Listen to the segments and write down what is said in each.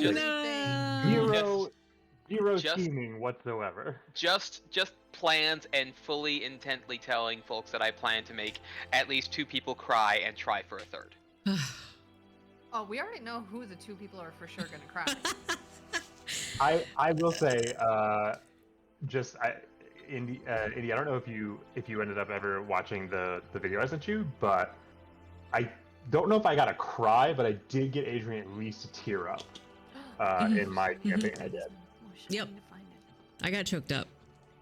Zero Just- scheming whatsoever. Just plans and fully intently telling folks that I plan to make at least 2 people cry and try for a third. Oh, we already know who the 2 people are for sure gonna cry. I will say, Indy, I don't know if you ended up ever watching the video I sent you, but I don't know if I got a cry, but I did get Adrian at least to tear up in my campaign. I did. Yep. I got choked up.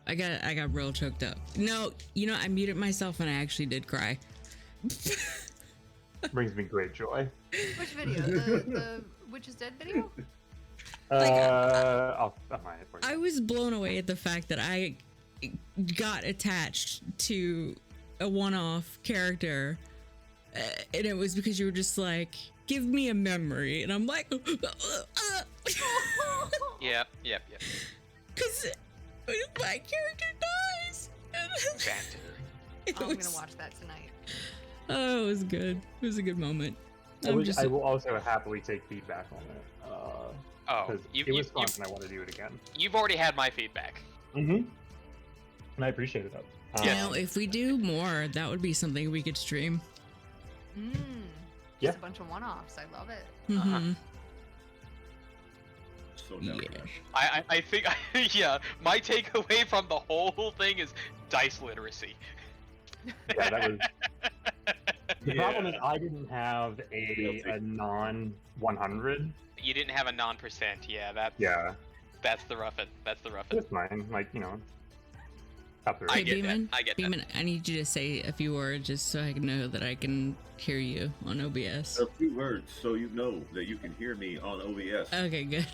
I got real choked up. No, I muted myself and I actually did cry. Brings me great joy. Which video? The Witch is Dead video? I'll find it for you. I was blown away at the fact that I got attached to a one-off character, and it was because you were just like, give me a memory, and I'm like, Yep. because my character dies. Banter. I'm gonna watch that tonight. Oh, it was good. It was a good moment. I will also happily take feedback on it. Oh, it was fun and I want to do it again. You've already had my feedback. Mm-hmm. And I appreciate it. If we do more, that would be something we could stream. Just a bunch of one-offs. I love it. Mm-hmm. So down for that. I think, my takeaway from the whole thing is dice literacy. Yeah, that was. The problem is I didn't have a non-100. You didn't have a non-percent, that's the rough it. It's fine, up there. I get Beeman, that. I get Beeman, I need you to say a few words just so I can know that I can hear you on OBS. A few words so you know that you can hear me on OBS. Okay, good.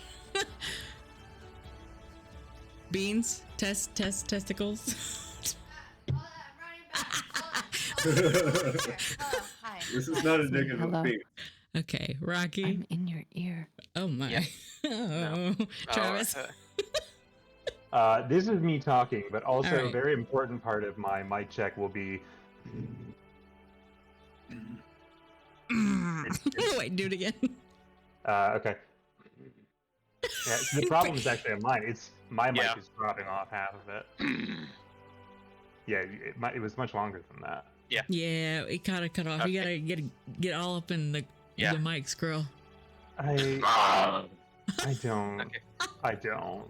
Beans, testicles. Hi. This is not indicative of me. Okay, Rocky. I'm in your ear. Oh my. Yeah. Oh, Travis. This is me talking, but also All right. a very important part of my mic check will be. Wait, do it again. Okay. Yeah, so the problem is actually on mine. It's my mic is dropping off half of it. Yeah, it was much longer than that. Yeah, it kind of cut off. Okay. You gotta get all up in the mics, girl. I don't. Okay. I don't.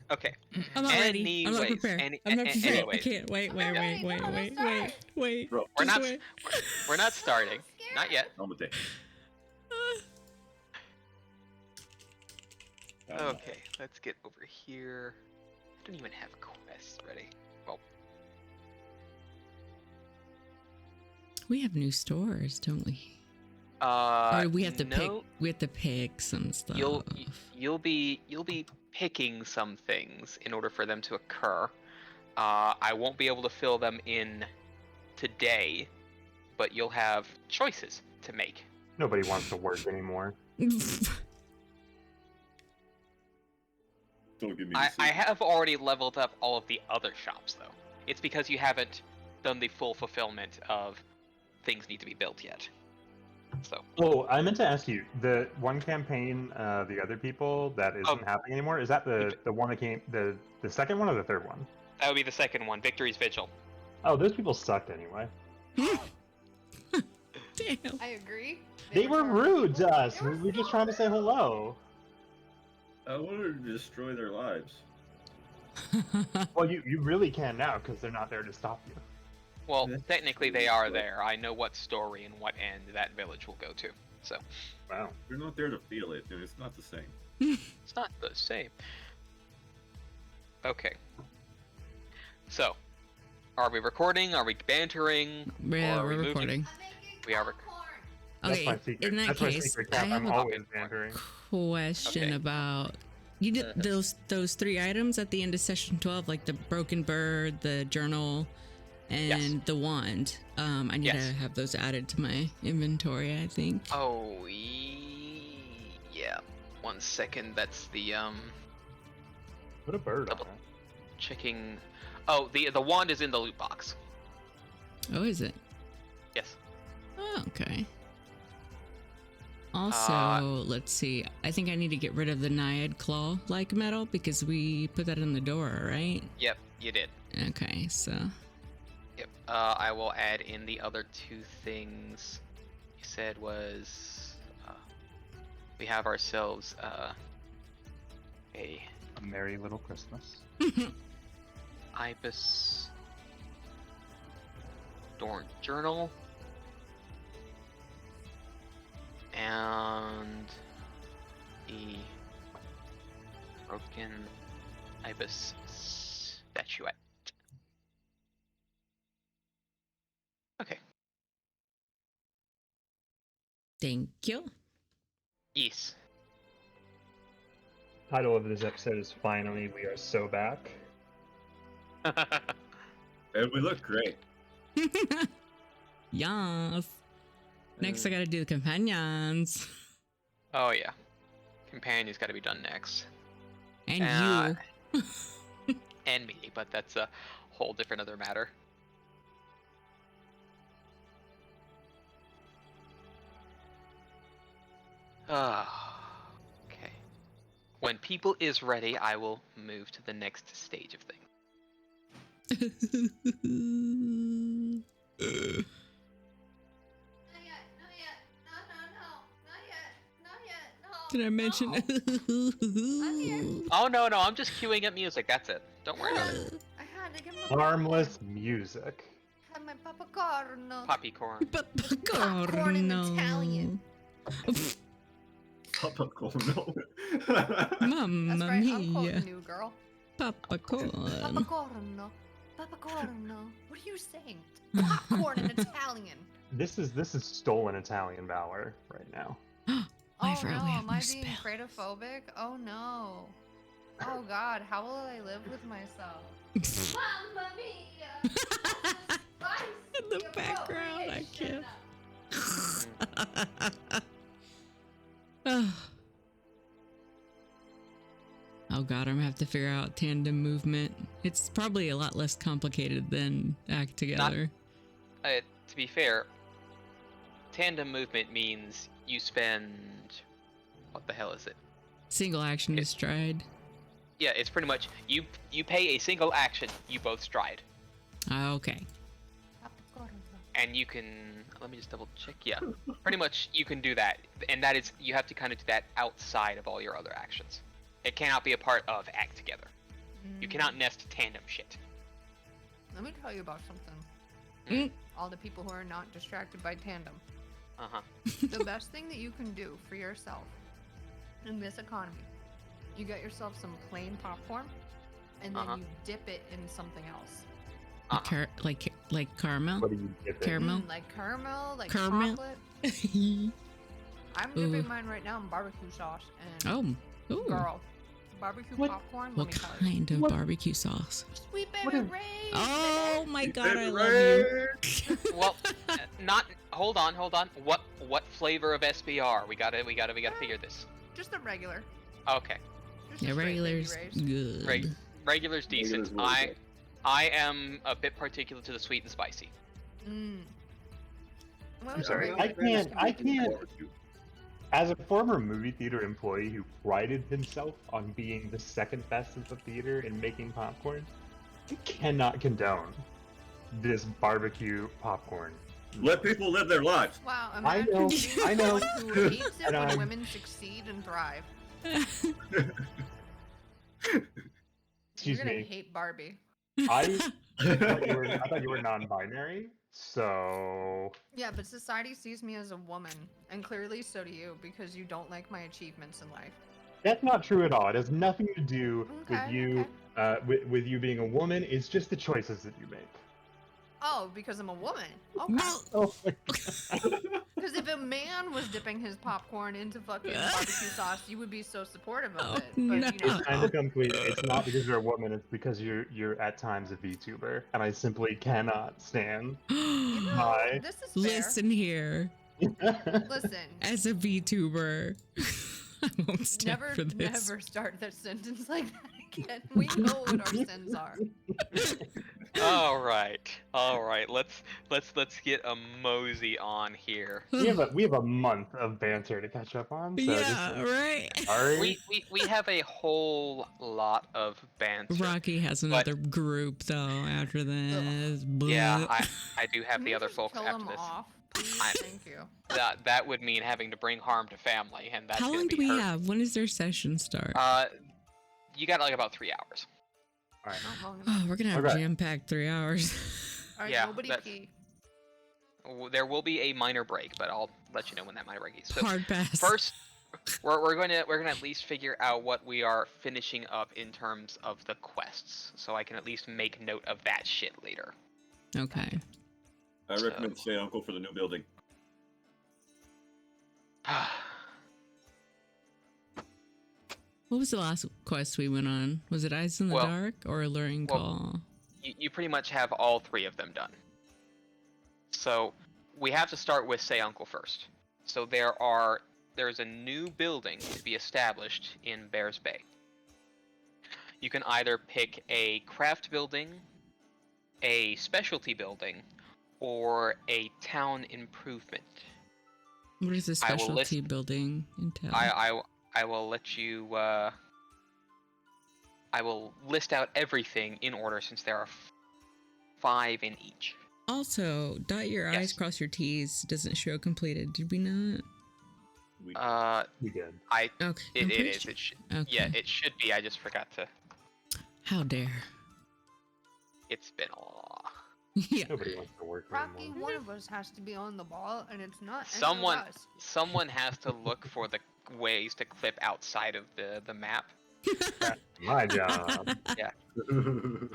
Okay. I'm not ready. I'm not Anyways, prepared. any- I'm not prepared. I anyways. can't. Wait. Bro, We're Just not. wait. We're not starting. Not yet. on the day. Okay, let's get over here. I don't even have quests ready. Well, We have new stores, don't we? Or we have to pick. no, We have to pick some stuff. You'll be picking some things in order for them to occur. I won't be able to fill them in today, but you'll have choices to make. Nobody wants to work anymore. Don't give me I have already leveled up all of the other shops, though. It's because you haven't done the full fulfillment of things need to be built yet. So. Oh, I meant to ask you, the one campaign, the other people that isn't happening anymore, is that the one that came, the second one or the third one? That would be the second one, Victory's Vigil. Oh, those people sucked anyway. Damn. I agree. They were rude to us. They were We were just so trying to say hello. I wanted to destroy their lives. Well, you really can now because they're not there to stop you. Well, technically they are there. I know what story and what end that village will go to. So, Wow. They're not there to feel it, and it's not the same. it's not the same. Okay. So, are we recording? Are we bantering? Yeah, Or are we're we moving? recording. We are That's Okay, my secret. in that That's my case, secret I cap. have I'm a always bantering. question Okay. about you did those 3 items at the end of session 12, like the broken bird, the journal, and the wand. I need Yes. to have those added to my inventory, I think. Oh, yeah. 1 second. That's the Put a bird on Double- it. checking. Oh, the wand is in the loot box. Oh, is it? Yes. Oh, okay. Also, let's see. I think I need to get rid of the Naiad claw-like metal because we put that in the door, right? Yep, you did. Okay, so Yep. I will add in the other two things you said was we have ourselves a A merry little Christmas. Ibis Dorn journal and the broken Ibis statuette. Okay. thank you. Yes. Title of this episode is Finally We Are So Back. And we look great. Yes. Next, I gotta do the companions. Oh yeah. Companion's got to be done next. And you. And me, but that's a whole different other matter. Okay. When people is ready, I will move to the next stage of things. Not yet, not yet. No, not yet, not yet, no. Did I mention? Oh no, I'm just queuing up music. That's it. Don't worry about it. I had to get my Harmless music. had my popcorn. Poppy corn. Popcorn in Italian. Papa Corno. Mamma That's right, I'm mia. quoting you, girl. Popcorn. Popcorn. Popcorn. What are you saying? Popcorn in Italian. This is stolen Italian valor right now. I Oh forgot no, we have am I no being spell. creatophobic? Oh no. Oh god, how will I live with myself? Mamma mia! In the background, I can't. Oh god, I'm gonna have to figure out tandem movement. It's probably a lot less complicated than act together. To be fair, tandem movement means you spend. What the hell is it? Single action to stride. Yeah, it's pretty much you pay a single action, you both stride. Okay. And you can, let me just double check. Yeah, pretty much you can do that, and that is you have to kind of do that outside of all your other actions. It cannot be a part of act together. You cannot nest tandem shit. Let me tell you about something. Mm. All the people who are not distracted by tandem. Uh-huh. The best thing that you can do for yourself in this economy, you get yourself some plain popcorn, and then you dip it in something else. Like caramel. What do you dip it? Caramel. Like caramel, like Caramel? chocolate. Ooh. I'm dipping mine right now in barbecue sauce. And Oh. Ooh. girl, barbecue What- popcorn. What let me tell you. kind of What? barbecue sauce? Sweet What baby is- rays. Oh my god, I Baby love you. Well, not. Hold on. What flavor of SBR? We gotta figure this. Just the regular. Okay, Just Yeah, the straight baby regular's rays. good. regular's decent. Regular's really good. I am a bit particular to the sweet and spicy. Mm. What I'm was sorry. the I regular? can't. As a former movie theater employee who prided himself on being the second best at the theater in making popcorn, I cannot condone this barbecue popcorn. Let people live their lives. Wow, I imagine know, being I know. someone who hates it And when I'm- women succeed and thrive. Excuse You're gonna me. hate Barbie. I thought you were non-binary, so Yeah, but society sees me as a woman, and clearly so do you, because you don't like my achievements in life. that's not true at all. It has nothing to do Okay, with you, with you being a woman. It's just the choices that you make. Oh, because I'm a woman. Okay. Oh my God. Because if a man was dipping his popcorn into fucking barbecue sauce, you would be so supportive of it. But no. you know, It's kind of complete. It's not because you're a woman. It's because you're at times a VTuber, and I simply cannot stand. you know, Hi. this is fair. Listen here, Listen. as a VTuber, I won't stand for this. Never start that sentence like that again. We know what our sins are. All right. Let's get a mosey on here. We have a month of banter to catch up on. So Yeah, right. Sorry. We have a whole lot of banter. Rocky has another group though after this. Yeah, but- I do have Can the you other just folks kill after them this. off, please? I- Thank you. That would mean having to bring harm to family, and that's How gonna long be do we hurt. have? When does their session start? You got like about 3 hours. All right. Not long enough. Oh, we're gonna have Okay. jam-packed 3 hours. All right, yeah, nobody that's- pee. There will be a minor break, but I'll let you know when that minor break is. So Hard pass. first, we're gonna at least figure out what we are finishing up in terms of the quests, so I can at least make note of that shit later. Okay. I recommend Say Uncle for the new building. What was the last quest we went on? Was it Eyes in the Well- Dark or Alluring well- Call? You pretty much have all 3 of them done. So we have to start with Say Uncle first. So there's a new building to be established in Bears Bay. You can either pick a craft building, a specialty building, or a town improvement. What is the I will list- specialty building entail? I will let you. I will list out everything in order since there are 5 in each. Also, dot your I's, Yes. cross your T's doesn't show completed. Did we not? We, We did. Okay. I'm It pretty is. sure- It should. Okay. Yeah, it should be. I just forgot to. How dare. It's been a while. Yeah. Nobody wants to work Rocky, anymore. one of us has to be on the ball, and it's not Someone- any of us. Someone has to look for the ways to clip outside of the map. My job.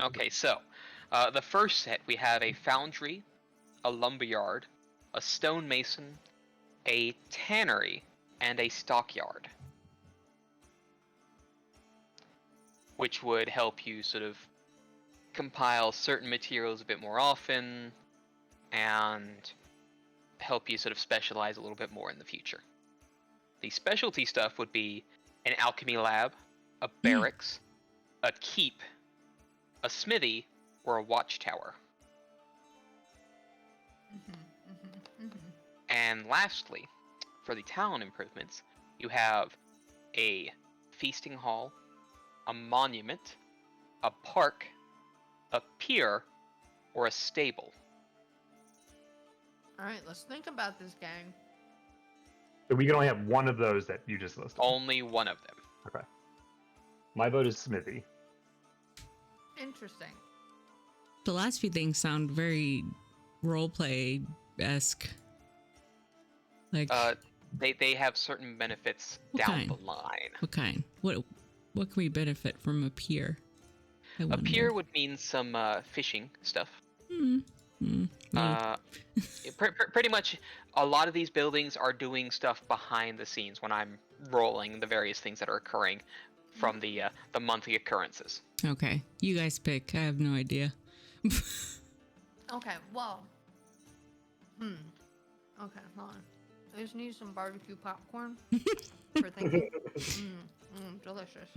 Okay, so the first set we have a foundry, a lumberyard, a stonemason, a tannery, and a stockyard, which would help you sort of compile certain materials a bit more often and help you sort of specialize a little bit more in the future. The specialty stuff would be an alchemy lab, a barracks, a keep, a smithy, or a watchtower. And lastly, for the town improvements, you have a feasting hall, a monument, a park, a pier, or a stable. All right, let's think about this, gang. So we can only have one of those that you just listed. Only one of them. Okay. My vote is Smithy. Interesting. The last few things sound very roleplay-esque. Like, They have certain benefits What down kind? the line. what kind? What can we benefit from a pier? I A wonder. pier would mean some fishing stuff. Pretty much, a lot of these buildings are doing stuff behind the scenes when I'm rolling the various things that are occurring from the monthly occurrences. Okay, you guys pick. I have no idea. Okay, well. Okay, hold on. I just need some barbecue popcorn for thinking. Delicious.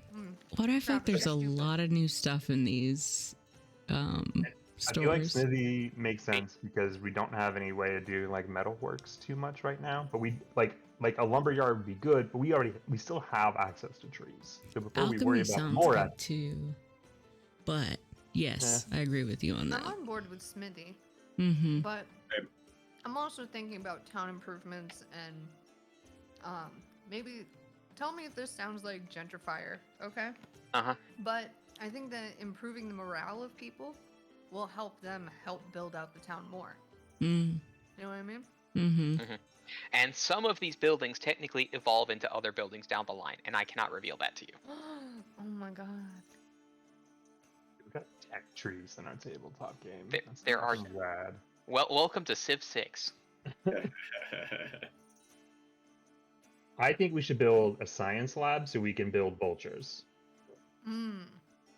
Why do I feel like there's a Stupid. lot of new stuff in these I feel like stores? Smithy makes sense because we don't have any way to do like metalworks too much right now. But we like a lumberyard would be good, but we still have access to trees. So before we worry Alchemy about sounds more good too. But yes, I agree with you on that. I'm on board with Smithy, Mm-hmm. but Same. I'm also thinking about town improvements and maybe tell me if this sounds like gentrifier, okay? Uh-huh. But I think that improving the morale of people will help them help build out the town more. Mm. You know what I mean? Mm-hmm. And some of these buildings technically evolve into other buildings down the line, and I cannot reveal that to you. Oh my god. We've got tech trees in our tabletop game. There are- rad. Well, welcome to Civ 6. I think we should build a science lab so we can build vultures. Mm.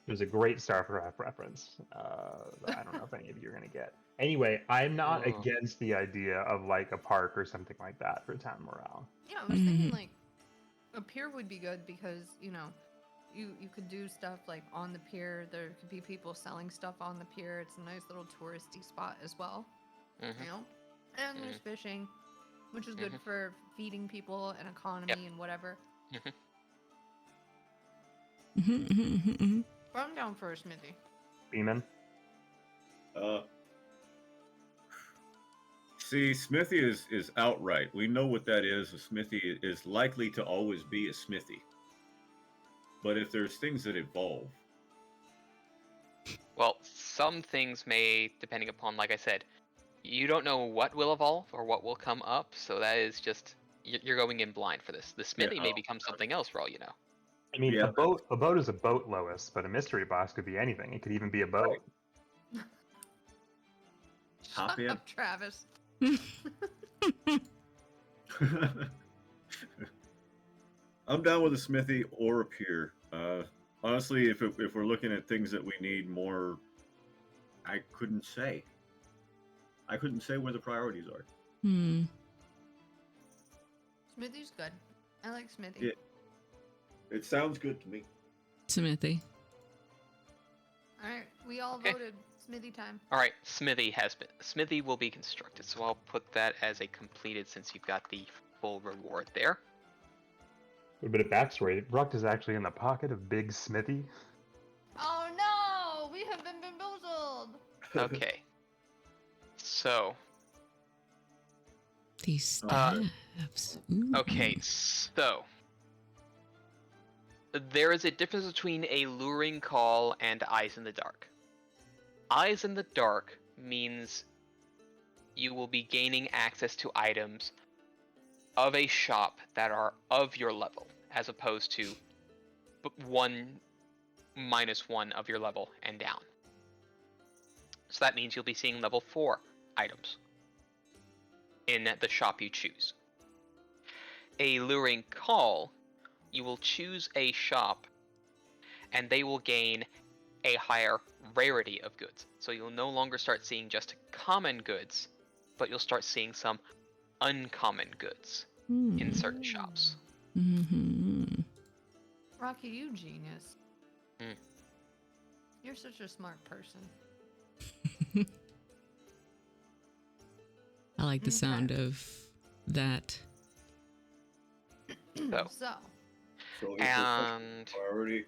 There's a great StarCraft reference. That I don't know if any of you are gonna get. Anyway, I'm not Oh. against the idea of like a park or something like that for town morale. Yeah, I was thinking like a pier would be good because, you could do stuff like on the pier. There could be people selling stuff on the pier. It's a nice little touristy spot as well. Mm-hmm. You know, and there's fishing, which is good Mhm. for feeding people and economy Yep. and whatever. Mhm. But I'm down for a smithy. Beeman. See, smithy is outright. We know what that is. A smithy is likely to always be a smithy. But if there's things that evolve, Well, some things may, depending upon, like I said, you don't know what will evolve or what will come up, so that is just you're going in blind for this. The smithy may become something else for all you know. I mean, Yeah, a boat is a boat, Lois, but a mystery box could be anything. It could even be a boat. Hop Shut in. up, Travis. I'm down with a smithy or a pier. Honestly, if we're looking at things that we need more, I couldn't say. I couldn't say where the priorities are. Hmm. Smithy's good. I like Smithy. Yeah. It sounds good to me. Timothy. All right, we all Okay. voted Smithy time. All right, smithy will be constructed, so I'll put that as a completed since you've got the full reward there. A bit of backstory. Ruck is actually in the pocket of Big Smithy. Oh no, we have been bamboozled. Okay. So, These staffs. Ooh. okay, so there is a difference between a luring call and eyes in the dark. Eyes in the dark means you will be gaining access to items of a shop that are of your level, as opposed to 1 - 1 of your level and down. So that means you'll be seeing level 4 items in the shop you choose. A luring call, you will choose a shop and they will gain a higher rarity of goods. So you'll no longer start seeing just common goods, but you'll start seeing some uncommon goods in certain shops. Mm-hmm. Rocky, you genius. Mm. You're such a smart person. I like the Okay. sound of that. So, So, So if we're pushing and priority,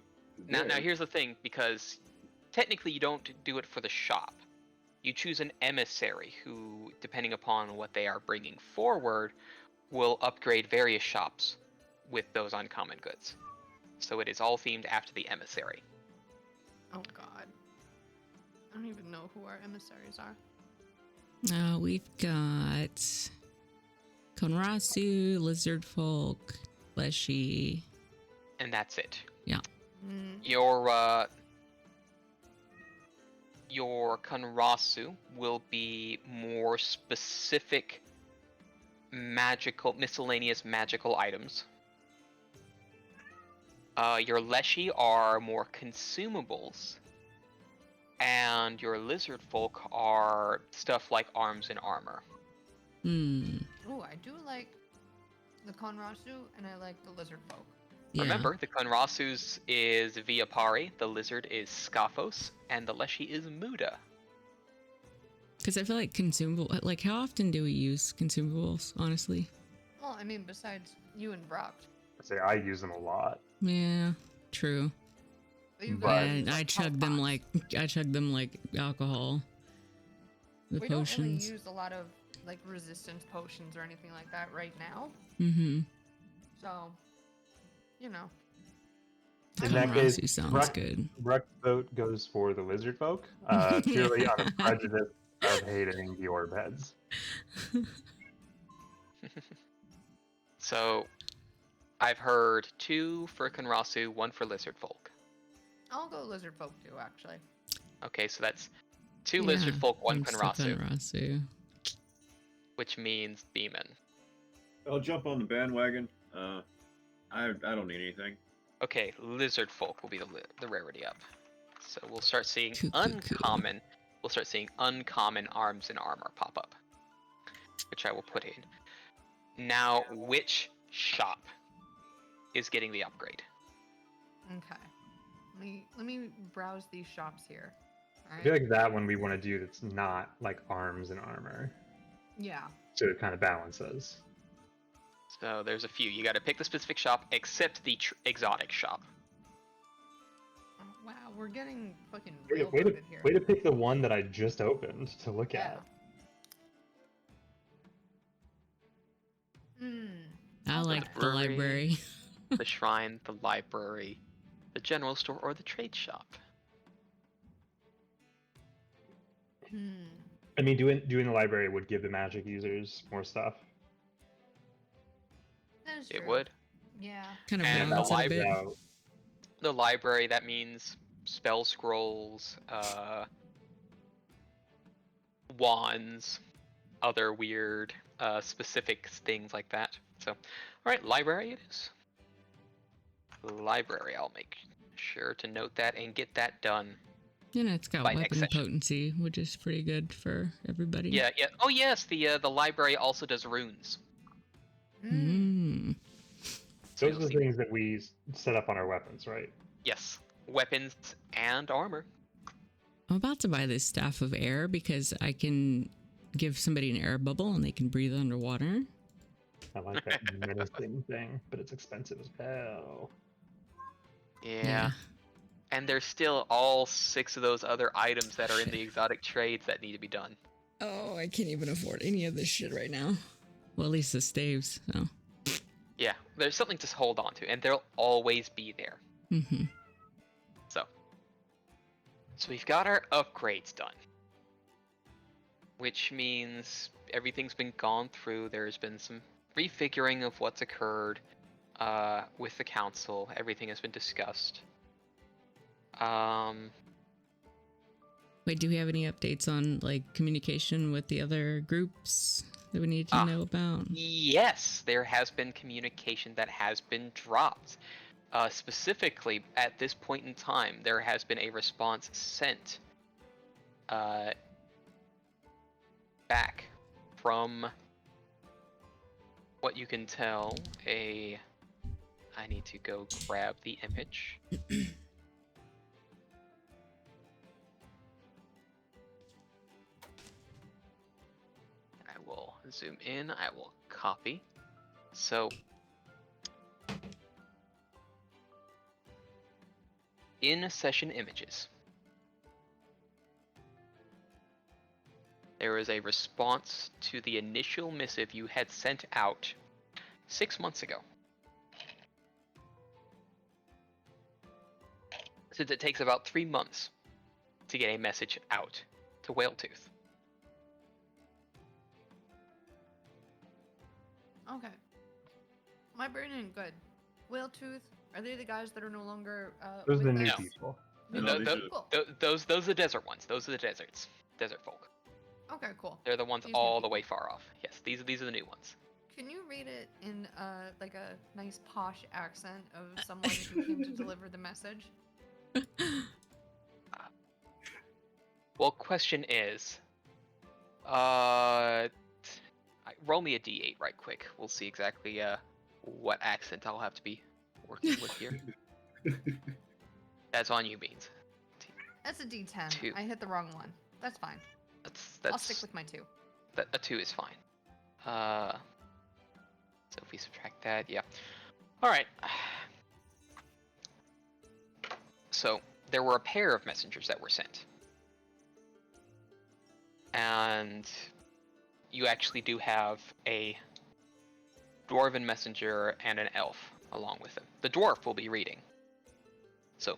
now there, here's the thing, because technically you don't do it for the shop. You choose an emissary who, depending upon what they are bringing forward, will upgrade various shops with those uncommon goods. So it is all themed after the emissary. oh god. I don't even know who our emissaries are. We've got Konrasu, Lizard Folk, Leshy. And that's it. Mm, Your Kanrasu will be more specific miscellaneous magical items. Your Leshy are more consumables. And your Lizard Folk are stuff like arms and armor. Hmm. oh, I do like the Konrasu and I like the lizard folk. Yeah. Remember, the Konrasus is Viapari, the Lizard is Scaphos, and the Leshy is Muda. Because I feel like consumable. Like, how often do we use consumables? Honestly. Well, I mean, besides you and Brock. I say I use them a lot. Yeah. True. But you But- guys And use, I like, chug them like alcohol. The we potions. don't really use a lot of like resistance potions or anything like that right now. Mm-hmm. So, you know. In that case, Konrasu sounds Ruck- good. Ruck's vote goes for the lizard folk, purely out of prejudice of hating the orb heads. So, I've heard 2 for Konrasu, 1 for Lizard Folk. I'll go lizard folk too, actually. Okay, so that's 2 Lizard Folk, 1 I'm still Konrasu, Konrasu. which means Beeman. I'll jump on the bandwagon. I don't need anything. Okay, Lizard Folk will be the rarity up. So we'll start seeing Cool. uncommon. We'll start seeing uncommon arms and armor pop up, which I will put in. Now, which shop is getting the upgrade? Okay. Let me browse these shops here. All I feel right. like that one we want to do that's not like arms and armor, Yeah. so it kind of balances. So there's a few. You got to pick the specific shop, except the exotic shop. Oh, wow, we're getting fucking Way to, railroaded here. way to pick the one that I just opened to look Yeah. at. I Okay. like the brewery. library. The shrine, the library, the general store, or the trade shop. I mean, doing the library would give the magic users more stuff. That is It true. would. Yeah. Kind of And the balance it a lib- bit. Now, The library, that means spell scrolls, wands, other weird, specific things like that. So, alright, library it is. Library, I'll make sure to note that and get that done. And it's got By next weapon session. potency, which is pretty good for everybody. Yeah, yeah. Oh yes, the library also does runes. Mm. So those you'll are the see. things that we set up on our weapons, right? Yes, weapons and armor. I'm about to buy this staff of air because I can give somebody an air bubble and they can breathe underwater. I like that menacing thing, but it's expensive as hell. Yeah. And there's still all 6 of those other items that are in the exotic trades that need to be done. Oh, I can't even afford any of this shit right now. Well, at least the staves. So. Yeah, there's something to hold on to, and they'll always be there. Mm-hmm. So we've got our upgrades done. Which means everything's been gone through. There's been some refiguring of what's occurred with the council. Everything has been discussed. Wait, do we have any updates on like communication with the other groups that we need to know about? Yes, there has been communication that has been dropped. Specifically, at this point in time, there has been a response sent back from what you can tell. I need to go grab the image. I will zoom in. I will copy. So, in session images, there is a response to the initial missive you had sent out 6 months ago. Since it takes about 3 months to get a message out to Whaletooth. Okay. My brain ain't good. Whaletooth, are they the guys that are no longer Those are the with new us? people. New No, people? these are- Cool. Those are the desert ones. Those are the deserts. Desert folk. Okay, cool. They're the ones These new all the people. way far off. Yes, these are the new ones. Can you read it in like a nice posh accent of someone who came to deliver the message? Well, question is, roll me a d8 right quick. We'll see exactly what accent I'll have to be working with here. That's on you, Beans. That's a D10. 2. I hit the wrong one. That's fine. That's I'll stick with my 2. a 2 is fine. So if we subtract that, yeah. All right. So there were a pair of messengers that were sent, and you actually do have a dwarven messenger and an elf along with him. The dwarf will be reading. So,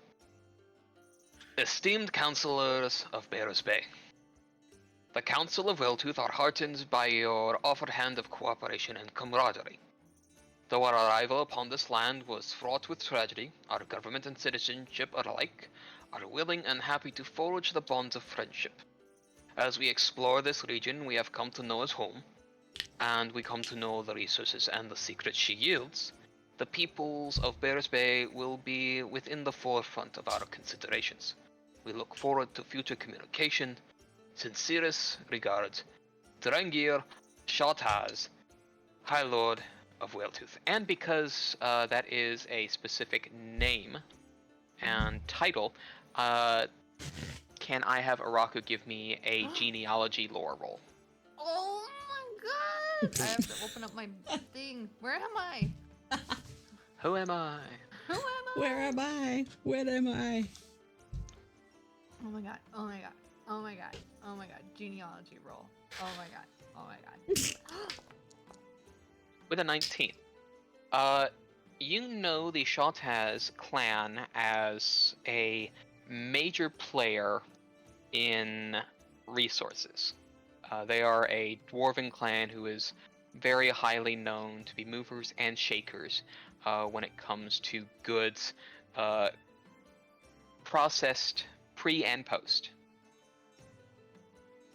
esteemed counselors of Bear's Bay, the Council of Whaletooth are heartened by your offered hand of cooperation and camaraderie. Though our arrival upon this land was fraught with tragedy, our government and citizenship alike are willing and happy to forge the bonds of friendship. As we explore this region we have come to know as home, and we come to know the resources and the secrets she yields, the peoples of Bear's Bay will be within the forefront of our considerations. We look forward to future communication. Sincerest regards, Drangir Shotaz, High Lord of Whaletooth. And because that is a specific name title, can I have Araku give me a genealogy lore roll? Oh my god! I have to open up my thing. Where am I? Who am I? Who am I? Where am I? Where am I? Oh my god. Oh my god. Oh my god. Oh my god. Genealogy roll. Oh my god. Oh my god. With a 19. You know the Shaltaz clan as a major player in resources. They are a dwarven clan who is very highly known to be movers and shakers when it comes to goods processed pre and post.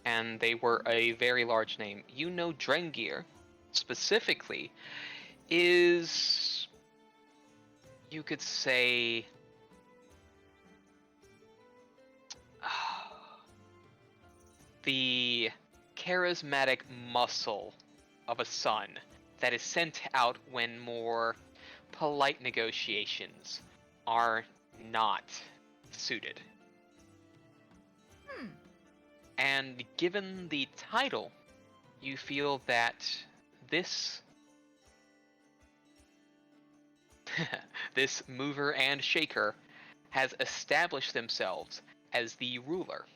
And they were a very large name. You know Drengir, specifically, is, you could say, the charismatic muscle of a son that is sent out when more polite negotiations are not suited. And given the title, you feel that this this mover and shaker has established themselves as the ruler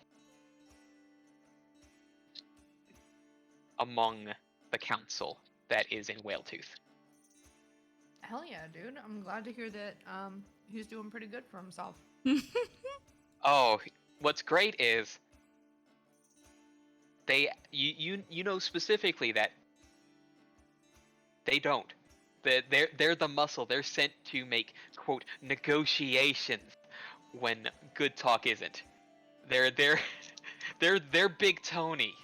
among the council that is in Whaletooth. Hell yeah, dude. I'm glad to hear that he's doing pretty good for himself. Oh, what's great is you know specifically that they don't. They're the muscle. They're sent to make, quote, negotiations when good talk isn't. They're Big Tony.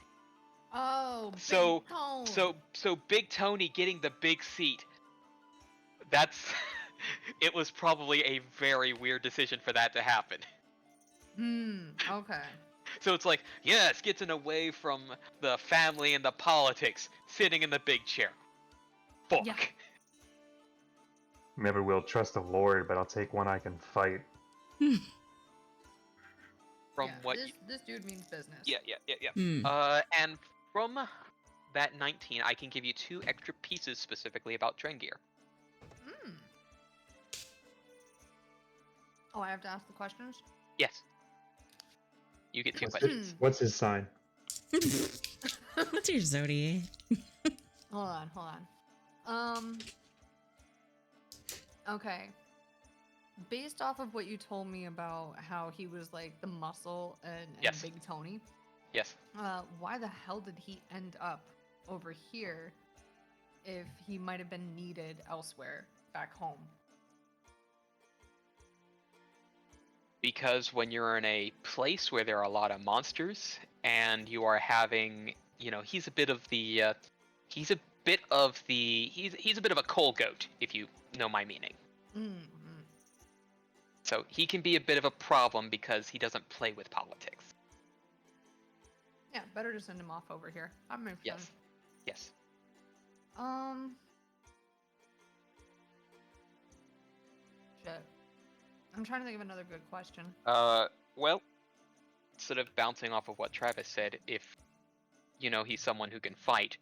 Oh, So Big Tone. so Big Tony getting the big seat. That's it was probably a very weird decision for that to happen. Okay. So it's like, yes, getting away from the family and the politics, sitting in the big chair. Fuck. Yeah. Never will trust the Lord, but I'll take one I can fight. From Yeah, what? this dude means business. Yeah. Hmm. And from that 19, I can give you 2 extra pieces specifically about Drengir. Oh, I have to ask the questions? Yes. You get 2 What's questions. his, what's his sign? What's your zodiac? Hold on. Okay. Based off of what you told me about how he was like the muscle and Yes. Big Tony, Yes. why the hell did he end up over here if he might have been needed elsewhere back home? Because when you're in a place where there are a lot of monsters and you are having, he's a bit of the he's a bit of a coal goat, if you know my meaning. So he can be a bit of a problem because he doesn't play with politics. Yeah, better to send him off over here. That makes Yes. sense. Yes. Shit. I'm trying to think of another good question. Well, sort of bouncing off of what Travis said, if he's someone who can fight,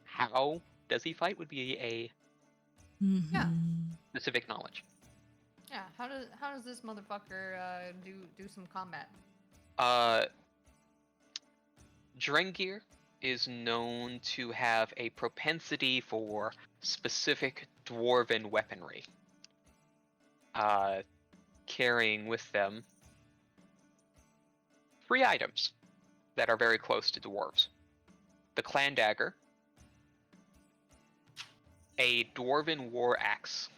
how does he fight would be a Yeah. specific knowledge. Yeah, how does this motherfucker do some combat? Drengir is known to have a propensity for specific dwarven weaponry. Carrying with them 3 items that are very close to dwarves. The clan dagger, a dwarven war axe,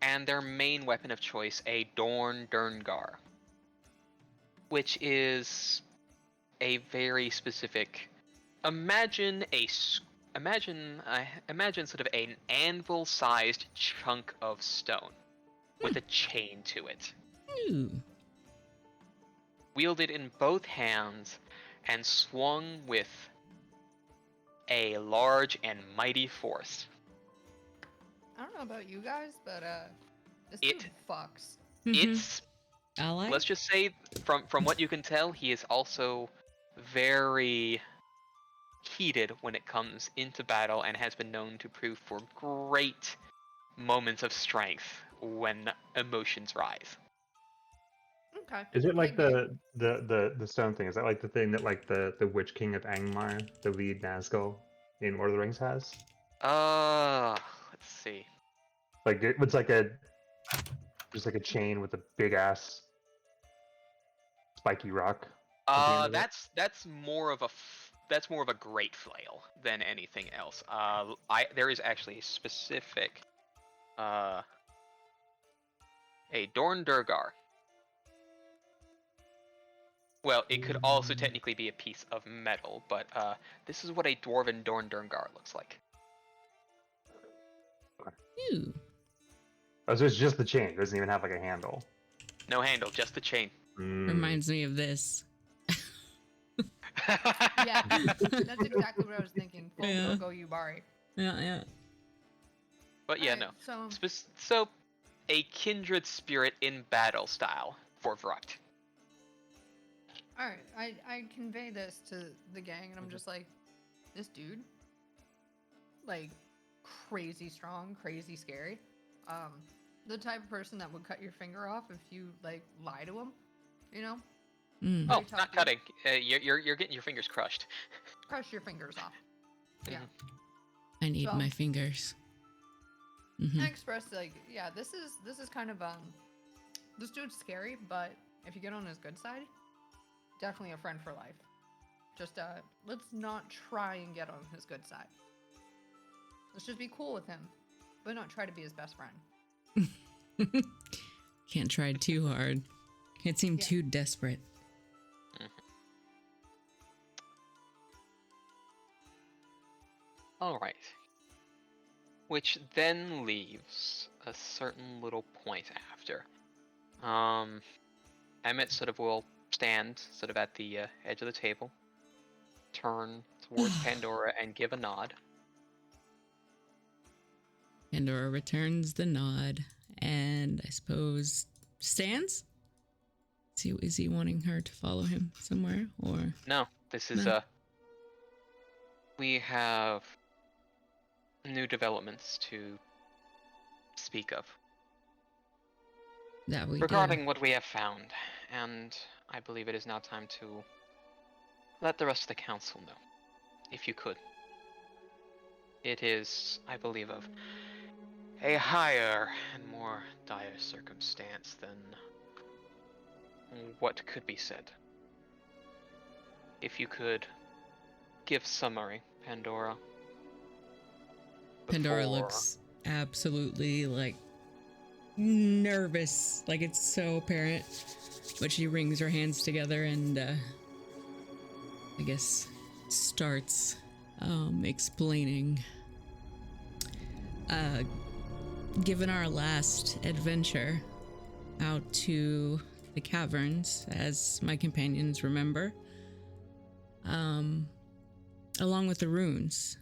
and their main weapon of choice, a Dorn Durngar, which is a very specific. Imagine sort of an anvil-sized chunk of stone with a chain to it, Ooh. wielded in both hands and swung with a large and mighty force. I don't know about you guys, but this It- dude fucks. It's Ally? let's just say from what you can tell, he is also very heated when it comes into battle and has been known to prove for great moments of strength when emotions rise. Okay. Is it like Maybe. the stone thing? Is that like the thing that like the Witch King of Angmar, the lead Nazgul in Lord of the Rings has? Let's see. Like it's like a just like a chain with a big ass spiky rock at the end of it. That's more of a great flail than anything else. There is actually a specific a Dorn Durgar. Well, it could also technically be a piece of metal, but this is what a dwarven Dorn Durgar looks like. Ooh. Oh, so it's just the chain. It doesn't even have like a handle. No handle, just the chain. Reminds me of this. Yeah, that's exactly what I was thinking. Full Yeah. Go Yubari. Yeah. But yeah, Alright, no. So So, a kindred spirit in battle style for Vrucht. Alright, I convey this to the gang, and I'm just like, this dude, like, crazy strong, crazy scary. The type of person that would cut your finger off if you, like, lie to him, you know? Mm. Oh, Very tough not dude. cutting. You're getting your fingers crushed. Crush your fingers off. Yeah. I need So- my fingers. Mhm. I expressed, like, yeah, this is kind of, this dude's scary, but if you get on his good side, definitely a friend for life. Just, let's not try and get on his good side. Let's just be cool with him, but not try to be his best friend. Can't try too hard. Can't seem Yeah. too desperate. Alright. Which then leaves a certain little point after. Emmett sort of will stand sort of at the edge of the table, turn towards Pandora and give a nod. Pandora returns the nod and I suppose stands? Is he wanting her to follow him somewhere or No, this is No. we have new developments to speak of that we regarding what we have found, and I believe it is now time to let the rest of the council know, if you could. It is, I believe, of a higher and more dire circumstance than what could be said. If you could give summary, Pandora. Pandora before- looks absolutely like nervous, like it's so apparent. But she wrings her hands together and I guess starts explaining. Given our last adventure out to the caverns, as my companions remember, along with the runes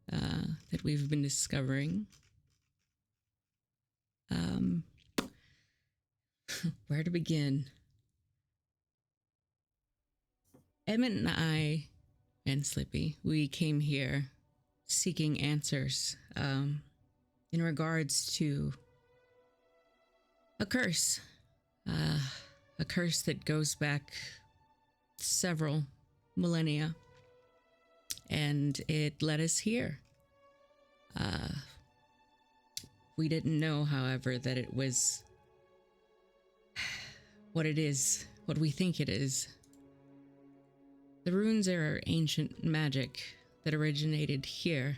that we've been discovering, where to begin? Emmett and I, and Slippy, we came here seeking answers in regards to a curse. A curse that goes back several millennia. And it led us here. We didn't know, however, that it was what it is, what we think it is. The runes are ancient magic that originated here.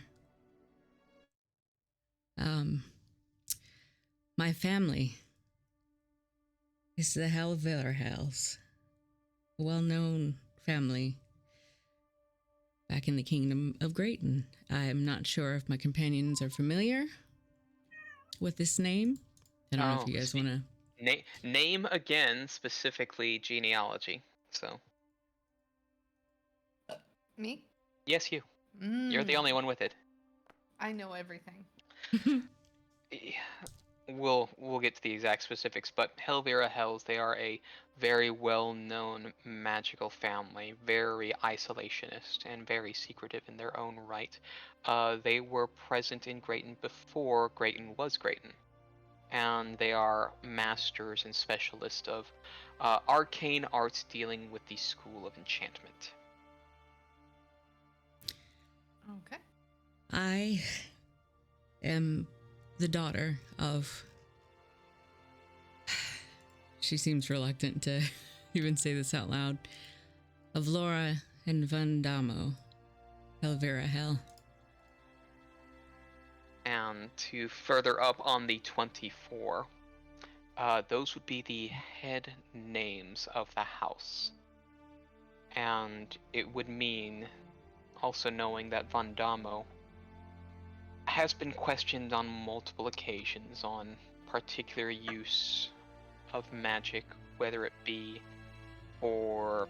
My family is the Helvillerhells, a well-known family back in the Kingdom of Grayton. I'm not sure if my companions are familiar with this name. I don't know if you guys want to... Name again, specifically genealogy. So, Me? yes, you. You're the only one with it. I know everything. we'll get to the exact specifics, but Helvira Hells, they are a very well-known magical family, very isolationist and very secretive in their own right. They were present in Grayton before Grayton was Grayton, and they are masters and specialists of arcane arts dealing with the School of Enchantment. Okay. I am the daughter of. She seems reluctant to even say this out loud. Of Laura and Vandamo, Helvira Hell. And to further up on the 24, those would be the head names of the house. And it would mean, also knowing that Vandamo has been questioned on multiple occasions on particular use of magic, whether it be for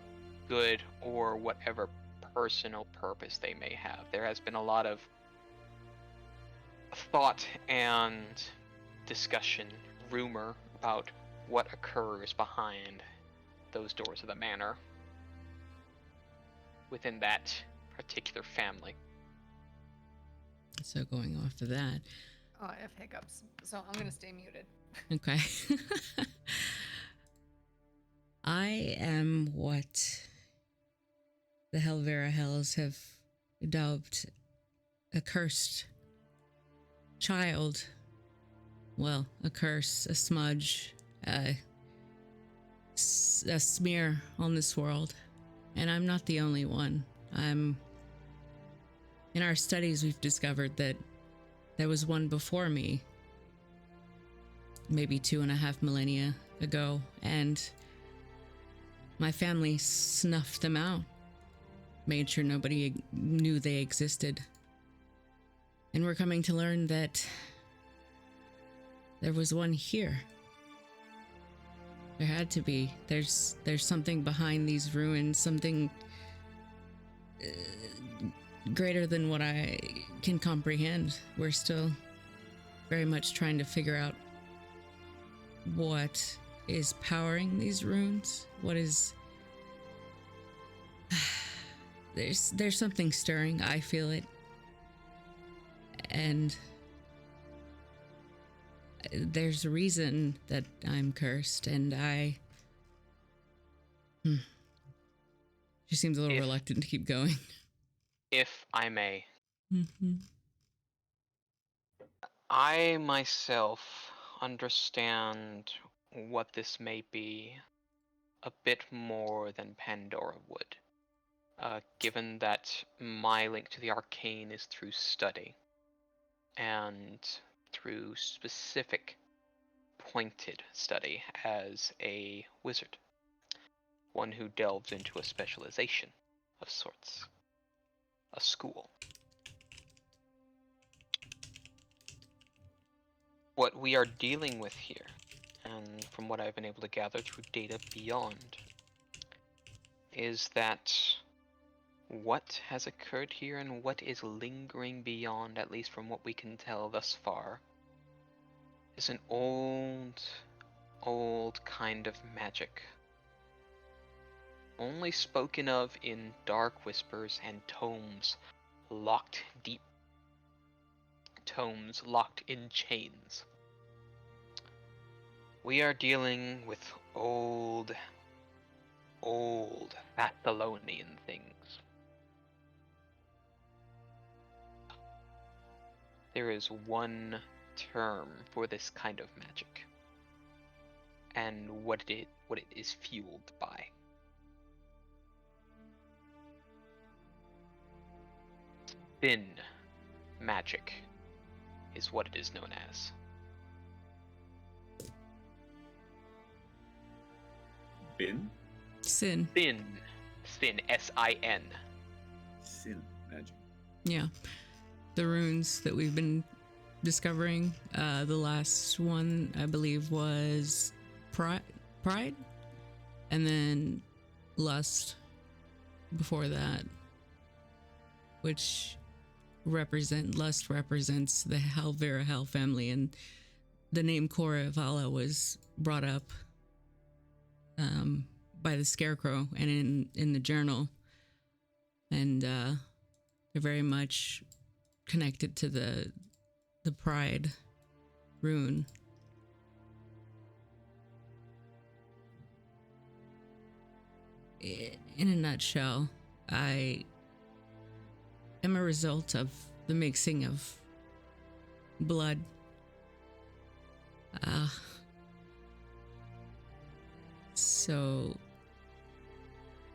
good or whatever personal purpose they may have. There has been a lot of thought and discussion, rumor about what occurs behind those doors of the manor within that particular family. So going off of that. Oh, I have hiccups, so I'm gonna stay muted. Okay. I am what the Helvira Hells have dubbed a cursed child. Well, a curse, a smudge, a smear on this world. And I'm not the only one. In our studies, we've discovered that there was one before me, maybe 2.5 millennia ago, and my family snuffed them out, made sure nobody knew they existed. And we're coming to learn that there was one here. There had to be. There's something behind these ruins, something greater than what I can comprehend. We're still very much trying to figure out what is powering these runes. What is... There's something stirring. I feel it. And there's a reason that I'm cursed, and She seems a little reluctant to keep going. If I may, Mm-hmm. I myself understand what this may be a bit more than Pandora would, given that my link to the arcane is through study and through specific pointed study as a wizard, one who delves into a specialization of sorts, a school. What we are dealing with here, and from what I've been able to gather through data beyond, is that what has occurred here and what is lingering beyond, at least from what we can tell thus far, is an old kind of magic. Only spoken of in dark whispers and tomes locked deep. Tomes locked in chains. We are dealing with old Babylonian things. There is one term for this kind of magic, and what it is fueled by. Thin magic is what it is known as. Bin? Sin. Thin, S-I-N. Sin magic. Yeah. The runes that we've been discovering. The last one, I believe, was Pride? And then Lust before that. Which Lust represents the Helvira Hell family, and the name Koravala was brought up by the Scarecrow and in the journal, and they're very much connected to the Pride rune. In a nutshell, I am a result of the mixing of blood. So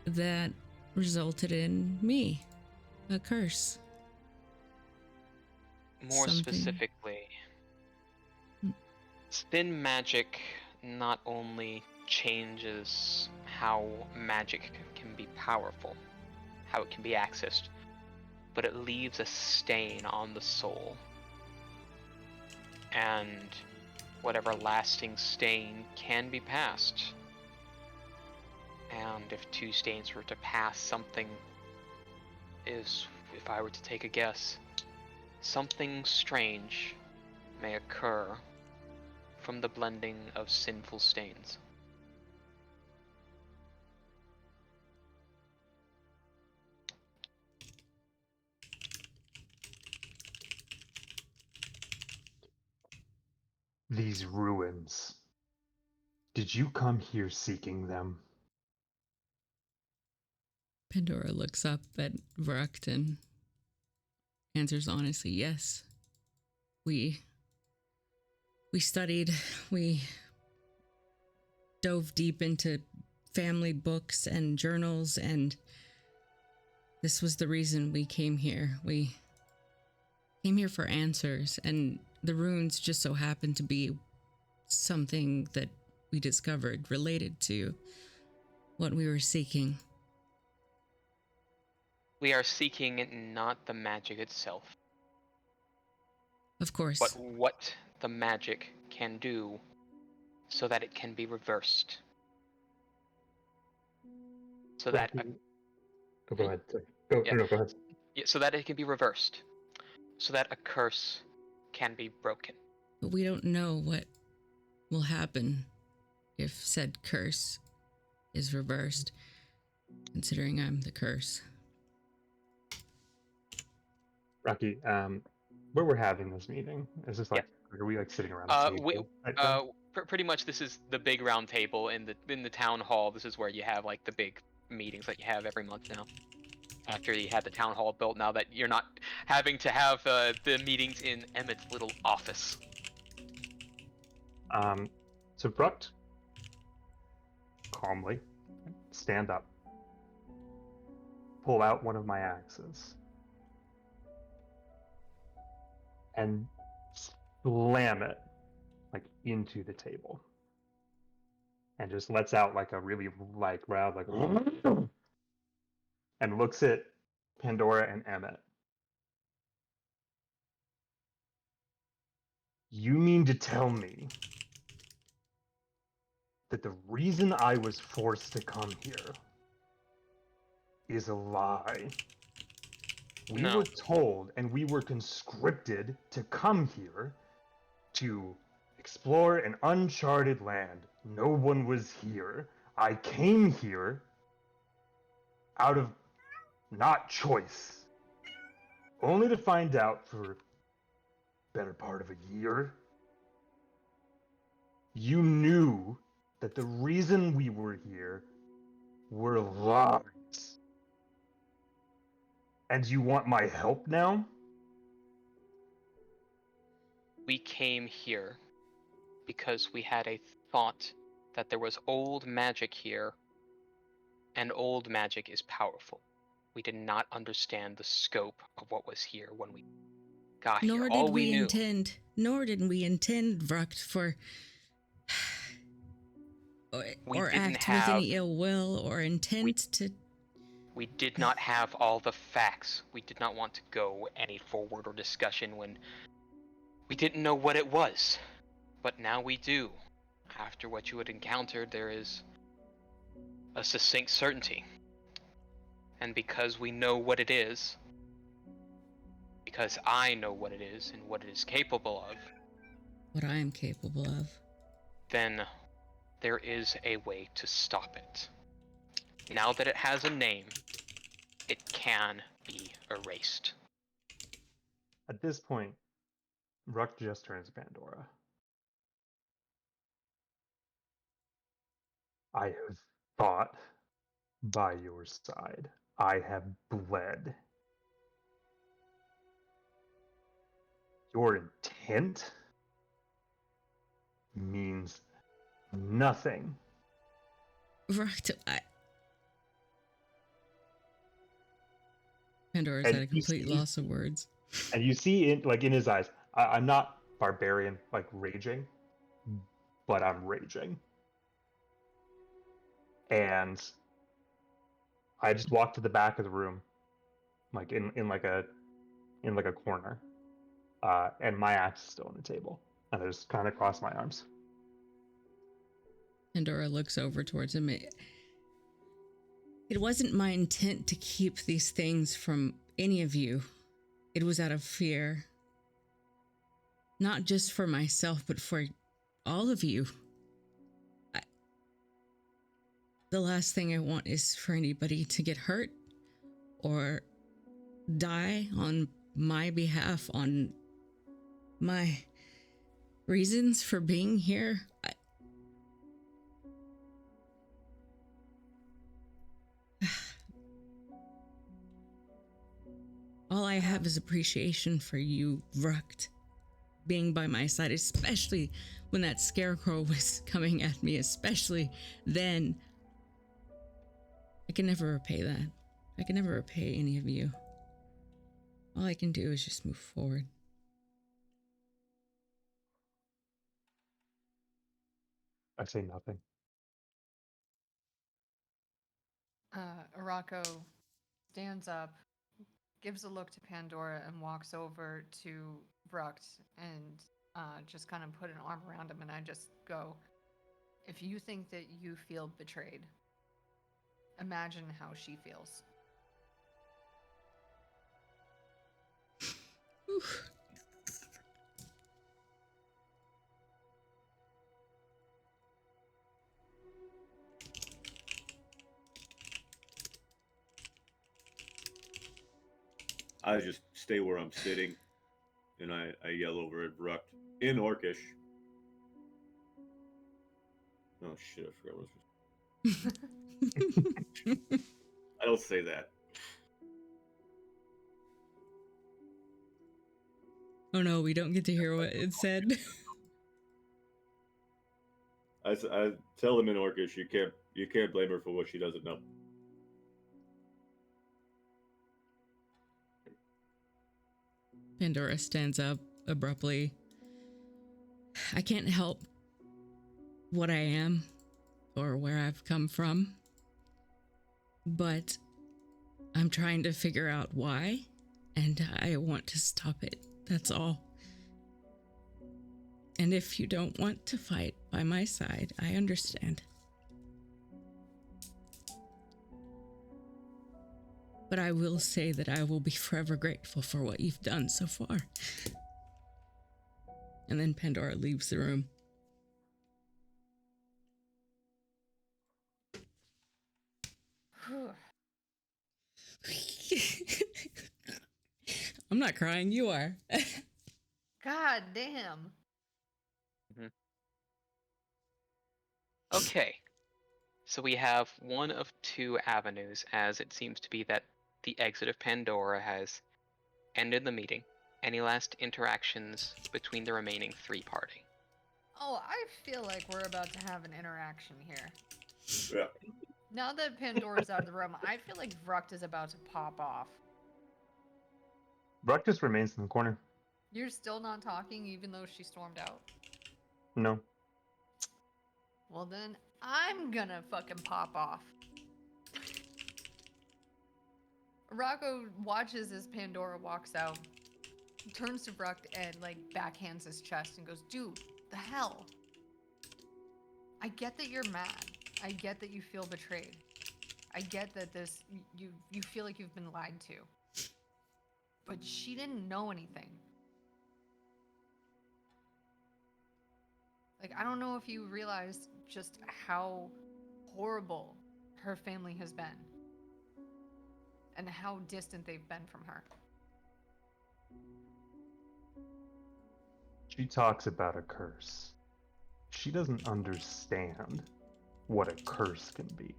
that resulted in me, a curse. More Something- specifically, thin magic not only changes how magic can be powerful, how it can be accessed, but it leaves a stain on the soul. And whatever lasting stain can be passed. And if two stains were to pass, something is, if I were to take a guess, something strange may occur from the blending of sinful stains. These ruins. Did you come here seeking them? Pandora looks up at Vrucht and answers honestly, yes. We studied, we dove deep into family books and journals, and this was the reason we came here. We came here for answers, and the runes just so happened to be something that we discovered related to what we were seeking. We are seeking not the magic itself, Of course. but what the magic can do so that it can be reversed. So that Oh, go ahead. Sorry. Go, Yeah. no, go ahead. so that it can be reversed. So that a curse can be broken. But we don't know what will happen if said curse is reversed, considering I'm the curse. Rocky, where we're having this meeting, is this like, are we like sitting around a table? Pretty much this is the big round table in the town hall. This is where you have like the big meetings that you have every month now. After you had the town hall built, now that you're not having to have the meetings in Emmett's little office. So Bruct, calmly, stand up, pull out one of my axes, and slam it like into the table, and just lets out like a really like loud like, and looks at Pandora and Emmett. You mean to tell me that the reason I was forced to come here is a lie? We No. were told and we were conscripted to come here to explore an uncharted land. No one was here. I came here out of not choice, only to find out for better part of a year you knew that the reason we were here were lies. And you want my help now? We came here because we had a thought that there was old magic here, and old magic is powerful. We did not understand the scope of what was here when we got here. Nor All did we we knew. intend, Vrucht, for We or didn't act with have- any ill will or intent to. We did not have all the facts. We did not want to go any forward or discussion when we didn't know what it was. But now we do. After what you had encountered, there is a succinct certainty. And because we know what it is, because I know what it is and what it is capable of, what I am capable of. then there is a way to stop it. Now that it has a name, it can be erased. At this point, Ruck just turns to Pandora. I have fought by your side. I have bled. Your intent means nothing. Right. Pandora's And at a complete loss of words. And you see in his eyes, I'm not barbarian like raging, but I'm raging. And I just walked to the back of the room, like in like a corner, and my axe is still on the table, and I just kind of cross my arms. Pandora looks over towards him. It wasn't my intent to keep these things from any of you. It was out of fear. Not just for myself, but for all of you. The last thing I want is for anybody to get hurt or die on my behalf, on my reasons for being here. All I have is appreciation for you, Rukt, being by my side, especially when that scarecrow was coming at me, especially then. I can never repay that. I can never repay any of you. All I can do is just move forward. I say nothing. Arako stands up, gives a look to Pandora, and walks over to Bruct and just kind of put an arm around him, and I just go, if you think that you feel betrayed, imagine how she feels. Oof. I just stay where I'm sitting, and I yell over at Ruck in Orcish. Oh shit! I forgot what was. I don't say that. Oh no, we don't get to hear what it said. I tell them in Orcish, you can't blame her for what she doesn't know. Pandora stands up abruptly. I can't help what I am or where I've come from, but I'm trying to figure out why, and I want to stop it. That's all. And if you don't want to fight by my side, I understand. But I will say that I will be forever grateful for what you've done so far. And then Pandora leaves the room. I'm not crying, you are. God damn. Okay. So we have one of two avenues, as it seems to be that the exit of Pandora has ended the meeting. Any last interactions between the remaining three party? Oh, I feel like we're about to have an interaction here. Yeah. Now that Pandora's out of the room, I feel like Vrukt is about to pop off. Ruck just remains in the corner. You're still not talking even though she stormed out? No. Well then, I'm gonna fucking pop off. Rocco watches as Pandora walks out, turns to Vrukt and like backhands his chest and goes, dude, the hell? I get that you're mad. I get that you feel betrayed. I get that you feel like you've been lied to. But she didn't know anything. Like, I don't know if you realize just how horrible her family has been and how distant they've been from her. She talks about a curse. She doesn't understand what a curse can be.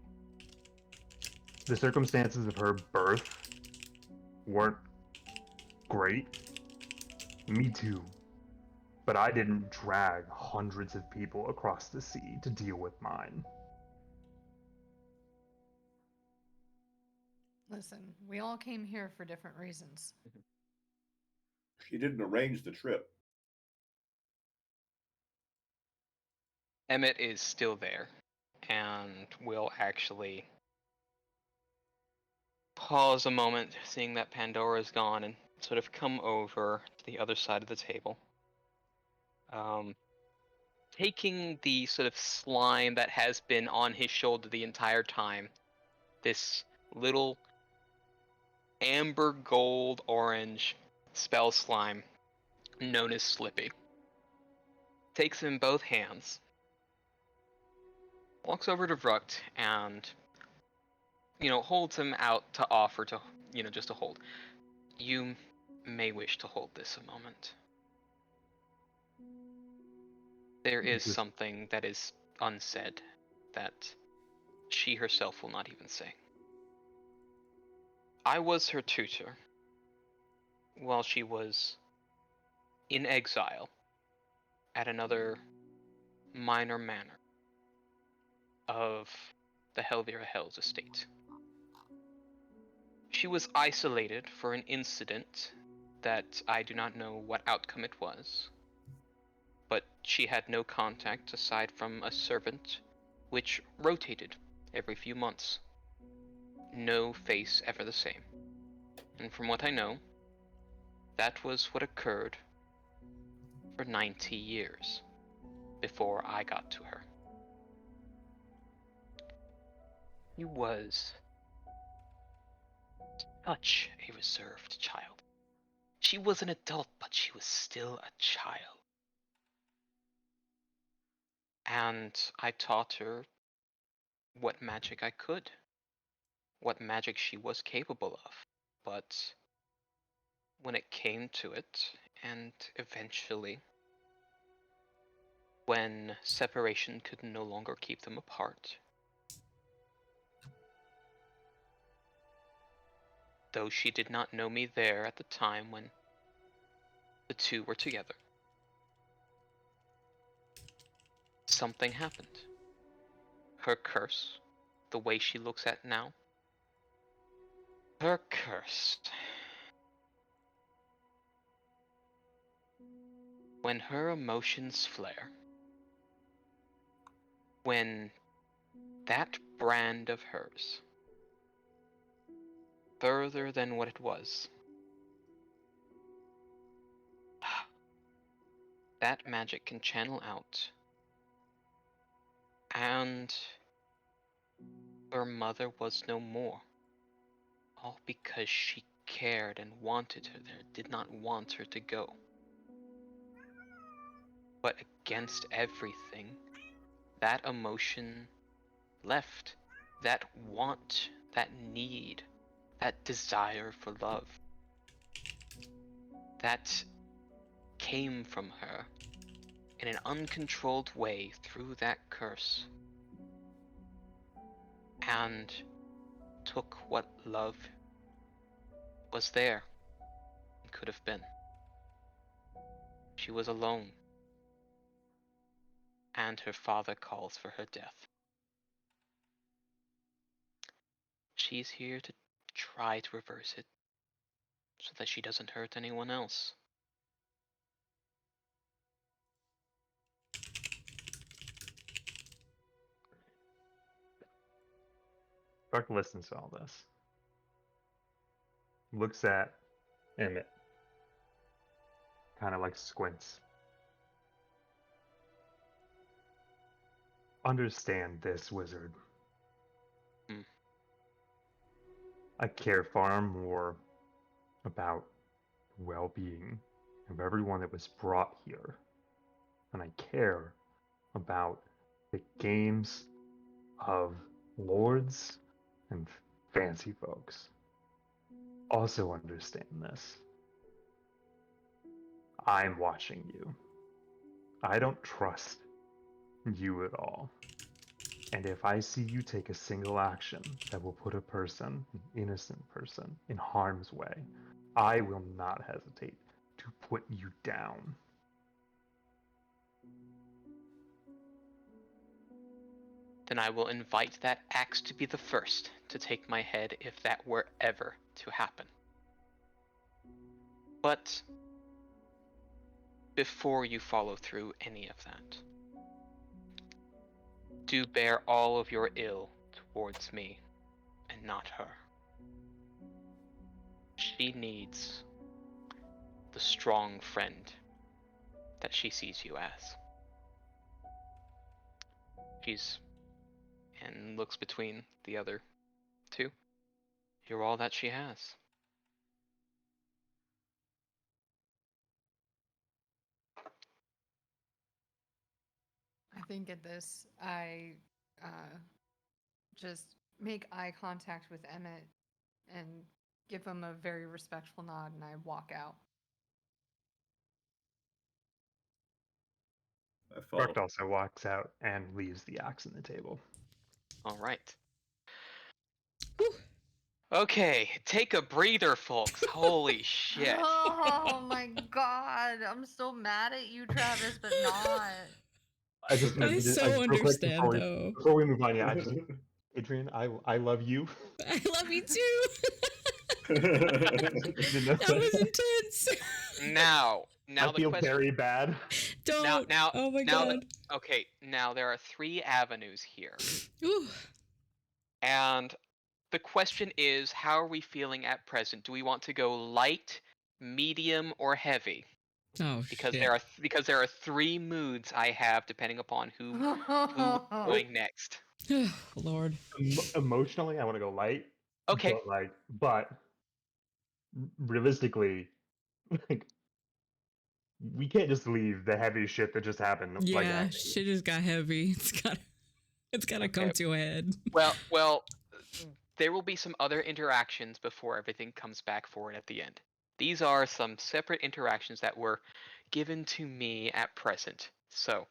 The circumstances of her birth weren't great. Me too. But I didn't drag hundreds of people across the sea to deal with mine. Listen, we all came here for different reasons. She didn't arrange the trip. Emmett is still there and will actually pause a moment, seeing that Pandora is gone, and sort of come over to the other side of the table. Taking the sort of slime that has been on his shoulder the entire time, this little amber gold orange spell slime known as Slippy. Takes him in both hands, walks over to Vrucht and, holds him out to offer to, just to hold. You may wish to hold this a moment. There is Just- something that is unsaid that she herself will not even say. I was her tutor while she was in exile at another minor manor of the Helvira Hells estate. She was isolated for an incident that I do not know what outcome it was, but she had no contact aside from a servant which rotated every few months. No face ever the same. And from what I know, that was what occurred for 90 years before I got to her. He was such a reserved child. She was an adult, but she was still a child. And I taught her what magic I could, what magic she was capable of. But when it came to it, and eventually, when separation could no longer keep them apart, though she did not know me there at the time when the two were together, something happened. Her curse, the way she looks at now, her curse. When her emotions flare, when that brand of hers, further than what it was, that magic can channel out, and her mother was no more, all because she cared and wanted her there, did not want her to go. But against everything, that emotion left, that want, that need, that desire for love, that came from her in an uncontrolled way through that curse, and took what love was there and could have been. She was alone, and her father calls for her death. She's here to try to reverse it so that she doesn't hurt anyone else. Buck listens to all this. Looks at Emmett. Kind of like squints. Understand this, wizard. Hmm. I care far more about the well-being of everyone that was brought here than I care about the games of lords and fancy folks. Also understand this. I'm watching you. I don't trust you at all. And if I see you take a single action that will put a person, an innocent person, in harm's way, I will not hesitate to put you down. Then I will invite that axe to be the first to take my head if that were ever to happen. But before you follow through any of that, do bear all of your ill towards me and not her. She needs the strong friend that she sees you as. She's and looks between the other two. You're all that she has. I think at this, I just make eye contact with Emmett and give him a very respectful nod, and I walk out. I follow. Rucht also walks out and leaves the axe on the table. All right. Whew. Okay, take a breather, folks. Holy shit. Oh my god, I'm so mad at you, Travis, but not. I just, I so real quick understand, though. before we move on, yeah, Adrian, I love you. I love you too. That That was intense. Now I the feel question. very bad. Don't. Now, Oh my now god. Okay, now there are 3 avenues here. Ooh. And the question is, how are we feeling at present? Do we want to go light, medium, or heavy? Oh Because shit. there are 3 moods I have depending upon who going next. Oh, Lord. Emotionally, I want to go light. Okay. But realistically, like, we can't just leave the heavy shit that just happened. like Yeah, that. shit just got heavy. It's gotta come Okay. to a head. Well, there will be some other interactions before everything comes back forward at the end. These are some separate interactions that were given to me at present. So,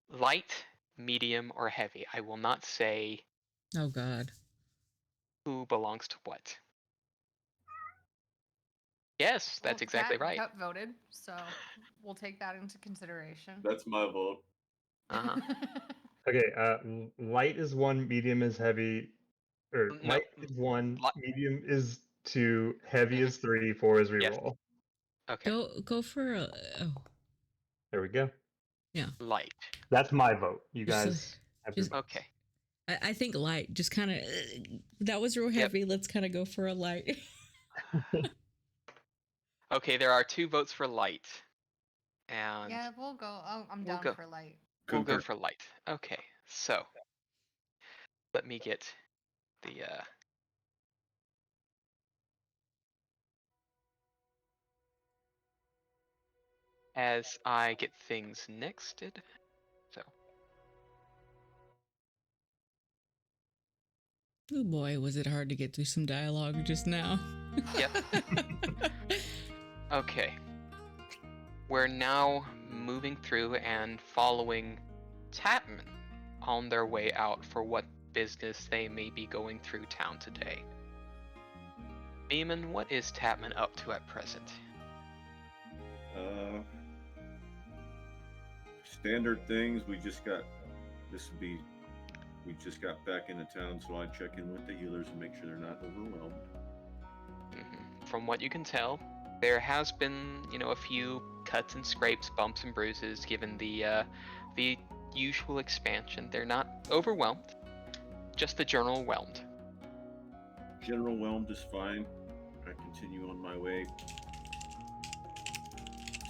light, medium, or heavy. I will not say Oh god. who belongs to what. Yes, that's Well, exactly Cat right. voted, so we'll take that into consideration. That's my vote. Uh-huh. Okay, light is 1, medium is heavy, or No, light is 1, li- medium is 2, heavy Mhm. is 3, 4 is Yes. reroll. Okay. Go for a There we go. Light. That's my vote. You Just, guys have your just- votes. Okay. I think light. Just kind of that was real heavy. Let's kind of go for a light. Okay, there are 2 votes for light. And Yeah, we'll go. I'm We'll down go. for light. we'll go Concur. for light. Okay. So, let me get the as I get things nexted. So, Oh boy, was it hard to get through some dialogue just now. Yep. Okay. We're now moving through and following Tatman on their way out for what business they may be going through town today. Beeman, what is Tatman up to at present? Standard things. We just got back into town, so I check in with the healers and make sure they're not overwhelmed. From what you can tell, there has been, a few cuts and scrapes, bumps and bruises, given the usual expansion. They're not overwhelmed, just the general whelmed. General whelmed is fine. I continue on my way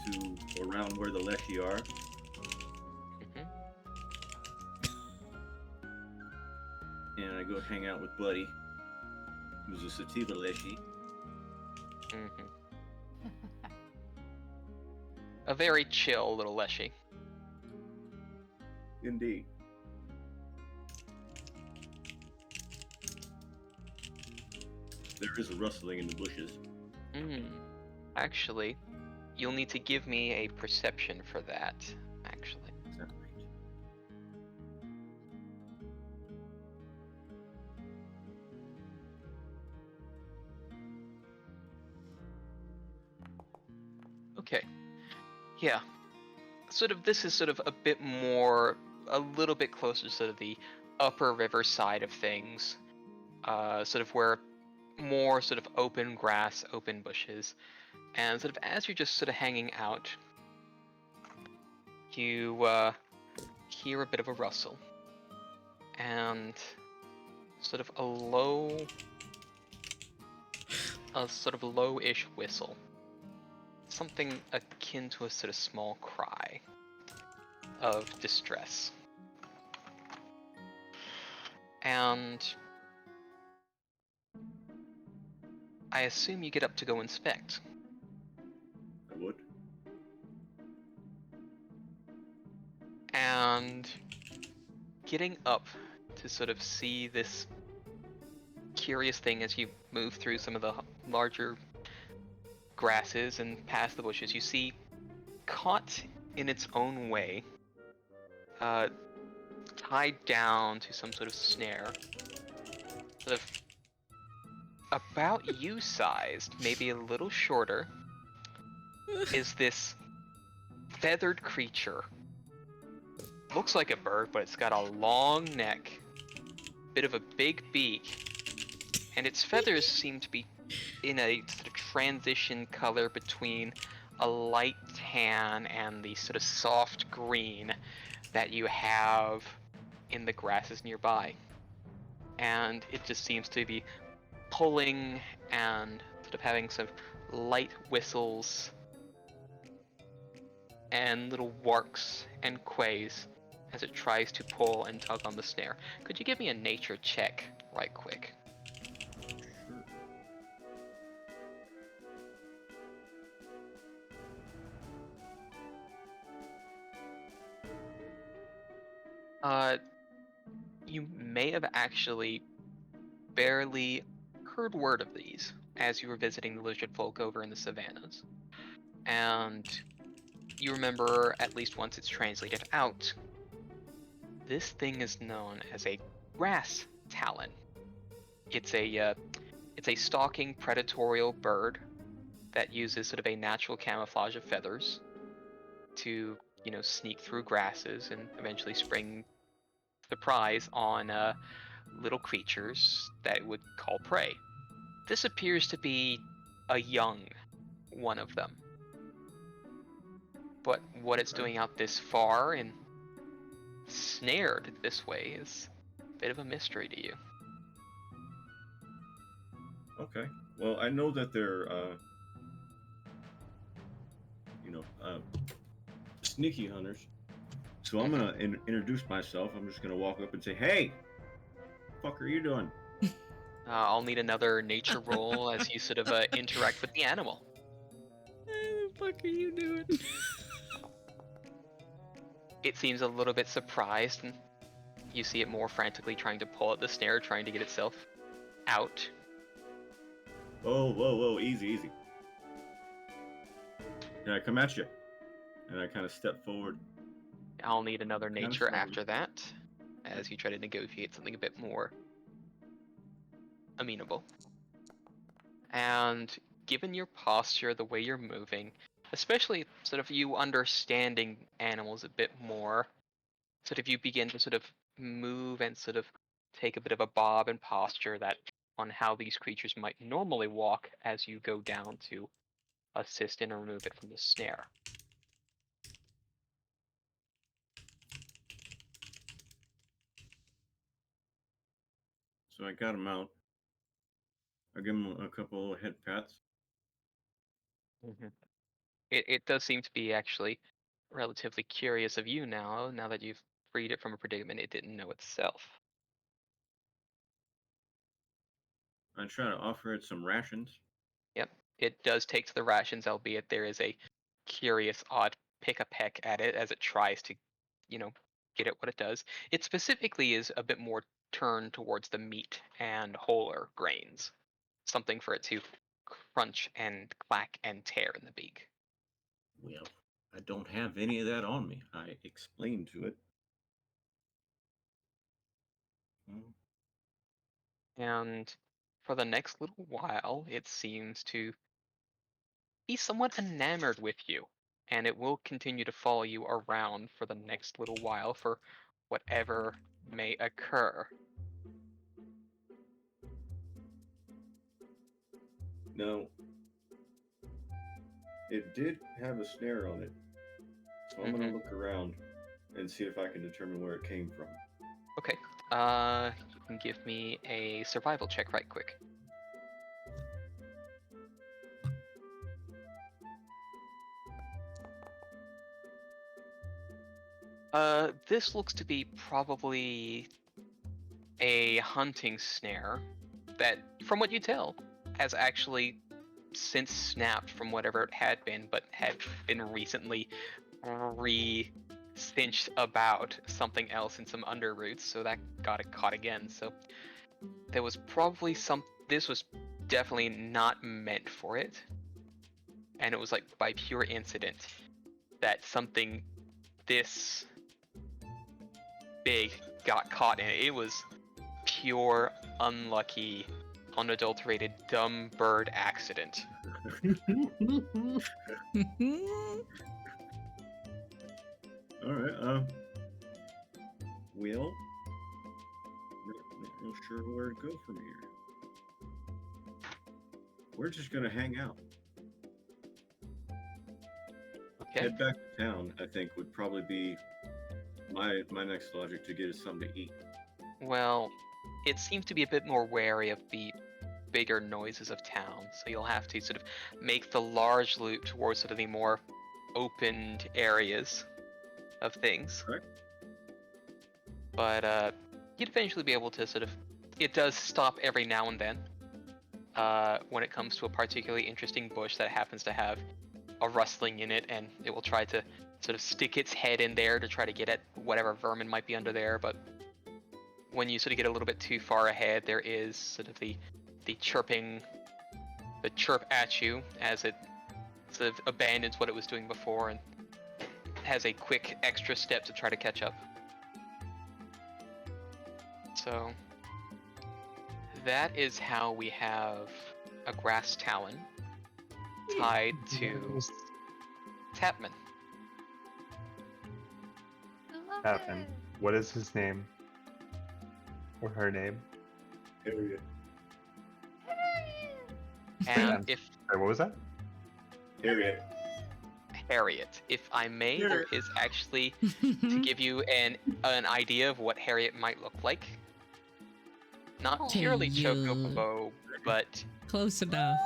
to around where the Leshy are. And I go hang out with Buddy, who's a sativa Leshy. A very chill little Leshy. Indeed. There is a rustling in the bushes. Actually, you'll need to give me a perception for that. Actually. Is that right? Okay. Yeah. This is sort of a bit more, a little bit closer to sort of the upper river side of things. Sort of where more sort of open grass, open bushes. And sort of as you're just sort of hanging out, you hear a bit of a rustle. And sort of a sort of low-ish whistle. Something akin to a sort of small cry of distress. And I assume you get up to go inspect. I would. And getting up to sort of see this curious thing as you move through some of the larger grasses and past the bushes, you see, caught in its own way, tied down to some sort of snare, sort of about you sized, maybe a little shorter, is this feathered creature. Looks like a bird, but it's got a long neck, bit of a big beak, and its feathers seem to be in a sort of transition color between a light tan and the sort of soft green that you have in the grasses nearby. And it just seems to be pulling and sort of having some light whistles and little warks and quays as it tries to pull and tug on the snare. Could you give me a nature check right quick? Sure. You may have actually barely heard word of these as you were visiting the lizard folk over in the savannas. And you remember at least once it's translated out, this thing is known as a grass talon. It's a stalking predatorial bird that uses sort of a natural camouflage of feathers to, sneak through grasses and eventually spring surprise on little creatures that it would call prey. This appears to be a young one of them. But what it's Okay. doing out this far and snared this way is a bit of a mystery to you. Okay. Well, I know that they're, sneaky hunters. So I'm gonna introduce myself. I'm just gonna walk up and say, "Hey, fuck, are you doing?" I'll need another nature roll as you sort of interact with the animal. What the fuck are you doing? It seems a little bit surprised, and you see it more frantically trying to pull at the snare, trying to get itself out. Whoa, whoa, whoa! Easy, easy. Can I come at you? And I kind of step forward. I'll need another Kinda nature slowly. after that, as you try to negotiate something a bit more amenable. And given your posture, the way you're moving, especially sort of you understanding animals a bit more, sort of you begin to sort of move and sort of take a bit of a bob and posture that on how these creatures might normally walk as you go down to assist and remove it from the snare. So I got him out. I give him a couple of head pats. It does seem to be actually relatively curious of you now that you've freed it from a predicament it didn't know itself. I try to offer it some rations. Yep, it does take to the rations, albeit there is a curious, odd pick a peck at it as it tries to, get at what it does. It specifically is a bit more turned towards the meat and wholer grains. Something for it to crunch and clack and tear in the beak. Well, I don't have any of that on me. I explained to it. Mm, And for the next little while, it seems to be somewhat enamored with you. And it will continue to follow you around for the next little while for whatever may occur. Now, it did have a snare on it, so I'm gonna look around and see if I can determine where it came from. Okay. You can give me a survival check right quick. This looks to be probably a hunting snare that, from what you tell, has actually since snapped from whatever it had been, but had been recently re-cinched about something else in some underroots, so that got it caught again. So there was probably this was definitely not meant for it, and it was like by pure incident that something this big got caught in it. It was pure unlucky, unadulterated dumb bird accident. All right. Well, not real sure where to go from here. We're just gonna hang out. Okay. Head back to town. I think would probably be my next logic to get us something to eat. Well, it seems to be a bit more wary of the bigger noises of town, so you'll have to sort of make the large loop towards sort of the more opened areas of things. Correct. But you'd eventually be able to sort of. It does stop every now and then when it comes to a particularly interesting bush that happens to have a rustling in it, and it will try to sort of stick its head in there to try to get at whatever vermin might be under there. But when you sort of get a little bit too far ahead, there is sort of the chirping, the chirp at you as it sort of abandons what it was doing before and has a quick extra step to try to catch up. So that is how we have a grass talon tied to Tapman. I love Happen. it. What is his name? Or her name? Harriet. And if Sorry, what was that? Harriet. Harriet, if I may, there is actually to give you an idea of what Harriet might look like. Not purely you. Chocobo, but Close enough.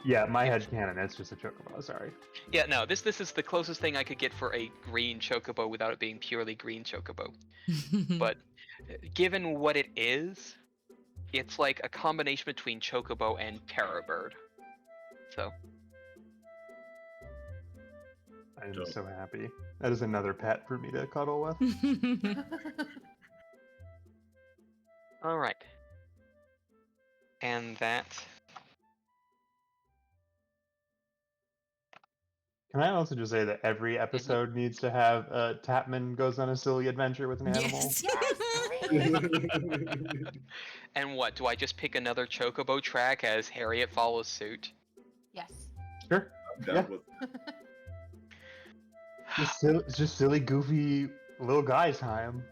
Yeah, my headcanon, it's just a chocobo, sorry. yeah, no. This is the closest thing I could get for a green Chocobo without it being purely green Chocobo. But given what it is, it's like a combination between Chocobo and Terror Bird. So I'm Dope. so happy. That is another pet for me to cuddle with. all right, and that. Can I also just say that every episode needs to have Tapman goes on a silly adventure with an animal? Yes. And what, do I just pick another Chocobo track as Harriet follows suit? Yes. Sure. I'm down Yeah. with. Just silly, goofy little guy time.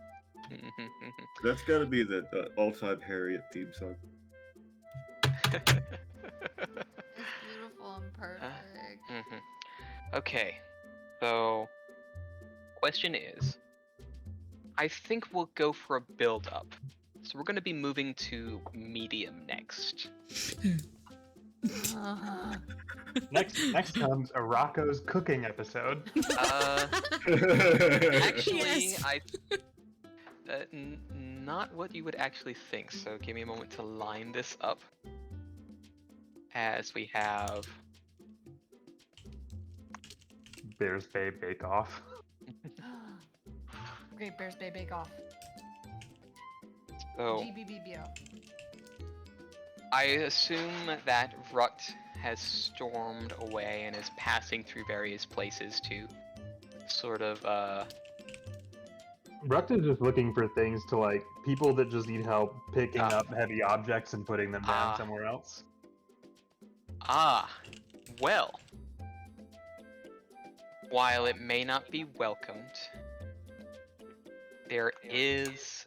That's got to be the all-time Harriet theme song. It's beautiful and perfect. Okay, so question is, I think we'll go for a build-up. So we're going to be moving to medium next. Uh-huh. Next comes a Rocco's cooking episode. Actually, Yes. not what you would actually think. So give me a moment to line this up. As we have Bears Bay Bake Off. Great Bears Day Bake Off. So GBBBO. I assume that Rut has stormed away and is passing through various places to sort of Ruct is just looking for things to like people that just need help picking Ah. up heavy objects and putting them down Ah. somewhere else. Well, while it may not be welcomed, there is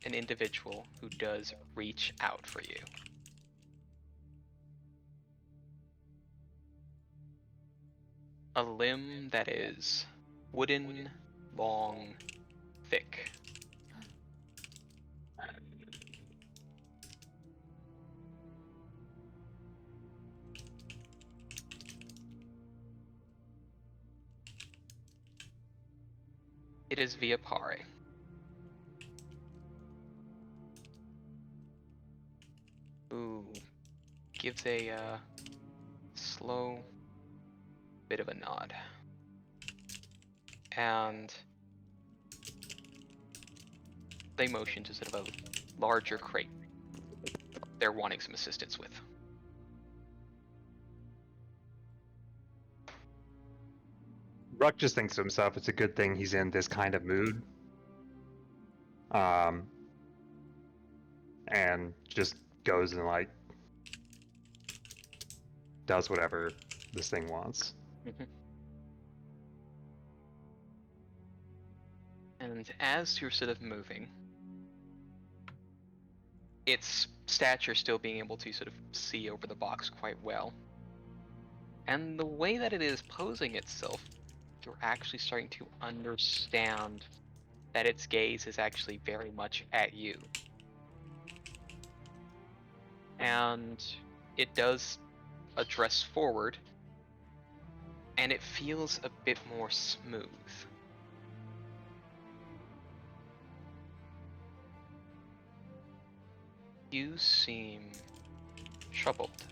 an individual who does reach out for you. A limb that is wooden, long, thick. It is Viapare. Who gives a slow bit of a nod. And they motion to sort of a larger crate they're wanting some assistance with. Ruck just thinks to himself, it's a good thing he's in this kind of mood. And just goes and like does whatever this thing wants. And as you're sort of moving, its stature still being able to sort of see over the box quite well. And the way that it is posing itself, you're actually starting to understand that its gaze is actually very much at you. And it does address forward, and it feels a bit more smooth. You seem troubled.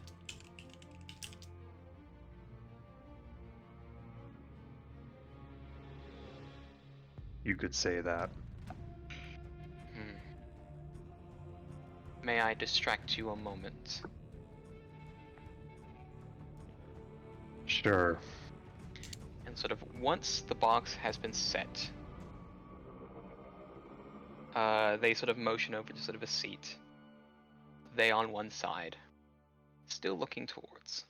You could say that. May I distract you a moment? Sure. And sort of once the box has been set, they sort of motion over to sort of a seat. They on one side, still looking towards.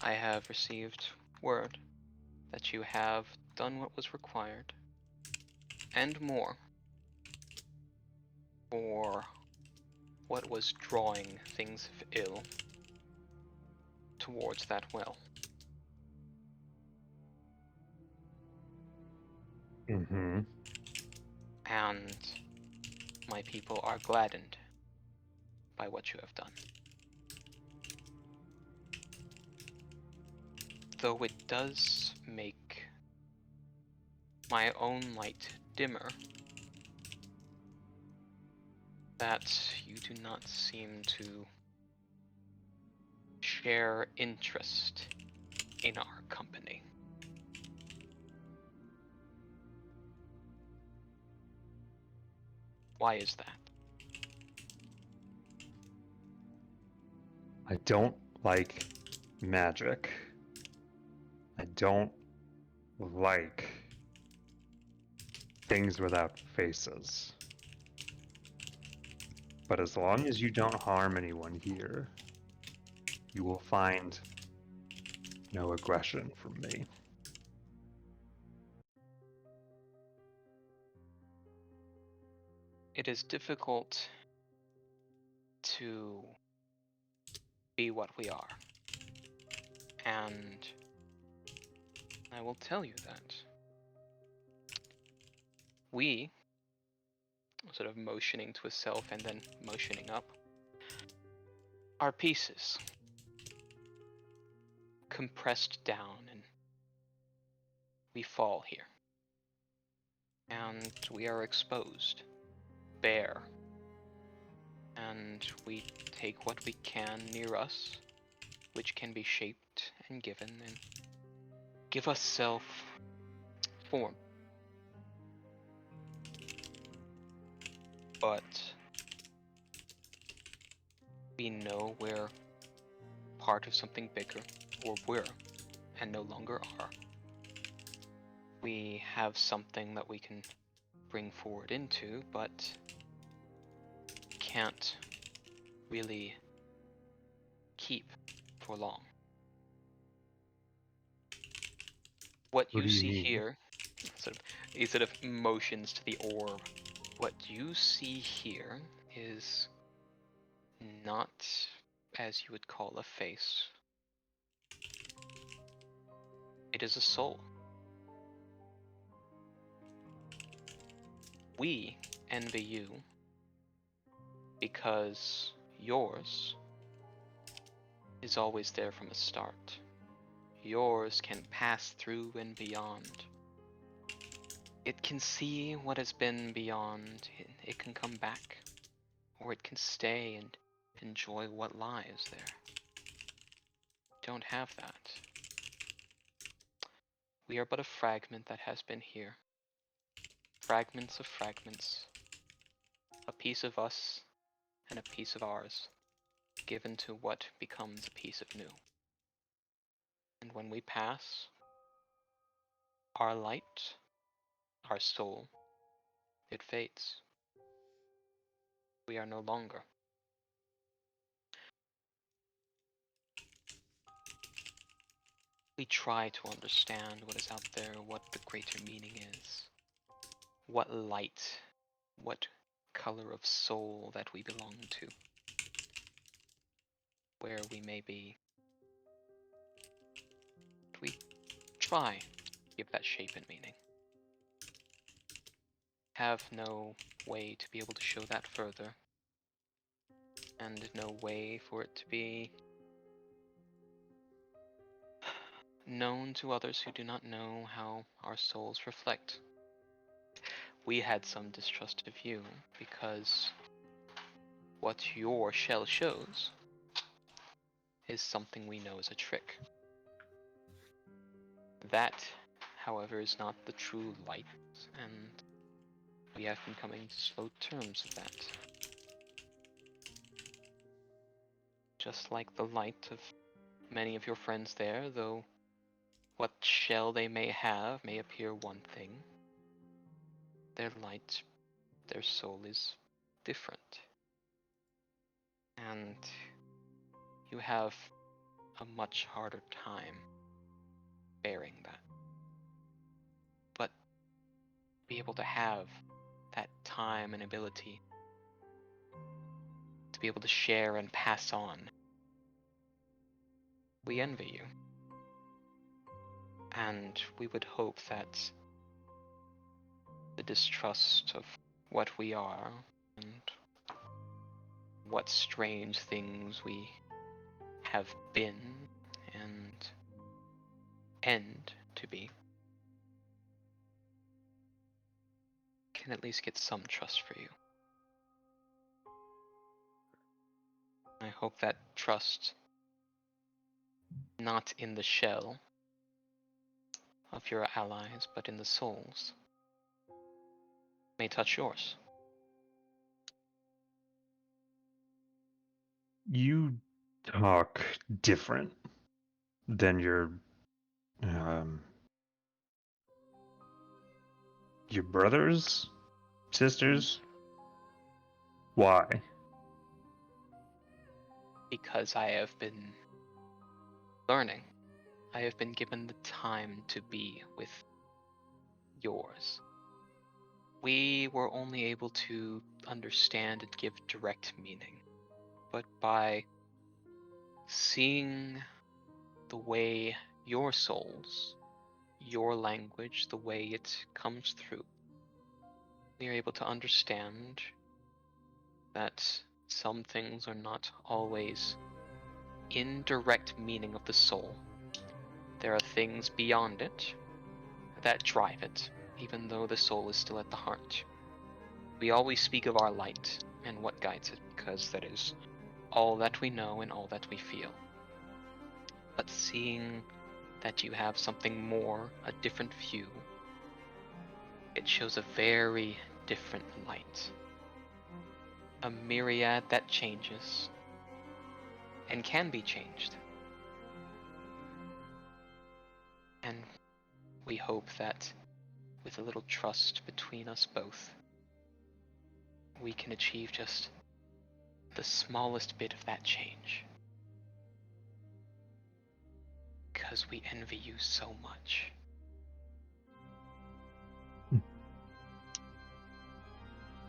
I have received word that you have done what was required, and more, for what was drawing things of ill towards that well. Mm-hmm. And my people are gladdened by what you have done. Though it does make my own light dimmer, that you do not seem to share interest in our company. Why is that? I don't like magic. I don't like things without faces. But as long as you don't harm anyone here, you will find no aggression from me. It is difficult to be what we are. And I will tell you that we, sort of motioning to a self and then motioning up, are pieces compressed down, and we fall here. And we are exposed, bare, and we take what we can near us, which can be shaped and given, and give us self form. But we know we're part of something bigger, or were, and no longer are. We have something that we can bring forward into, but can't really keep for long. What What you do you see mean? here, he sort of motions to the orb. What you see here is not as you would call a face. It is a soul. We envy you because yours is always there from the start. Yours can pass through and beyond. It can see what has been beyond. It can come back, or it can stay and enjoy what lies there. Don't have that. We are but a fragment that has been here. Fragments of fragments. A piece of us and a piece of ours, given to what becomes a piece of new. And when we pass, our light, our soul, it fades. We are no longer. We try to understand what is out there, what the greater meaning is, what light, what color of soul that we belong to, where we may be. We try to give that shape and meaning. Have no way to be able to show that further, and no way for it to be known to others who do not know how our souls reflect. We had some distrust of you because what your shell shows is something we know is a trick. That, however, is not the true light, and we have been coming to slow terms with that. Just like the light of many of your friends there, though what shell they may have may appear one thing, their light, their soul is different. And you have a much harder time bearing that. But be able to have that time and ability to be able to share and pass on, we envy you. And we would hope that the distrust of what we are and what strange things we have been and end to be can at least get some trust for you. I hope that trust, not in the shell of your allies, but in the souls, may touch yours. You talk different than um, your brothers, sisters. Why? Because I have been learning. I have been given the time to be with yours. We were only able to understand and give direct meaning, but by seeing the way your souls, your language, the way it comes through, we are able to understand that some things are not always in direct meaning of the soul. There are things beyond it that drive it, even though the soul is still at the heart. We always speak of our light and what guides it, because that is all that we know and all that we feel. But seeing that you have something more, a different view. It shows a very different light. A myriad that changes and can be changed. And we hope that with a little trust between us both, we can achieve just the smallest bit of that change. Because we envy you so much.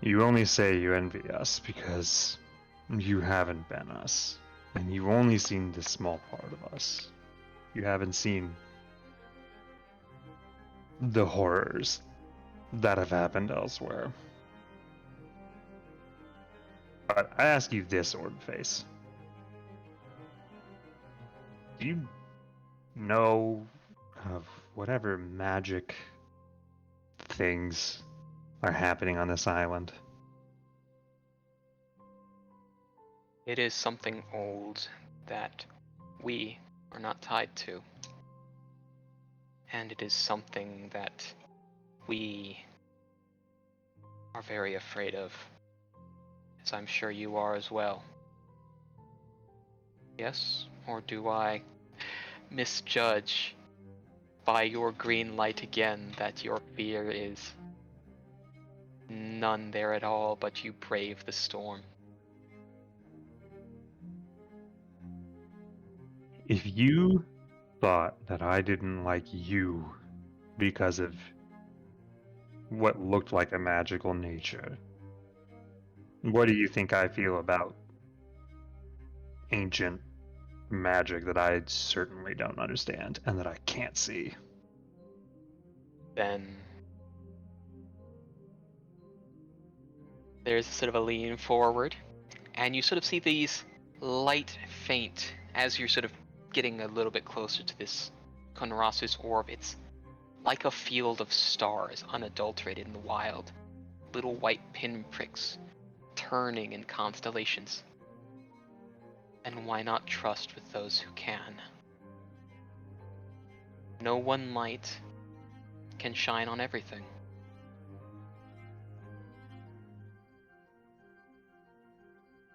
You only say you envy us because you haven't been us. And you've only seen this small part of us. You haven't seen the horrors that have happened elsewhere. But I ask you this, Orbface. Do you know of whatever magic things are happening on this island? It is something old that we are not tied to. And it is something that we are very afraid of, as I'm sure you are as well. Yes? Or do I misjudge by your green light again that your fear is none there at all, but you brave the storm? If you thought that I didn't like you because of what looked like a magical nature, what do you think I feel about ancient magic that I certainly don't understand and that I can't see? Then there's sort of a lean forward, and you sort of see these light faint as you're sort of getting a little bit closer to this Konrasus orb. It's like a field of stars, unadulterated in the wild. Little white pinpricks turning in constellations. And why not trust with those who can? No one light can shine on everything.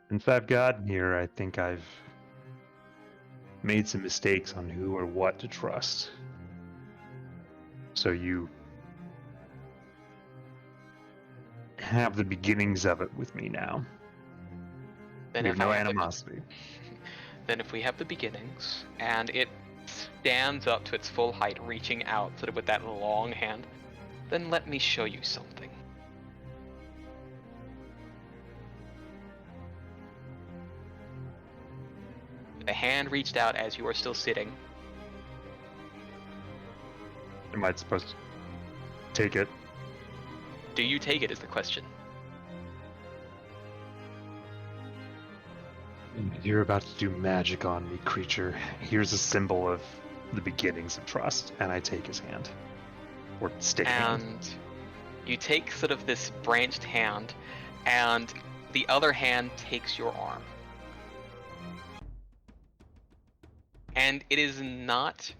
Since I've gotten here, I think I've made some mistakes on who or what to trust. So you have the beginnings of it with me now. Then We have if I no have the animosity. Then if we have the beginnings, and it stands up to its full height, reaching out sort of with that long hand, then let me show you something. The hand reached out as you are still sitting. Am I supposed to take it? Do you take it is the question. You're about to do magic on me, creature. Here's a symbol of the beginnings of trust, and I take his hand. Or stick hand. And you take sort of this branched hand, and the other hand takes your arm. And it is not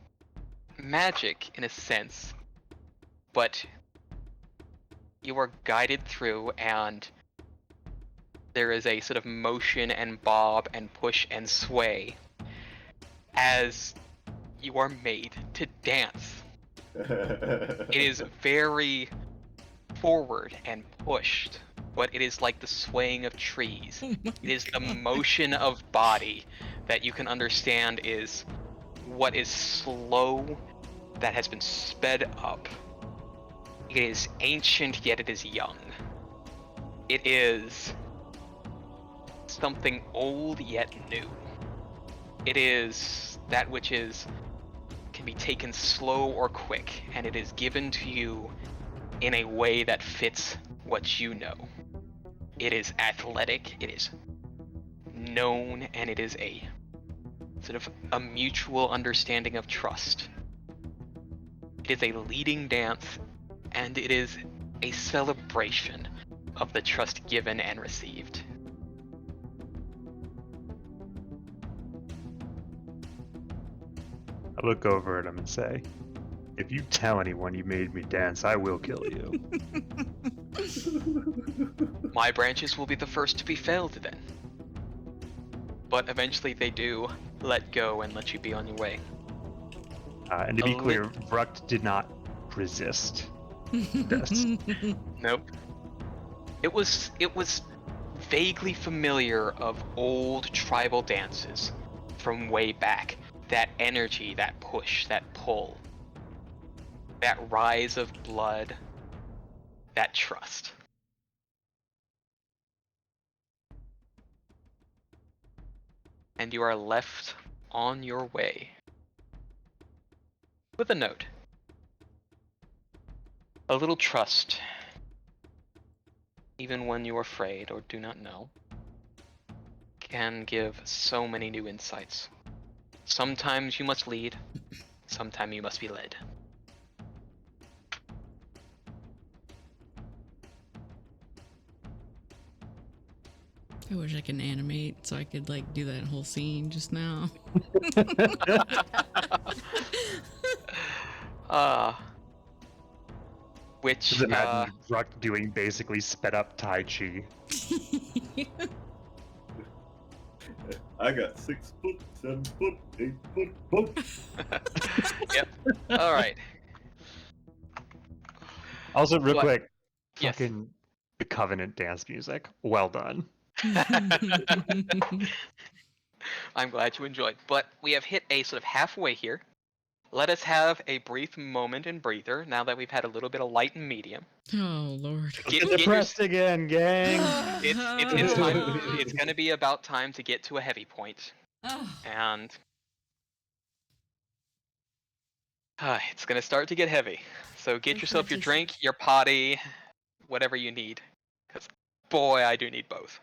magic in a sense, but you are guided through, and there is a sort of motion and bob and push and sway as you are made to dance. It is very forward and pushed, but it is like the swaying of trees. Oh my It is the God. motion of body that you can understand is what is slow that has been sped up. It is ancient, yet it is young. It is something old yet new. It is that which can be taken slow or quick, and it is given to you in a way that fits what you know. It is athletic, it is known, and it is a sort of a mutual understanding of trust. It is a leading dance, and it is a celebration of the trust given and received. I look over at him and say, "If you tell anyone you made me dance, I will kill you." My branches will be the first to be felled then. But eventually they do let go and let you be on your way. And to be clear, Bruct did not resist this. Nope. It was vaguely familiar of old tribal dances from way back. That energy, that push, that pull, that rise of blood, that trust. And you are left on your way with a note. A little trust, even when you're afraid or do not know, can give so many new insights. Sometimes you must lead, sometimes you must be led. I wish I could animate so I could like do that whole scene just now. Which Just imagine Bruct doing basically sped up Tai Chi. I got 6 foot, 7 foot, 8 foot, boom. Yep. All right. Also, real But- quick, yes. fucking the Covenant dance music. Well done. I'm glad you enjoyed. But we have hit a sort of halfway here. Let us have a brief moment in breather now that we've had a little bit of light and medium. Oh Lord. Get Depressed again, gang. It's time. It's gonna be about time to get to a heavy point, and it's gonna start to get heavy. So get Where's yourself my your tissue? drink, your potty, whatever you need, because boy, I do need both.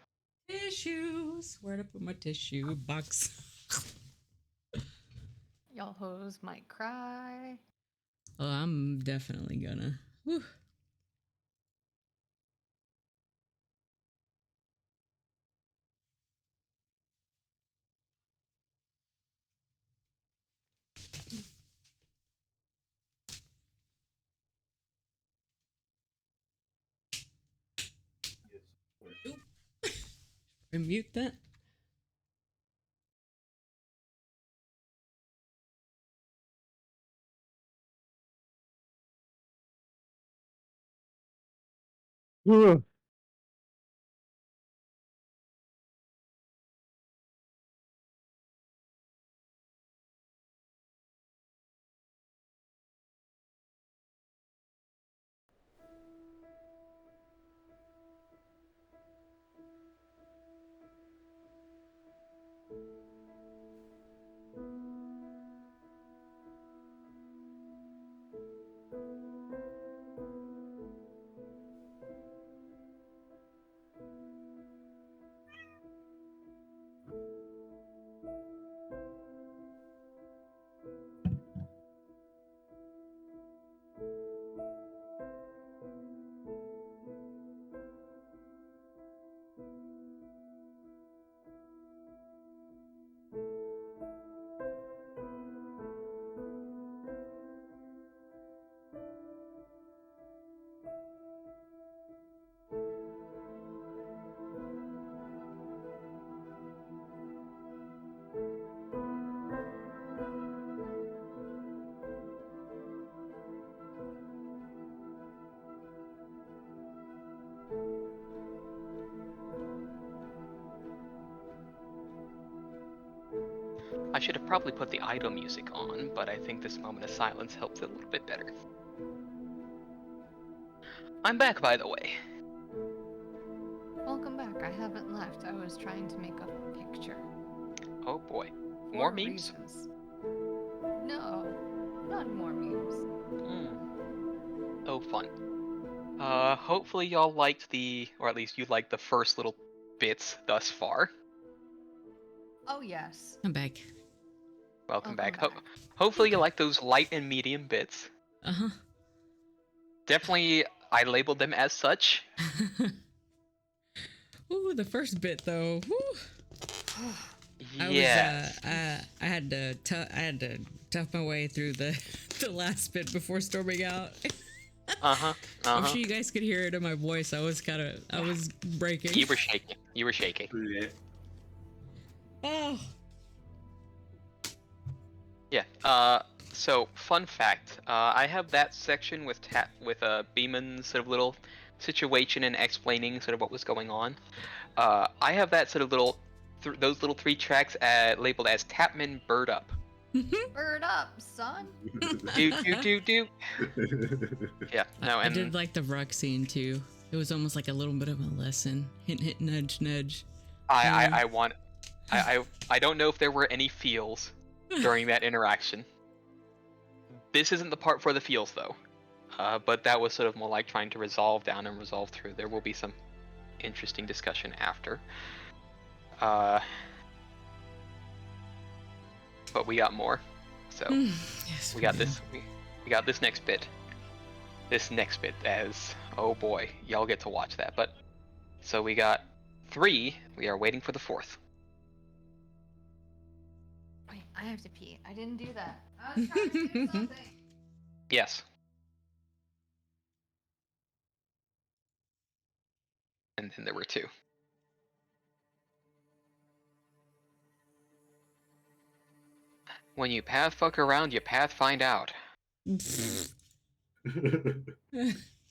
Tissues. Where to put my tissue box? Y'all hoes might cry. Oh, I'm definitely gonna. Whew. Mute that. Ugh. I should have probably put the idle music on, but I think this moment of silence helps it a little bit better. I'm back, by the way. Welcome back. I haven't left. I was trying to make a picture. Oh boy. More For memes? reasons. No, not more memes. Oh, fun. Hopefully y'all liked or at least you liked the first little bits thus far. Oh yes. I'm back. Welcome back. Welcome back. Hopefully you like those light and medium bits. Uh Definitely, I labeled them as such. huh. Ooh, the first bit though. Woo. Yeah. I had to tough my way through the the last bit before storming out. I'm sure you guys could hear it in my voice. I was breaking. You were shaking. You were shaking. Yeah. Oh. Yeah. So fun fact. I have that section with Beeman's sort of little situation and explaining sort of what was going on. I have that sort of those little 3 tracks labeled as Tapman Bird Up. Bird up, son. Do. Yeah. No, I and did like the Ruck scene too. It was almost like a little bit of a lesson. Hint, hint, nudge, nudge. I don't know if there were any feels during that interaction. This isn't the part for the feels though. But that was sort of more like trying to resolve down and resolve through. There will be some interesting discussion after. But we got more. So Yes, we got do. this. We got this next bit. This next bit, as oh boy, y'all get to watch that. But so we got 3. We are waiting for the 4th. Wait, I have to pee. I didn't do that. I was trying to do something. Yes. And then there were 2. When you path fuck around, you path find out. That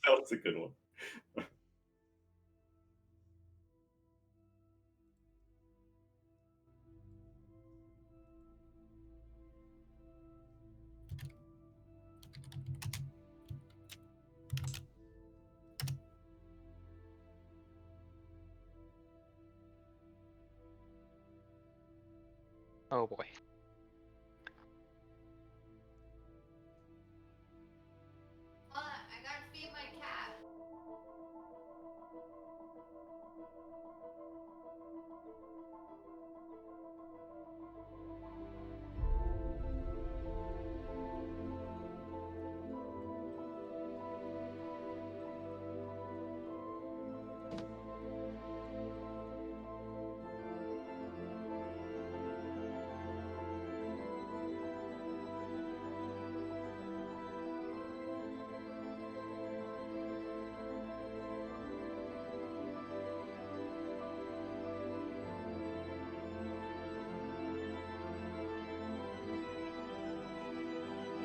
was a good one. Oh boy. Hold on, I gotta feed my cat.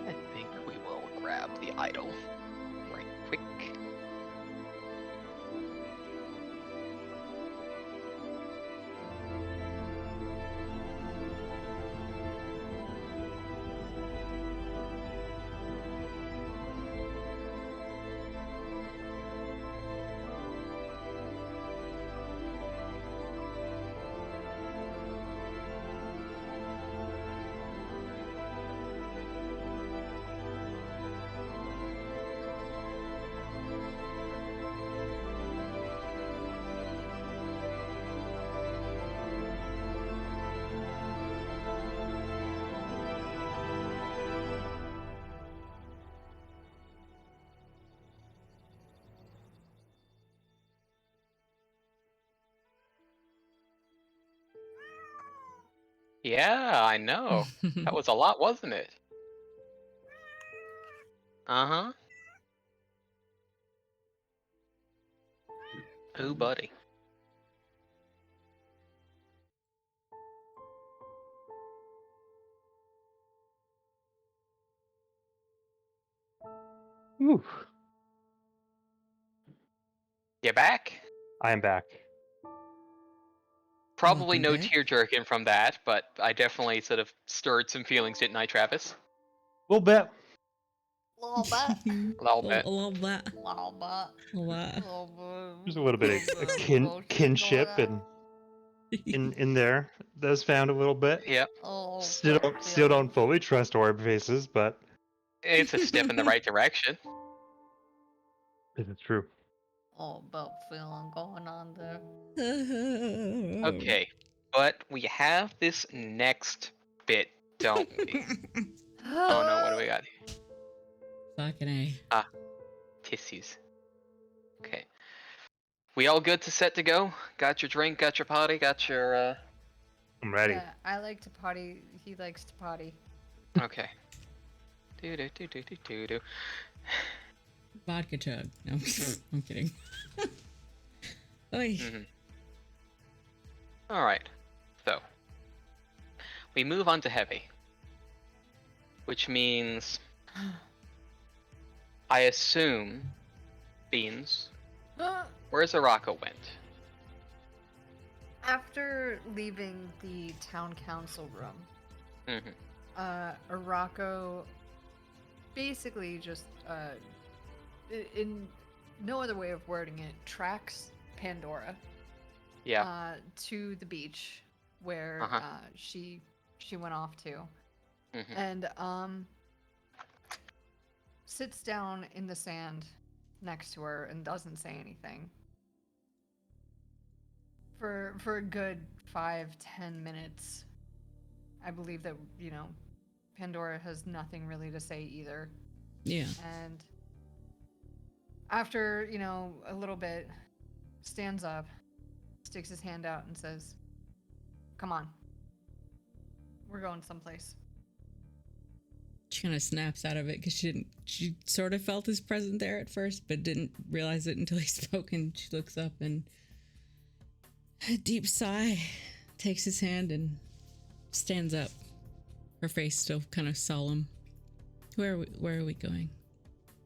I think we will grab the idol right quick. Yeah, I know. That was a lot, wasn't it? Uh-huh. Ooh, buddy. Ooh, You back? I am back. Probably Welcome no back. tear jerking from that, but I definitely sort of stirred some feelings, didn't I, Travis? A little bit. Little butt. Little bit. Little bit. Little butt. Lot. Little butt. There's a little bit of kinship and in there. That's found a little bit. Yep. Oh, Still don't fully trust orb faces, but It's a step in the right direction. this is true. Oh, butt feeling going on there. Okay. But we have this next bit, don't we? Oh no, what do we got? Fucking A. Tissues. Okay. We all good to set to go? Got your drink, got your potty, got your I'm ready. Yeah, I like to potty. He likes to potty. Okay. Do do do do do do do. Vodka chug. No, I'm kidding. Oy. Mhm. All right. So we move on to heavy, which means I assume Beans. Where's Araka went? After leaving the town council room, Mm-hmm. Arako basically just, in no other way of wording it, tracks Pandora Yeah. to the beach where Uh-huh. she went off to, Mm-hmm. and sits down in the sand next to her and doesn't say anything for a good 5-10 minutes. I believe that, Pandora has nothing really to say either. Yeah. And after, a little bit, stands up, sticks his hand out and says, "Come on. We're going someplace." She kind of snaps out of it because she sort of felt his presence there at first, but didn't realize it until he spoke, and she looks up and a deep sigh, takes his hand and stands up. Her face still kind of solemn. Where are we going?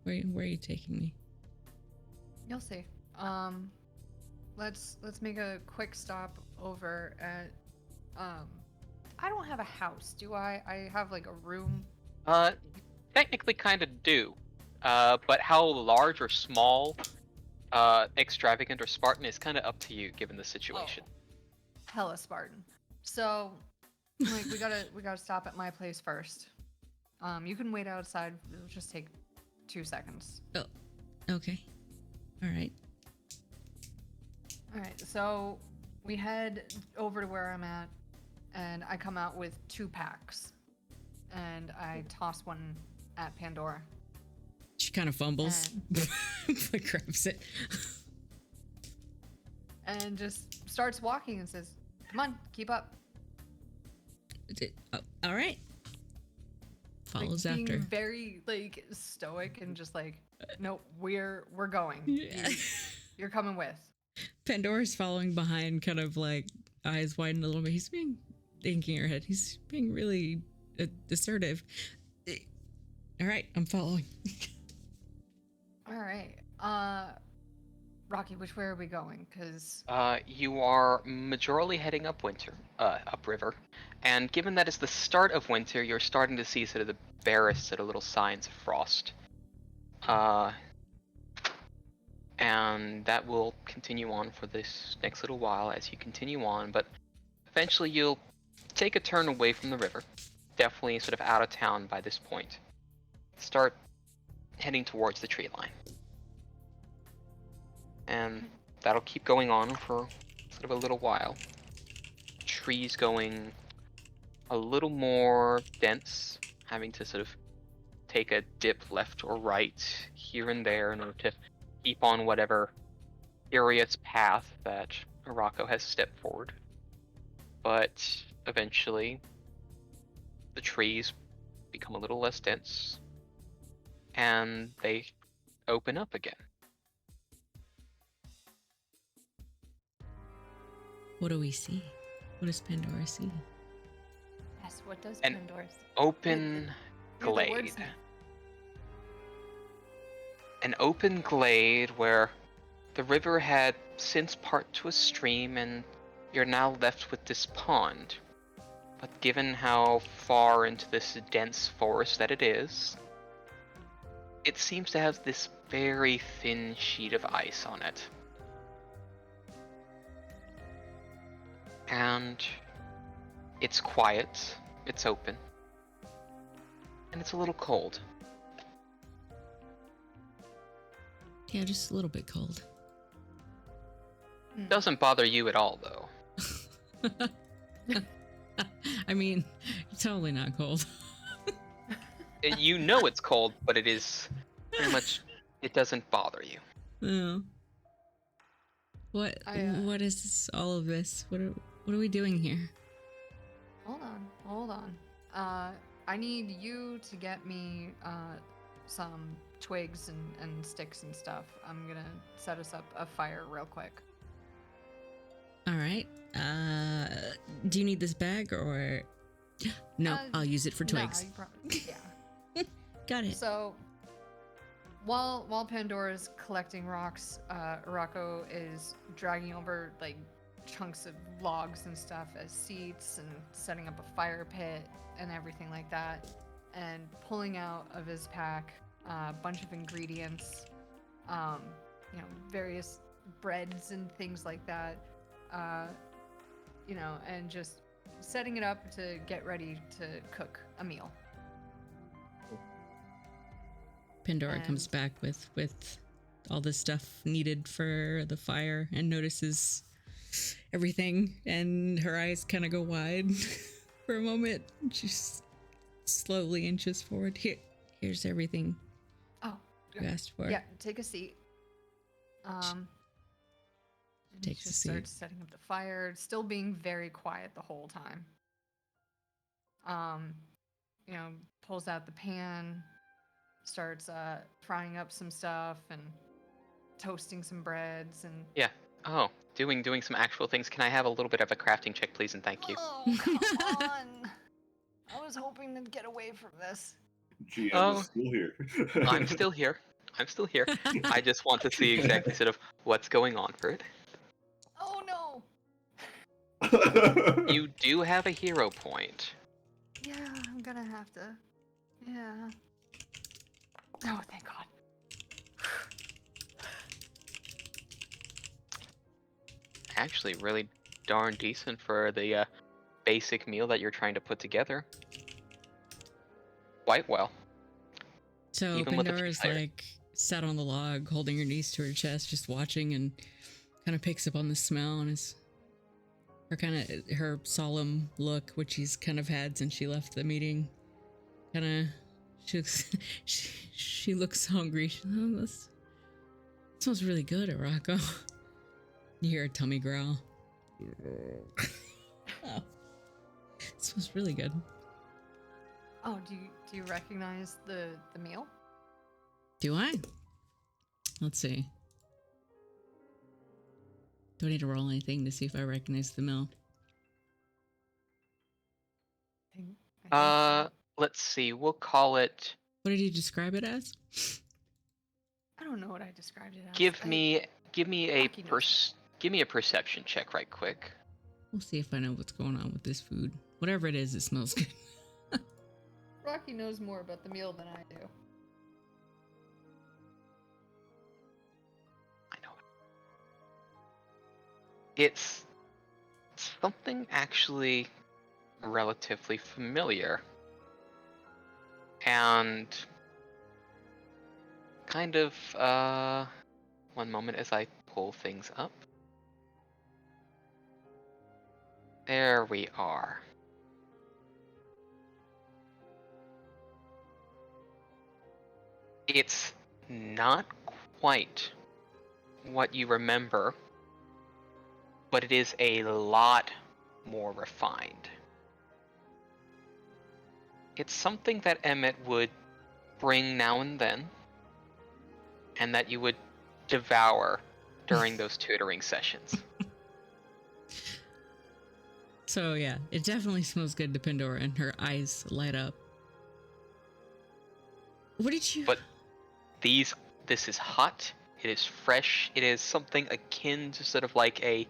Where are you taking me? You'll see. Let's make a quick stop over at I don't have a house, do I? I have like a room. Technically kind of do. But how large or small, extravagant or Spartan is kind of up to you given the situation. Hella Spartan. So, like, we gotta stop at my place first. You can wait outside. It'll just take 2 seconds. Oh, okay. All right. All right. So we head over to where I'm at, and I come out with 2 packs, and I toss one at Pandora. She kind of fumbles, but grabs it. And just starts walking and says, "Come on, keep up." All right. Follows like, being after. very like stoic and just like, "Nope, we're going. Yeah. You're coming with." Pandora's following behind, kind of like eyes widened a little bit. He's being thinking her head. He's being really assertive. All right, I'm following. All right. Rocky, which way are we going? Because You are majorly heading upriver, and given that it's the start of winter, you're starting to see sort of the barest sort of little signs of frost. And that will continue on for this next little while as you continue on, but eventually you'll take a turn away from the river, definitely sort of out of town by this point. Start heading towards the tree line. And that'll keep going on for sort of a little while. Trees going a little more dense, having to sort of take a dip left or right here and there in order to keep on whatever curious path that Arako has stepped forward. But eventually, the trees become a little less dense, and they open up again. What do we see? What does Pandora see? yes, what does And- Pandora say? Open You're the glade. wordsmith. An open glade where the river had since part to a stream, and you're now left with this pond. But given how far into this dense forest that it is, it seems to have this very thin sheet of ice on it. And it's quiet, it's open, and it's a little cold. Yeah, just a little bit cold. Doesn't bother you at all, though. I mean, totally not cold. You know it's cold, but it is pretty much, it doesn't bother you. Oh. What? What is this, all of this? What are we doing here? Hold on. I need you to get me some twigs and sticks and stuff. I'm gonna set us up a fire real quick. All right. Do you need this bag or? No, I'll use it for twigs. No, yeah. Got it. So while Pandora's collecting rocks, Rocco is dragging over like chunks of logs and stuff as seats and setting up a fire pit and everything like that, and pulling out of his pack a bunch of ingredients, various breads and things like that, and just setting it up to get ready to cook a meal. Pandora comes And- back with all the stuff needed for the fire and notices everything, and her eyes kind of go wide for a moment. She slowly inches forward. Here's everything Oh, you asked for. yeah, take a seat. And he Takes a just seat. starts setting up the fire, still being very quiet the whole time. Pulls out the pan, starts frying up some stuff and toasting some breads and. Yeah. Oh, doing some actual things. Can I have a little bit of a crafting check, please, and thank you. Oh, come on! I was hoping to get away from this. GM Oh. is still here. I'm still here. I'm still here. I just want to see exactly sort of what's going on for it. Oh no! You do have a hero point. Yeah, I'm gonna have to. Yeah. Oh, thank God. Actually, really darn decent for the basic meal that you're trying to put together. Quite well. So Even with the Pandora's fire. like sat on the log, holding her knees to her chest, just watching, and kind of picks up on the smell, and her solemn look, which she's kind of had since she left the meeting. She looks hungry. This smells really good, Rocco. You hear a tummy growl. Oh, it smells really good. Oh, do you recognize the meal? Do I? Let's see. Do I need to roll anything to see if I recognize the mill? I think so. Let's see. We'll call it. What did you describe it as? I don't know what I described it as. Give me a Rocky knows give me a perception check right quick. We'll see if I know what's going on with this food. Whatever it is, it smells good. Rocky knows more about the meal than I do. I know. It's something actually relatively familiar. And kind of one moment as I pull things up. There we are. It's not quite what you remember, but it is a lot more refined. It's something that Emmett would bring now and then, and that you would devour during those tutoring sessions. So yeah, it definitely smells good to Pandora, and her eyes light up. What did you? But this is hot, it is fresh, it is something akin to sort of like a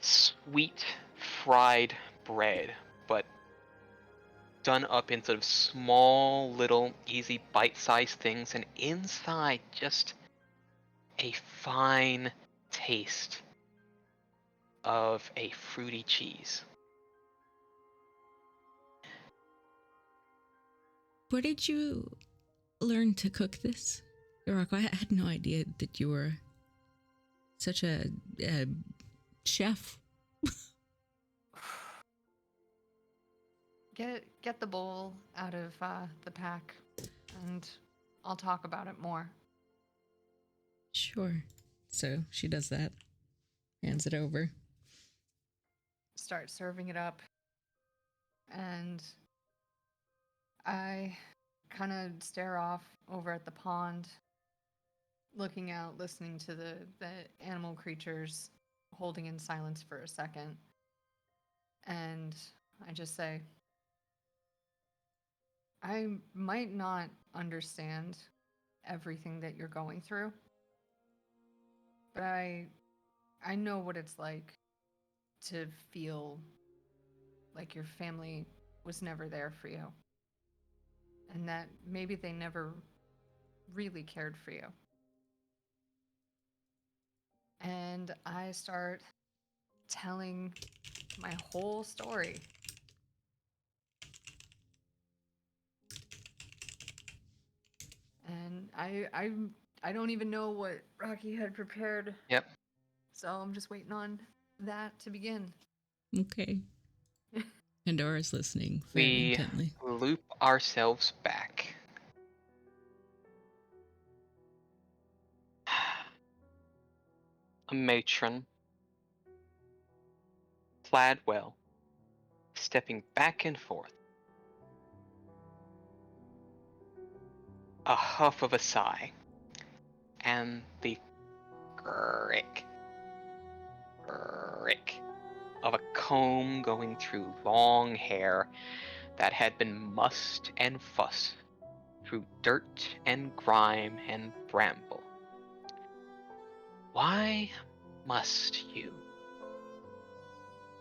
sweet fried bread, but done up in sort of small, little, easy, bite-sized things, and inside just a fine taste of a fruity cheese. Where did you learn to cook this, Rocco? I had no idea that you were such a chef. Get the bowl out of the pack, and I'll talk about it more. Sure. So she does that, hands it over. Start serving it up, and I kind of stare off over at the pond, looking out, listening to the animal creatures, holding in silence for a second. And I just say, I might not understand everything that you're going through, but I know what it's like to feel like your family was never there for you, and that maybe they never really cared for you. And I start telling my whole story. And I don't even know what Rocky had prepared. Yep. So I'm just waiting on that to begin. Okay. Pandora's listening very We intently. loop ourselves back. A matron, clad well, stepping back and forth. A huff of a sigh, and the crick of a comb going through long hair that had been mussed and fussed through dirt and grime and bramble. Why must you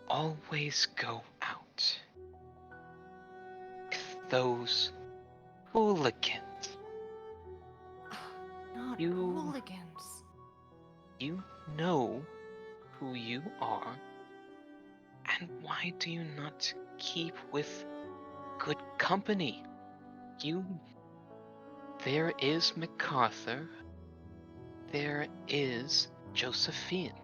always go out with those hooligans? Not You- hooligans. You know who you are, and why do you not keep with good company? There is MacArthur, there is Josephine.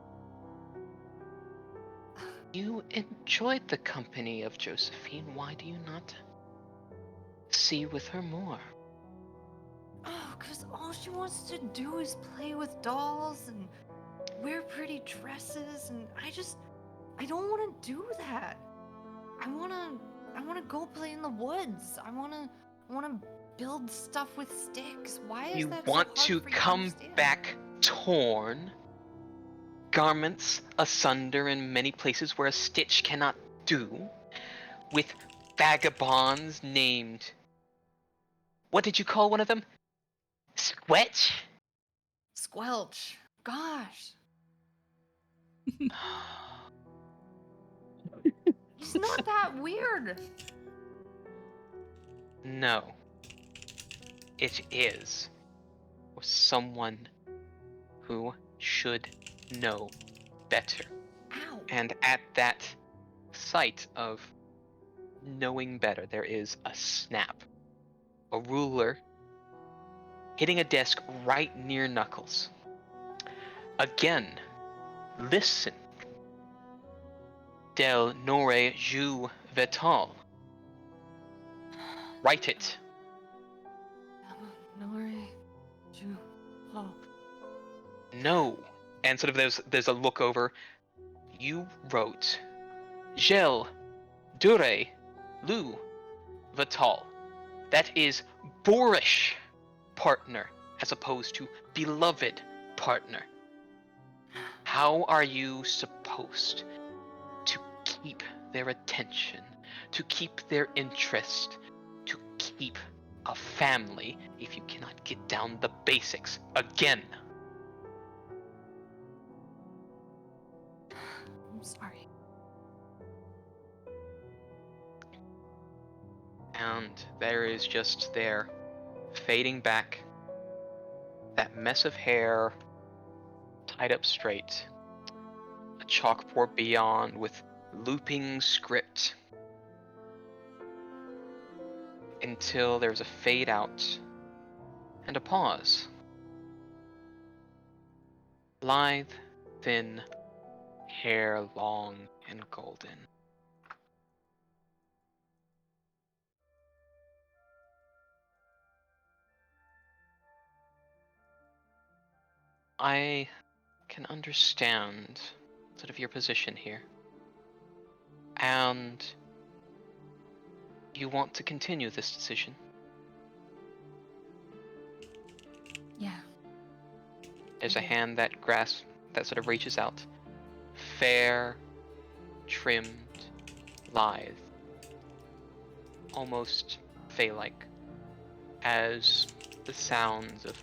You enjoyed the company of Josephine, why do you not see with her more? Oh, because all she wants to do is play with dolls and wear pretty dresses, and I don't want to do that. I want to go play in the woods. I want to build stuff with sticks. Why is You that want so hard to for you come understand? back torn, garments asunder in many places where a stitch cannot do, with vagabonds named... What did you call one of them? Squetch? Squelch. Gosh. He's not that weird. No. It is for someone who should know better. Ow. And at that sight of knowing better, there is a snap. A ruler hitting a desk right near Knuckles. Again, listen. Del nore ju vetal. Write it. Nori. Ju. Oh. No. And sort of there's a look over. You wrote Gel Dure Lu Vital. That is boorish partner as opposed to beloved partner. How are you supposed to keep their attention, to keep their interest, to keep a family if you cannot get down the basics again? I'm sorry. And there is just there, fading back, that mess of hair tied up straight, a chalkboard beyond with looping script, until there's a fade out and a pause. Lithe, thin, hair long and golden. I can understand sort of your position here. And You want to continue this decision? Yeah. There's a Okay. hand that grasps, that sort of reaches out. Fair, trimmed, lithe, almost fey-like, as the sounds of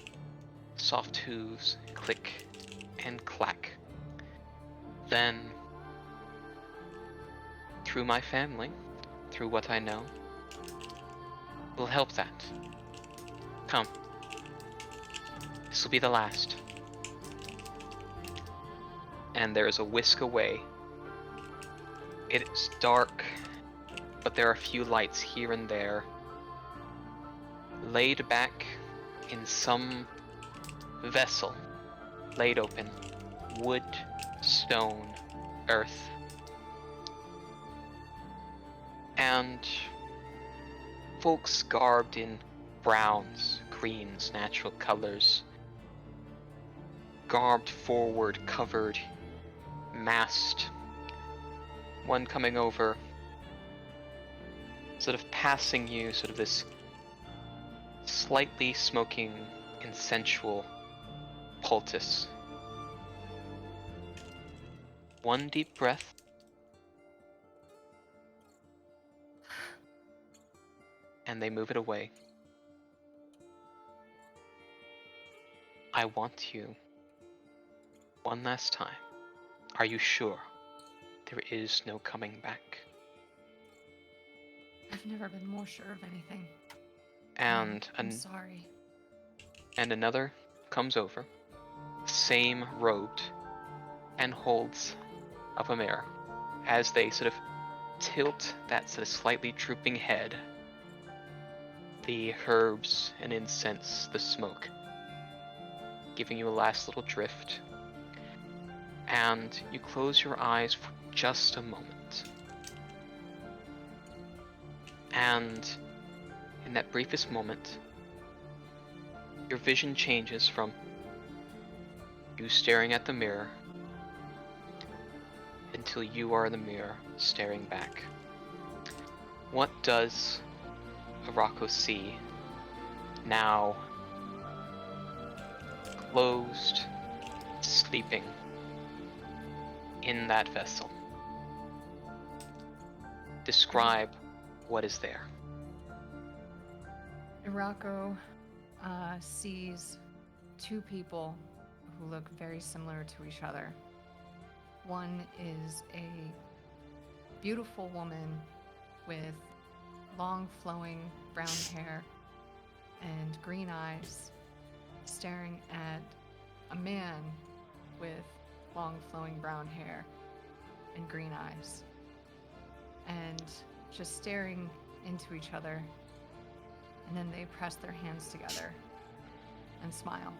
soft hooves click and clack. Then, through my family, through what I know, will help that. Come. This will be the last. And there is a whisk away. It is dark, but there are a few lights here and there, laid back in some vessel, laid open, wood, stone, earth, and folks garbed in browns, greens, natural colors, garbed forward, covered, masked, one coming over, sort of passing you, sort of this slightly smoking, consensual poultice. One deep breath, and they move it away. I want you one last time. Are you sure there is no coming back? I've never been more sure of anything. And I'm sorry. and another comes over, same robed, and holds up a mirror as they sort of tilt that sort of slightly drooping head. The herbs and incense, the smoke, giving you a last little drift. And you close your eyes for just a moment. And in that briefest moment, your vision changes from you staring at the mirror until you are in the mirror staring back. What does Arako see now, closed, sleeping in that vessel? Describe what is there. Irako sees two people who look very similar to each other. One is a beautiful woman with long flowing brown hair and green eyes, staring at a man with long flowing brown hair and green eyes, and just staring into each other. And then they press their hands together and smile.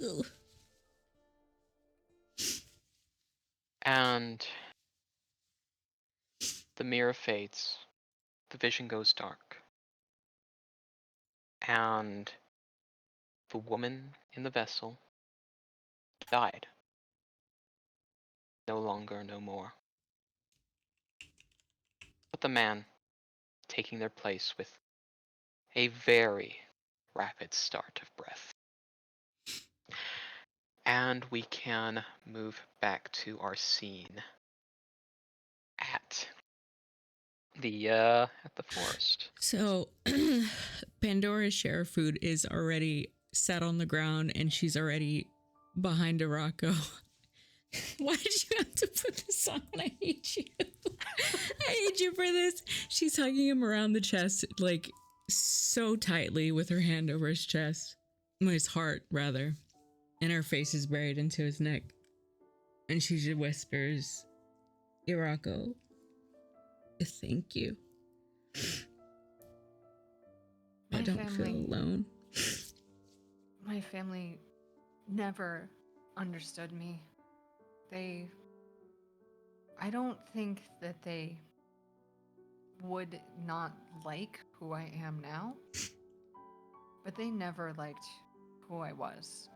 Ugh. And the mirror fades. The vision goes dark. And the woman in the vessel died. No longer, no more. But the man taking their place with a very rapid start of breath. And we can move back to our scene at the forest. So Pandora's share food is already set on the ground and she's already behind Arako. Why did you have to put this on? I hate you. I hate you for this. She's hugging him around the chest, like so tightly with her hand over his chest. His heart, rather. And her face is buried into his neck. And she just whispers, Irako, thank you. I don't feel alone. My family never understood me. I don't think that they would not like who I am now, but they never liked who I was.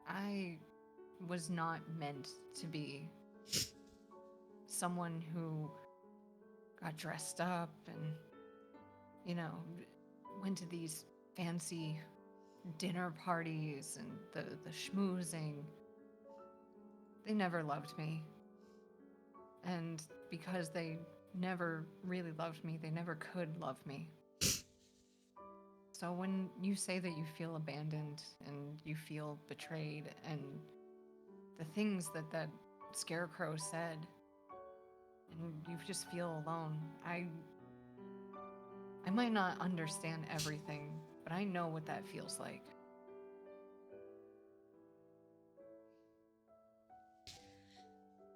I was not meant to be someone who got dressed up and, you know, went to these fancy dinner parties and the schmoozing. They never loved me. And because they never really loved me, they never could love me. So when you say that you feel abandoned and you feel betrayed and the things that that scarecrow said, and you just feel alone, I might not understand everything, but I know what that feels like.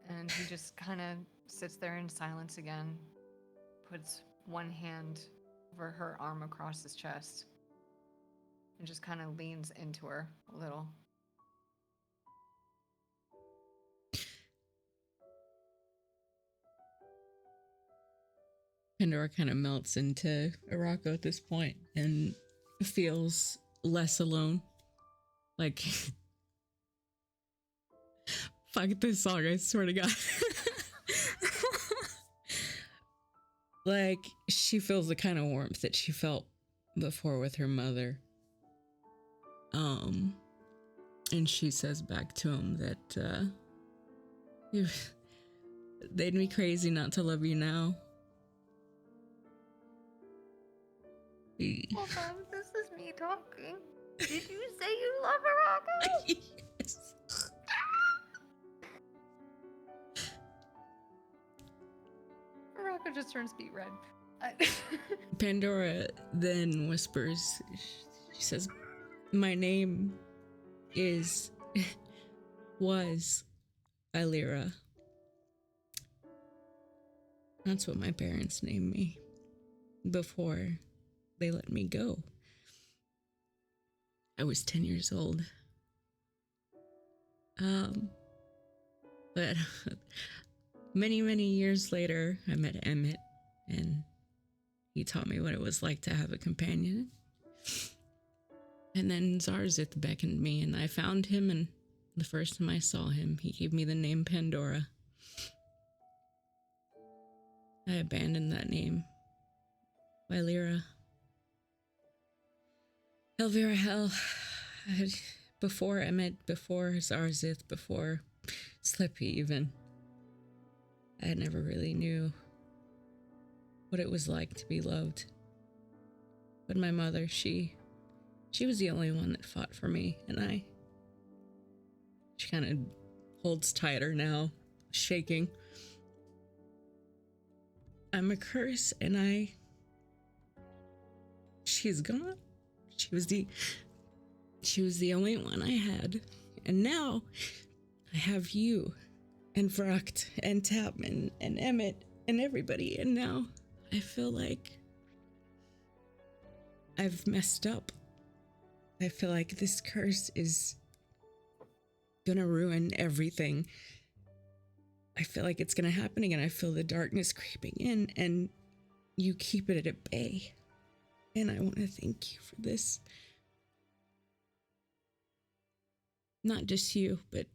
And he just kind of sits there in silence again, puts one hand over her arm across his chest, and just kind of leans into her a little. Pandora kind of melts into Arako at this point and feels less alone. Like, fuck this song, I swear to God. Like, she feels the kind of warmth that she felt before with her mother. And she says back to him that, they'd be crazy not to love you now. Hold on, this is me talking. Did you say you love Arako? Yes. Arako just turns beet red. Pandora then whispers, she says, my name was Illyra. That's what my parents named me before they let me go. I was 10 years old. But many, many years later, I met Emmett, and he taught me what it was like to have a companion. And then Zarzith beckoned me, and I found him, and the first time I saw him, he gave me the name Pandora. I abandoned that name. Illyra. Elvira Hell. Before Emmett, before Zarzith, before Slippy even. I never really knew what it was like to be loved. But my mother, she was the only one that fought for me, and she kind of holds tighter now, shaking. I'm a curse, and she's gone. She was the only one I had, and now I have you, and Vracht, and Tapman, and Emmett, and everybody, and now I feel like I've messed up. I feel like this curse is gonna ruin everything. I feel like it's gonna happen again. I feel the darkness creeping in, and you keep it at bay. And I want to thank you for this. Not just you, but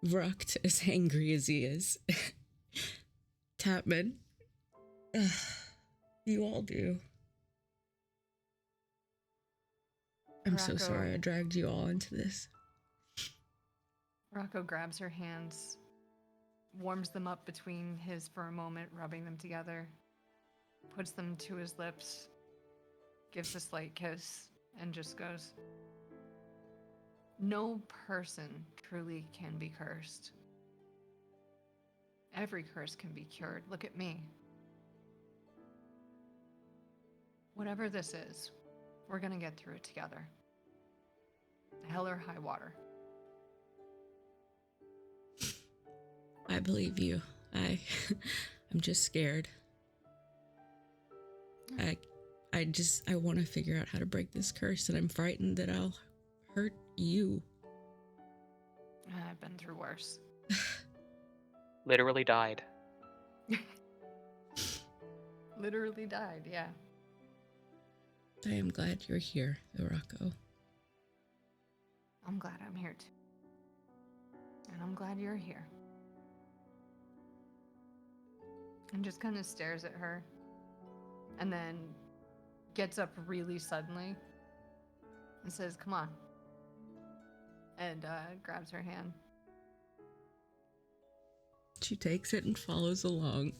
Vracht, as angry as he is. Tapman. You all do. I'm so sorry I dragged you all into this. Rocco grabs her hands, warms them up between his for a moment, rubbing them together, puts them to his lips, gives a slight kiss, and just goes, no person truly can be cursed. Every curse can be cured. Look at me. Whatever this is, we're gonna get through it together. Hell or high water. I believe you. I'm just scared. I want to figure out how to break this curse, and I'm frightened that I'll hurt you. I've been through worse. Literally died. Literally died, yeah. I am glad you're here, Arako. I'm glad I'm here too. And I'm glad you're here. and just kind of stares at her, and then gets up really suddenly and says, "Come on," and grabs her hand. She takes it and follows along.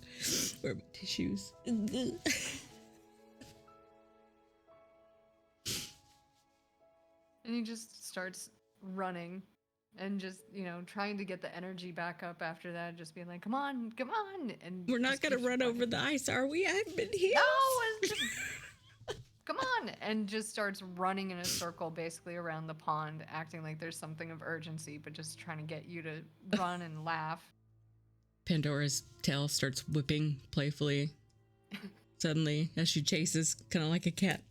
Where are my tissues? And he just starts running and just, trying to get the energy back up after that, just being like, come on, come on. And We're not just gonna keeps run running. over the ice, are we? I've been here. No, it's just, come on. And just starts running in a circle basically around the pond, acting like there's something of urgency, but just trying to get you to run and laugh. Pandora's tail starts whipping playfully suddenly as she chases, kind of like a cat.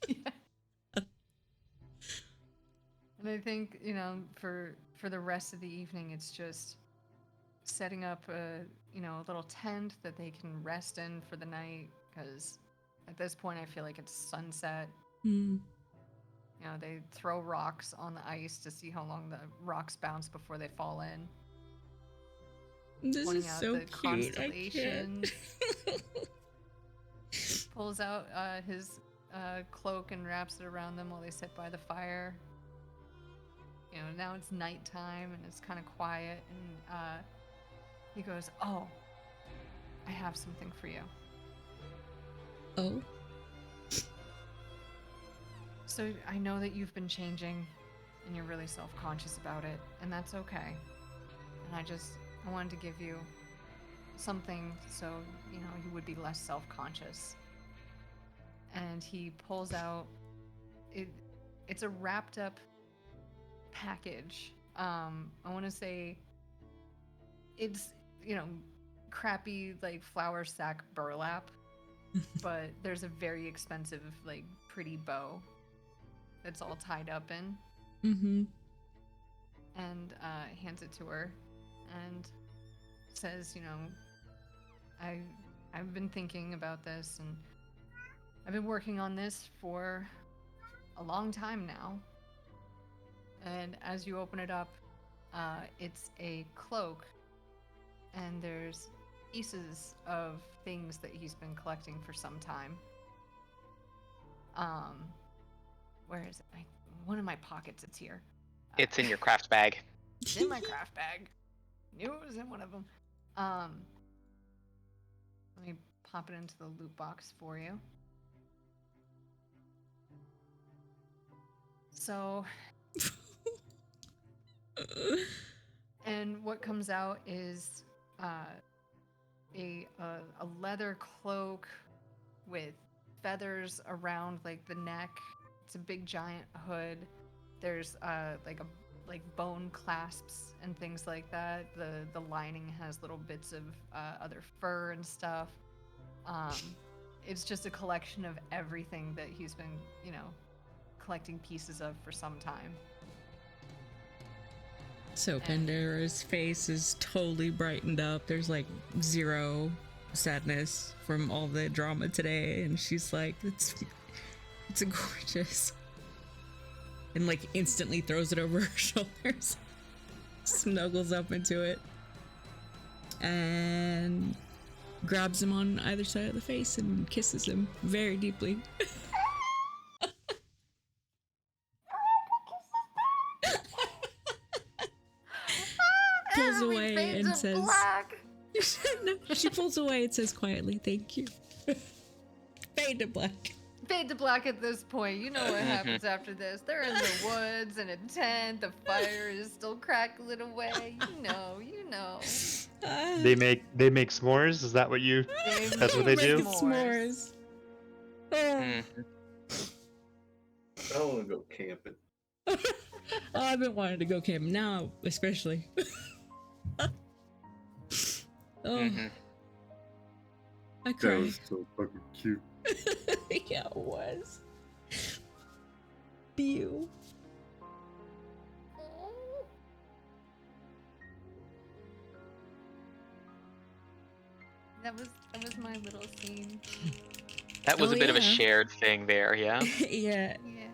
Yeah. And I think, for the rest of the evening, it's just setting up a little tent that they can rest in for the night, because at this point I feel like it's sunset. Mm. They throw rocks on the ice to see how long the rocks bounce before they fall in. This Pointing is out so the cute. I constellations. can't. Pulls out his cloak and wraps it around them while they sit by the fire. Now it's nighttime and it's kind of quiet, and he goes, "Oh, I have something for you." Oh. So I know that you've been changing and you're really self-conscious about it, and that's okay. And I wanted to give you something so, you would be less self-conscious. And he pulls out, it's a wrapped up package. I want to say it's, crappy, like, flour sack burlap, but there's a very expensive, like, pretty bow that's all tied up in. Mm-hmm. And hands it to her and says, I've been thinking about this, and I've been working on this for a long time now. And as you open it up, it's a cloak, and there's pieces of things that he's been collecting for some time. Where is it? One of my pockets, it's here. It's in your craft bag. It's in my craft bag. Knew it was in one of them. Let me pop it into the loot box for you. So, and what comes out is a leather cloak with feathers around, like, the neck. It's a big giant hood. There's like bone clasps and things like that. The lining has little bits of other fur and stuff. It's just a collection of everything that he's been, collecting pieces of for some time. So Pandora's face is totally brightened up. There's like zero sadness from all the drama today, and she's like, it's gorgeous. And like instantly throws it over her shoulders, snuggles up into it, and grabs him on either side of the face and kisses him very deeply. Pulls away and says, no, she pulls away and says quietly, "Thank you." Fade to black. Fade to black at this point. You know what happens after this. They're in the woods in a tent. The fire is still crackling away. You know. They make s'mores. Is that what you? That's what they do? S'mores. I want to go camping. Oh, I've been wanting to go camping now, especially. I That cried. was so fucking cute. Yeah, it was. Bew. That was my little scene. That was Oh, a bit of a yeah. shared thing there, yeah? Yeah. Yeah.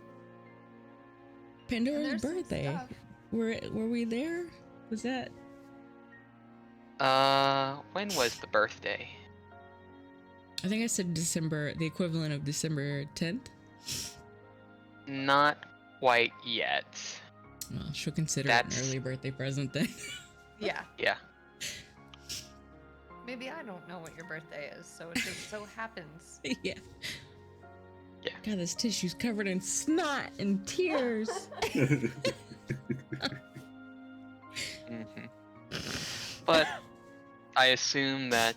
Pandora's There's some birthday. stuff. Were we there? Was that? When was the birthday? I think I said December, the equivalent of December 10th. Not quite yet. Well, she'll consider it That's- an early birthday present then. Yeah. Yeah. Maybe I don't know what your birthday is, so it just so happens. Yeah. Yeah. God, this tissue's covered in snot and tears. hmm But I assume that,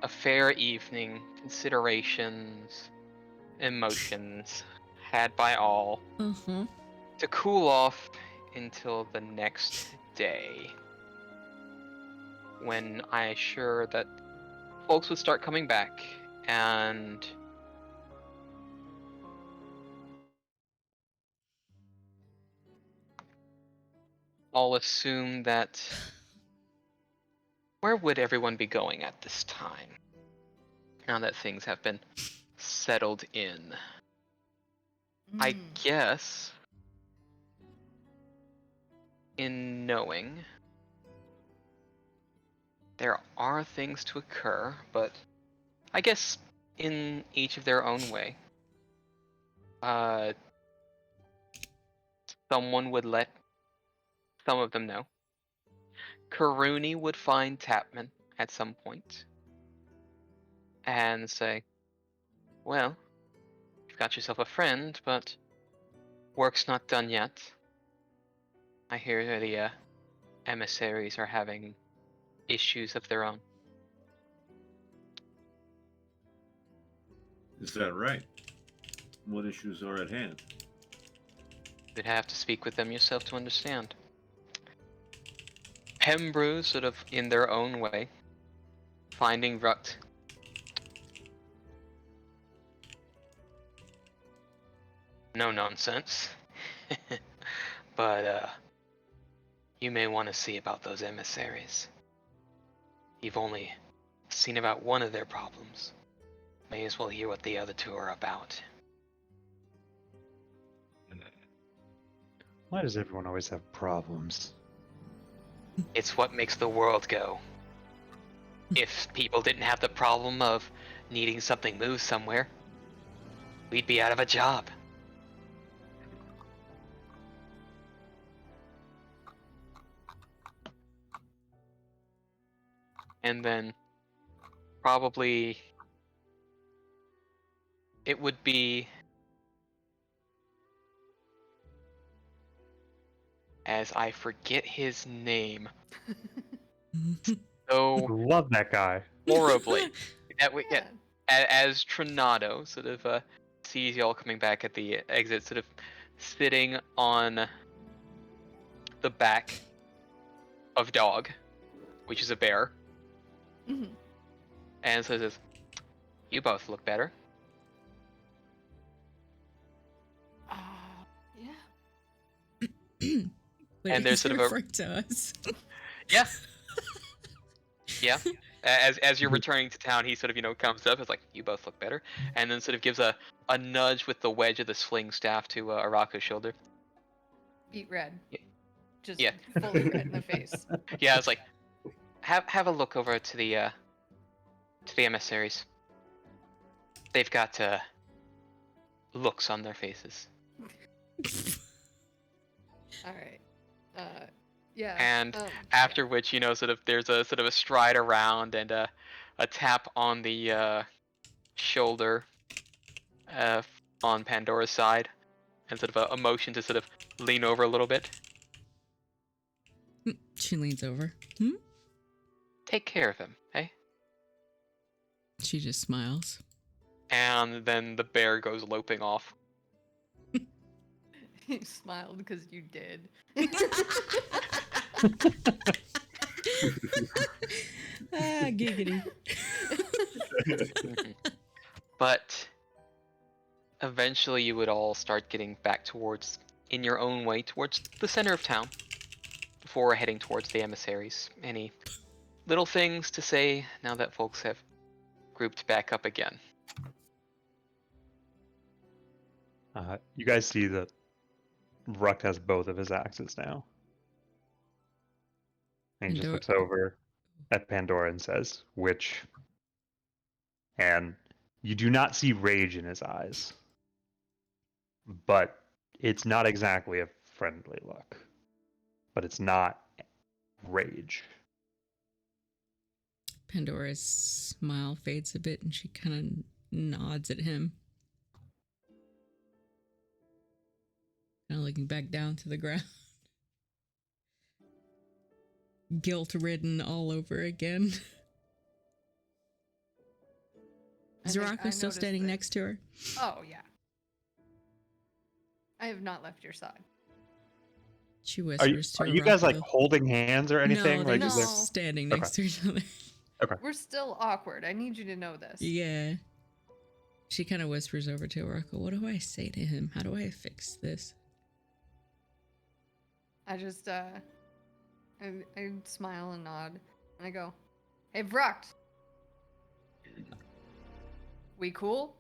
a fair evening, considerations, emotions had by all Uh-huh. to cool off until the next day, when I assure that folks would start coming back, and I'll assume that where would everyone be going at this time, now that things have been settled in? I Mm. guess in knowing there are things to occur, but I guess in each of their own way. Someone would let some of them know. Karuni would find Tapman at some point and say, well, you've got yourself a friend, but work's not done yet. I hear the emissaries are having issues of their own. Is that right? What issues are at hand? You'd have to speak with them yourself to understand. Pembrew, sort of in their own way, finding Rukt. No nonsense. But you may want to see about those emissaries. You've only seen about one of their problems. May as well hear what the other two are about. Why does everyone always have problems? It's what makes the world go. If people didn't have the problem of needing something moved somewhere, we'd be out of a job. And then probably it would be as I forget his name so Love that guy. horribly. That we Yeah. as Trinado sort of sees y'all coming back at the exit, sort of sitting on the back of Dog, which is a bear, Mhm. and so says, "You both look better." Yeah. Wait, And there's he's sort of a- referring to us. Yeah, yeah. As you're returning to town, he sort of comes up. It's like, "You both look better," and then sort of gives a nudge with the wedge of the sling staff to Araku's shoulder. Beat red. Yeah. Just Yeah. fully red in the face. Yeah, it's like, have a look over to the emissaries. They've got looks on their faces. All right. Yeah. And yeah. After which, sort of there's a sort of a stride around and a tap on the shoulder on Pandora's side, and sort of a motion to sort of lean over a little bit. She leans over. Take care of him, eh? She just smiles. And then the bear goes loping off. You smiled because you did. Giggity. But eventually you would all start getting back towards, in your own way, towards the center of town before heading towards the emissaries. Any little things to say now that folks have grouped back up again? You guys see that Ruck has both of his axes now. And he just Pandora- looks over at Pandora and says, which? and you do not see rage in his eyes. But it's not exactly a friendly look. But it's not rage. Pandora's smile fades a bit and she kind of nods at him. Kind of looking back down to the ground. Guilt ridden all over again. Is I Rocco still noticed standing that- next to her? Oh, yeah. I have not left your side. She Are you, whispers to are her. you guys like Rocco. holding hands or anything? No, they're Like, just No. standing Okay. next to each other. We're still awkward. I need you to know this. Yeah. She kind of whispers over to Rocco. What do I say to him? How do I fix this? I just, I smile and nod, and I go, "Hey, Vrucht. We cool?"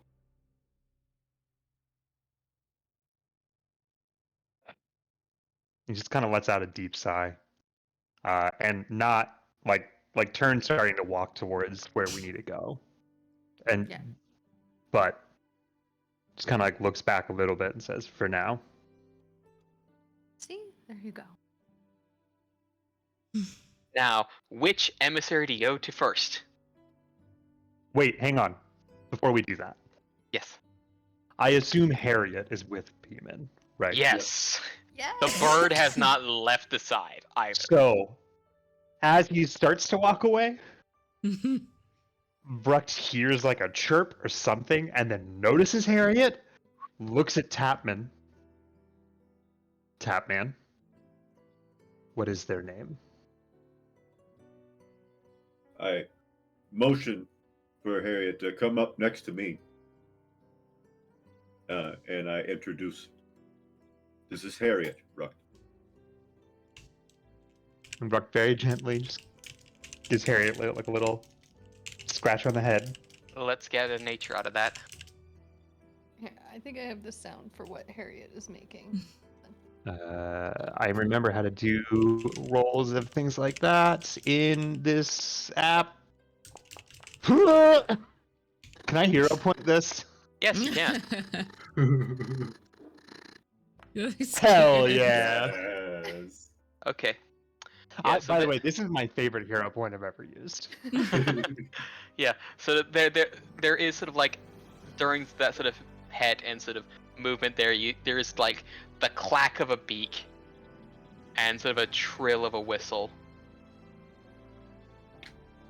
he just kind of lets out a deep sigh, and not like turns starting to walk towards where we need to go, and Yeah. but just kind of like looks back a little bit and says, "For now." See? There you go. Now, which emissary do you go to first? Wait, hang on. Before we do that, Yes. I assume Harriet is with Beeman, right? Yes. Yeah. The bird has not left the side either. So, as he starts to walk away, Bruct hears like a chirp or something, and then notices Harriet, looks at Tapman. Tapman, what is their name? I motion for Harriet to come up next to me. And I introduce. This is Harriet, Ruck. And Bruct very gently just gives Harriet like a little scratch on the head. Let's get a nature out of that. Yeah, I think I have the sound for what Harriet is making. I remember how to do rolls of things like that in this app. Can I hero point this? Yes, you can. Hell yeah! Yes. Okay. Yeah, so By the the- way, this is my favorite hero point I've ever used. Yeah, so there is sort of like during that sort of pet and sort of movement there is like the clack of a beak and sort of a trill of a whistle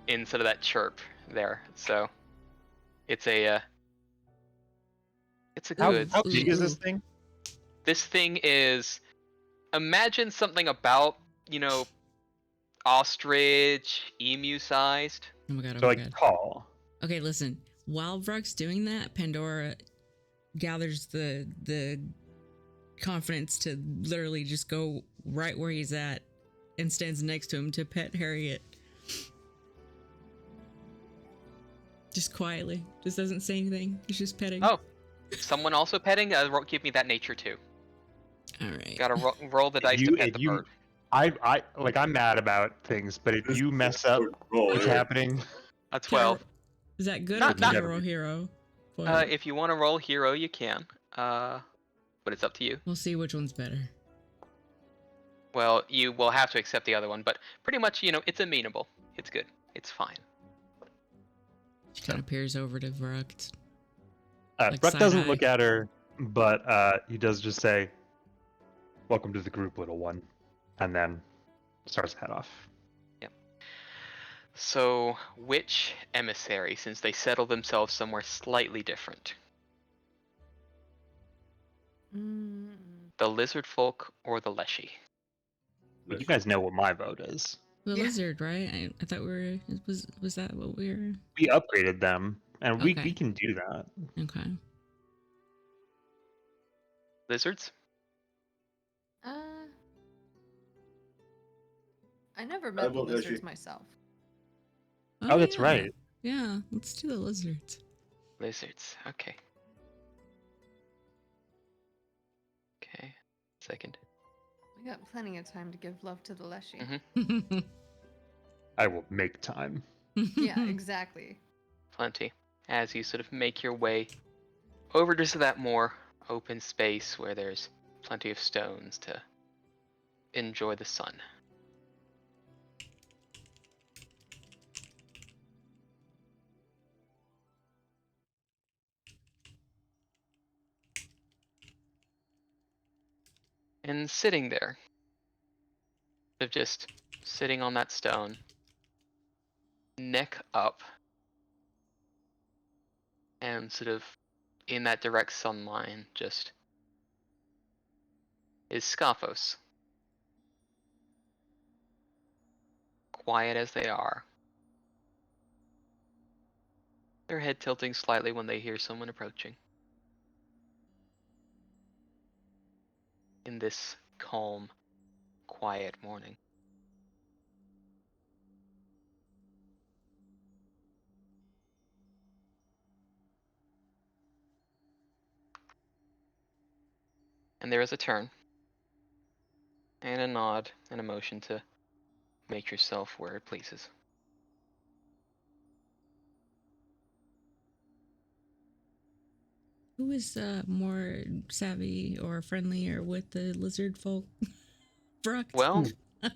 in sort of that chirp there. So it's a How good. big is this thing? This thing is, imagine something about, ostrich, emu sized. Oh my god, oh So my like god. tall. Okay, listen. While Vruck's doing that, Pandora gathers the confidence to literally just go right where he's at and stands next to him to pet Harriet. Just quietly. Just doesn't say anything. He's just petting. Oh, someone also petting? Give me that nature too. Alright. Gotta roll the dice to pet the bird. I'm mad about things, but if you mess up Roll what's here. happening, A 12. Is that good Not- or not- hero? If you want to roll hero, you can. But it's up to you. We'll see which one's better. Well, you will have to accept the other one, but pretty much, it's amenable. It's good. It's fine. She kind of peers over to Vruck. Like Bruck doesn't side-eye. look at her, but he does just say, "Welcome to the group, little one," and then starts to head off. So, which emissary, since they settle themselves somewhere slightly different? Mm. The lizard folk or the leshy? But you guys know what my vote is. The Yeah. lizard, right? I thought we were. Was that what we were? We upgraded them, and we Okay. can do that. Okay. Lizards? I never met the vote Leshy. lizards myself. Oh, that's yeah. right. Yeah, let's do the lizards. Lizards. Okay. Okay. Second. We got plenty of time to give love to the leshy. Mhm. I will make time. Yeah, exactly. Plenty. as you sort of make your way over just to that more open space where there's plenty of stones to enjoy the sun. And sitting there, of just sitting on that stone, neck up, and sort of in that direct sunline, just is Scophos. Quiet as they are, their head tilting slightly when they hear someone approaching. In this calm, quiet morning. And there is a turn, and a nod, and a motion to make yourself where it pleases. Who is more savvy or friendlier with the lizard folk? Brucked. Well,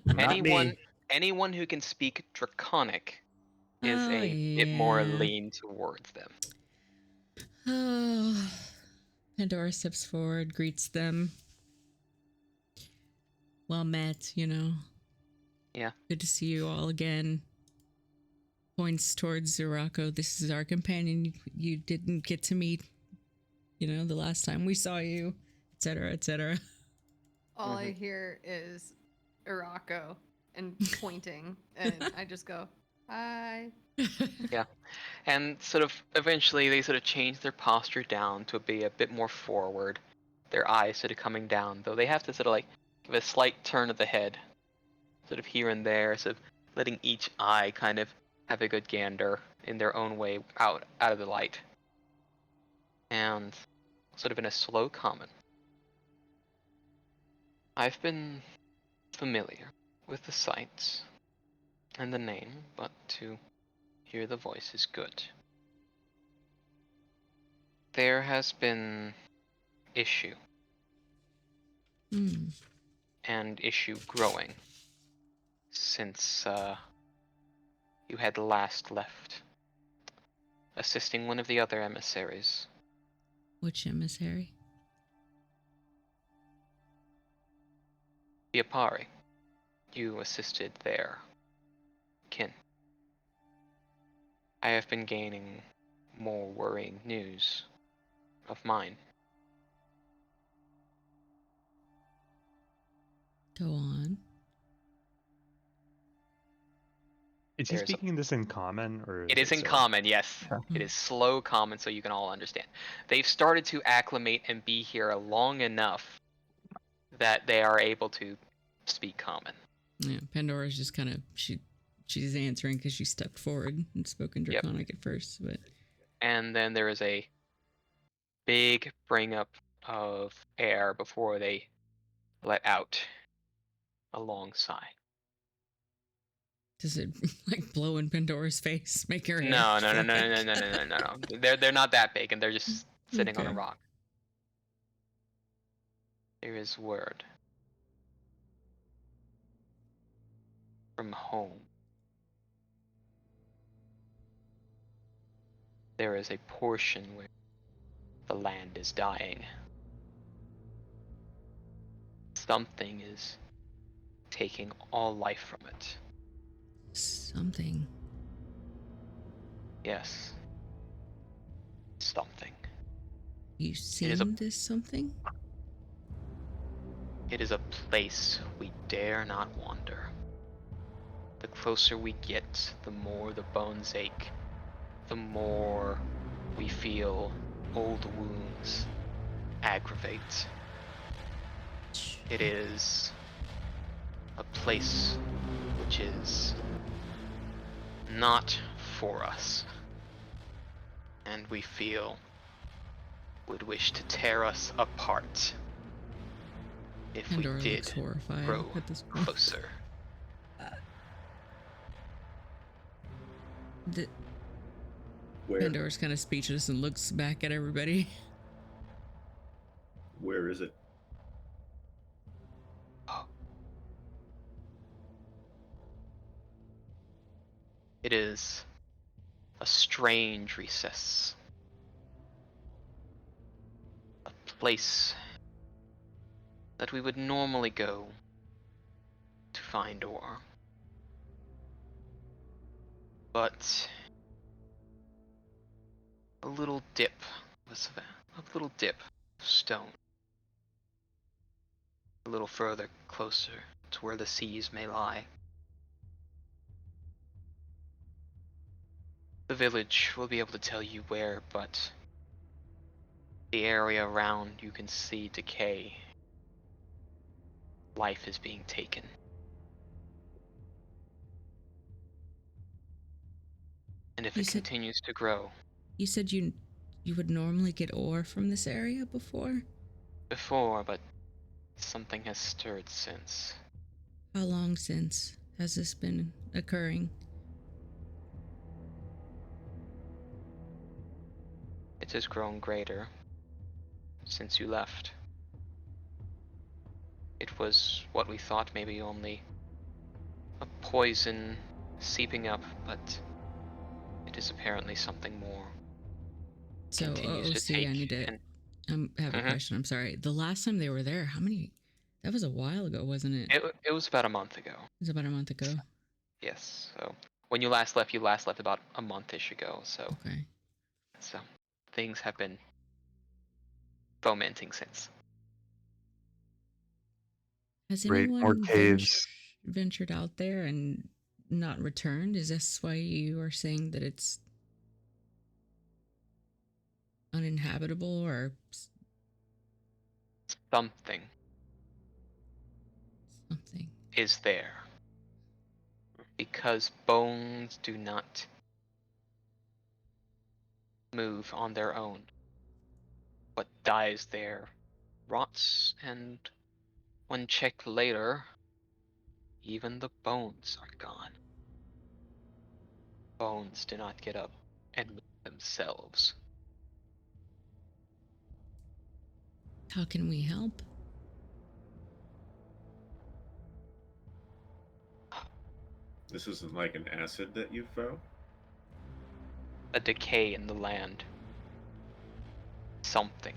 Not anyone me. anyone who can speak Draconic is Oh, a bit more yeah. lean towards them. Oh, Pandora steps forward, greets them. Well met, you know. Yeah. Good to see you all again. Points towards Zirako. This is our companion you didn't get to meet, you know, the last time we saw you, etc., etc. All I hear is Irako and pointing, and I just go, hi. Yeah. And sort of eventually they sort of change their posture down to be a bit more forward. Their eyes sort of coming down, though they have to sort of like give a slight turn of the head, sort of here and there, sort of letting each eye kind of have a good gander in their own way out of the light. And sort of in a slow comment, I've been familiar with the sights and the name, but to hear the voice is good. There has been issue, Hmm. and issue growing since you had last left, assisting one of the other emissaries. Which emissary? The Apari. You assisted their kin. I have been gaining more worrying news of mine. Go on. Is he There's a- speaking this in common or It is in sort of- common, yes. Okay. It is slow common so you can all understand. They've started to acclimate and be here long enough that they are able to speak common. Yeah, Pandora's just kind of she's answering because she stepped forward and spoke in Yep. Draconic at first, but And then there is a big bring up of air before they let out a long sigh. does it like blow in Pandora's face, make her hair No. strike? They're not that big, and they're just sitting on a Okay. rock. There is word from home. There is a portion where the land is dying. Something is taking all life from it. Something. Yes. Something. You is seen this something? It is a place we dare not wander. The closer we get, the more the bones ache, the more we feel old wounds aggravate. It is a place which is not for us, and we feel would wish to tear us apart if Pandora we did looks horrified grow at this point. closer. Where? Pandora's kind of speechless and looks back at everybody. Where is it? It is a strange recess. A place that we would normally go to find ore. But a little dip of stone. A little further closer to where the seas may lie. The village will be able to tell you where, but the area around you can see decay. Life is being taken. And if You it said- continues to grow, You said you would normally get ore from this area before? before, but something has stirred since. How long since has this been occurring? It has grown greater since you left. It was what we thought maybe only a poison seeping up, but it is apparently something more. So, Continues to OC, I take need to and have a Mhm. question. I'm sorry. The last time they were there, how many? That was a while ago, wasn't it? it was about a month ago. It was about a month ago. Yes. So when you last left about a monthish ago. So Okay. things have been fomenting since. Has Great, more anyone caves. ventured out there and not returned? Is this why you are saying that it's uninhabitable or Something something? is there. Because bones do not move on their own. What dies there rots, and when checked later, even the bones are gone. Bones do not get up and move themselves. How can we help? This isn't like an acid that you found? A decay in the land. Something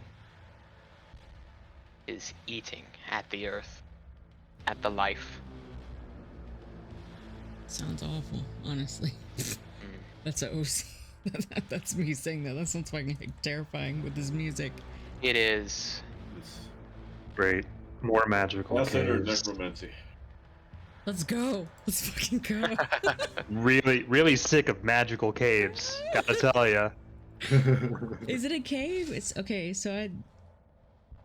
is eating at the earth, at the life. Sounds awful, honestly. That's a OC. That's me saying that. That sounds fucking like terrifying with this music. It is. It's Great. More magical acid or caves. necromancy. Let's go. Let's fucking go. Really, really sick of magical caves. Gotta tell ya. Is it a cave? It's okay. So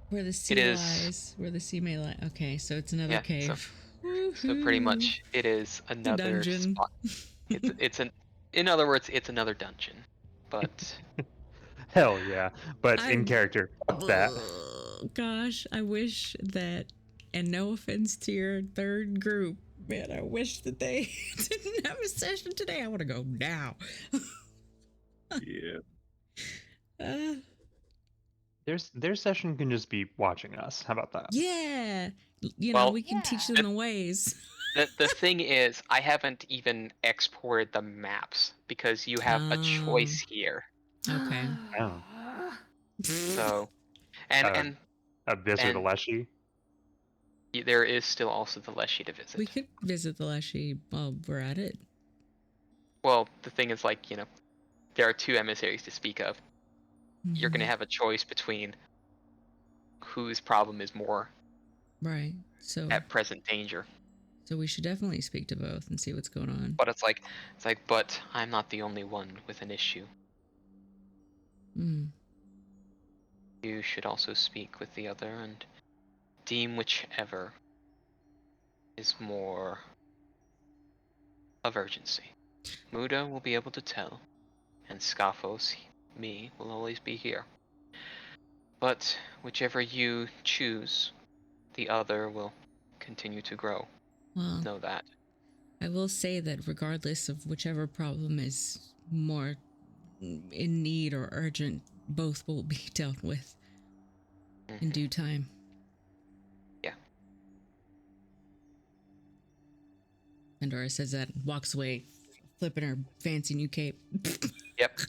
where the sea It is. lies, where the sea may lie. Okay, so it's another Yeah, cave. So pretty Woohoo. much it is It's a another dungeon. spot. In other words, it's another dungeon. But Hell yeah. But in I'm- character, fuck that. Gosh, I wish that, and no offense to your third group, man, I wish that they didn't have a session today. I want to go now. Yeah. Uh, Their session can just be watching us. How about that? yeah, Well, we can teach them the ways. the thing is, I haven't even exported the maps because you have a choice here. Okay. Oh. So, and Abyss or the and- Leshy. there is still also the Leshy to visit. We could visit the Leshy while we're at it. Well, the thing is, like, there are two emissaries to speak of. You're Mm-hmm. going to have a choice between whose problem is more Right. So at present danger. we should definitely speak to both and see what's going on. But it's like, but I'm not the only one with an issue. Mm. You should also speak with the other and deem whichever is more of urgency. Muda will be able to tell, and Scaphos, me, will always be here. But whichever you choose, the other will continue to grow. Well, Know that. I will say that regardless of whichever problem is more in need or urgent, both will be dealt with in due time. Yeah. Pandora says that and walks away, flipping her fancy new cape. Yep.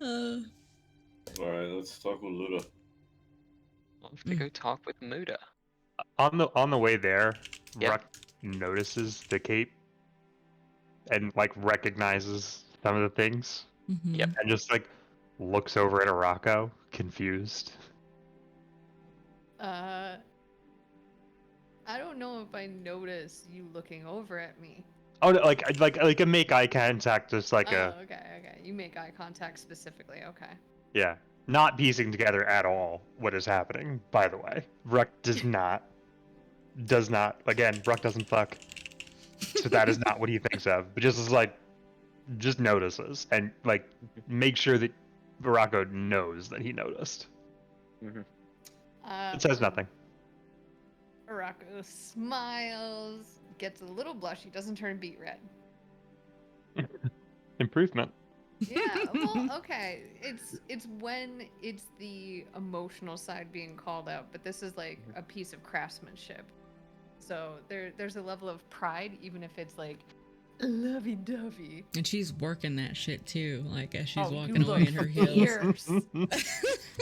uh, All right, let's talk with Luda. I'll have to go talk with Muda. On the way there, Yeah. Ruck notices the cape and like recognizes some of the things, mhm. Yep. and just like looks over at Arako, confused. I don't know if I notice you looking over at me. Oh, no, like a make eye contact, just like Oh, okay. You make eye contact specifically. Okay. yeah, not piecing together at all what is happening. By the way, Ruck does not. Again, Ruck doesn't fuck, so that is not what he thinks of. But just is like, just notices and like make sure that Arako knows that he noticed. It says nothing. Arako smiles, gets a little blushy, doesn't turn beet red. Improvement. Yeah, well, okay. It's when it's the emotional side being called out, but this is like a piece of craftsmanship. So there's a level of pride, even if it's like lovey-dovey. And she's working that shit too, like as she's Oh, you walking away look in her heels. fierce.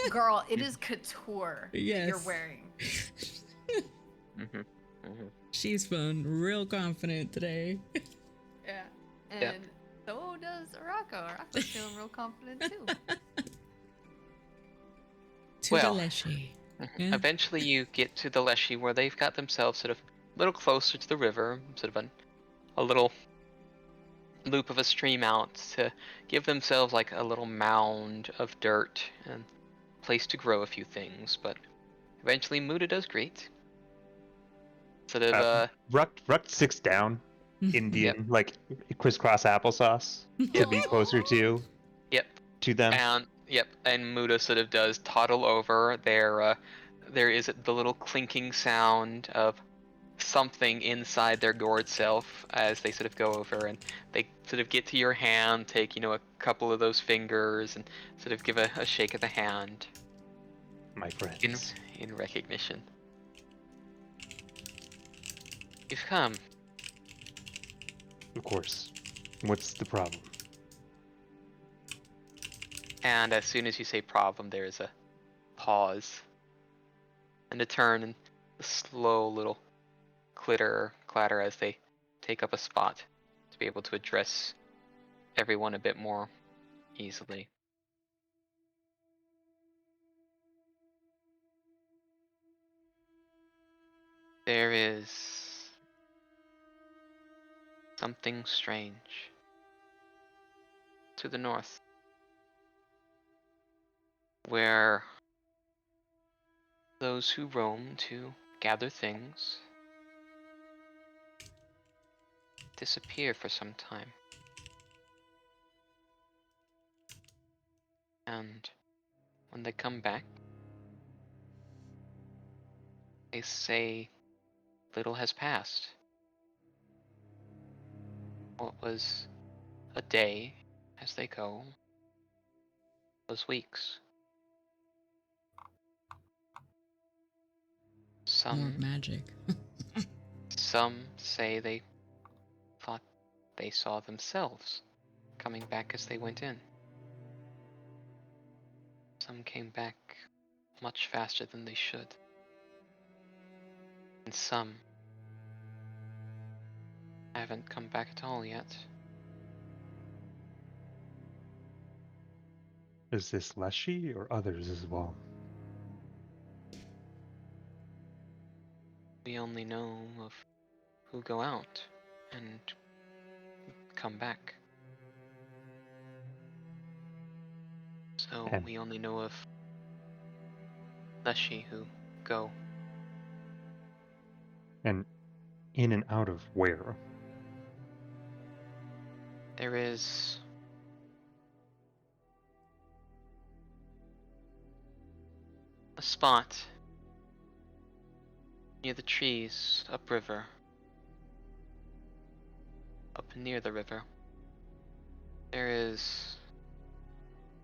Girl, it is couture that you're Yes. wearing. She's feeling real confident today. Yeah. And Yep. so does Arako. Arako's feeling real confident too. To Well, the Leshy. Yeah. Eventually, you get to the Leshy, where they've got themselves sort of a little closer to the river, sort of a little loop of a stream out to give themselves like a little mound of dirt and place to grow a few things. But eventually, Muda does great. Sort of, Ruck sits down, Indian, like crisscross applesauce, to be closer to yep. them. And Muda sort of does toddle over. There is the little clinking sound of something inside their gourd self as they sort of go over, and they sort of get to your hand, take a couple of those fingers, and sort of give a shake of the hand My friends. in recognition. You've come. Of course. What's the problem? And as soon as you say problem, there is a pause and a turn and a slow little clatter as they take up a spot to be able to address everyone a bit more easily. There is something strange to the north, where those who roam to gather things disappear for some time. And when they come back, they say little has passed. What was a day as they go was weeks. More magic. Some say they thought they saw themselves coming back as they went in. Some came back much faster than they should. And some haven't come back at all yet. Is this Leshy or others as well? We only know of who go out and come back. So And- we only know of Leshy who go. And in and out of where? There is a spot near the trees upriver up near the river, there is,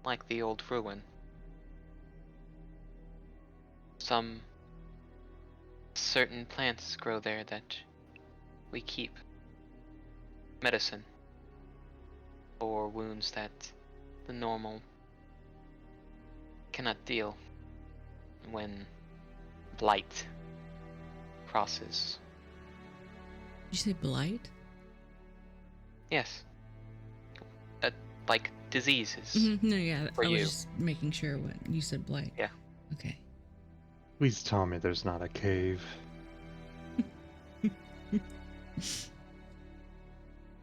like the old ruin, some certain plants grow there that we keep. Medicine for wounds that the normal cannot deal when blight crosses. Did you say blight? Yes. Like diseases. No, yeah, For I was you. just making sure what you said blight. Yeah. Okay. Please tell me there's not a cave.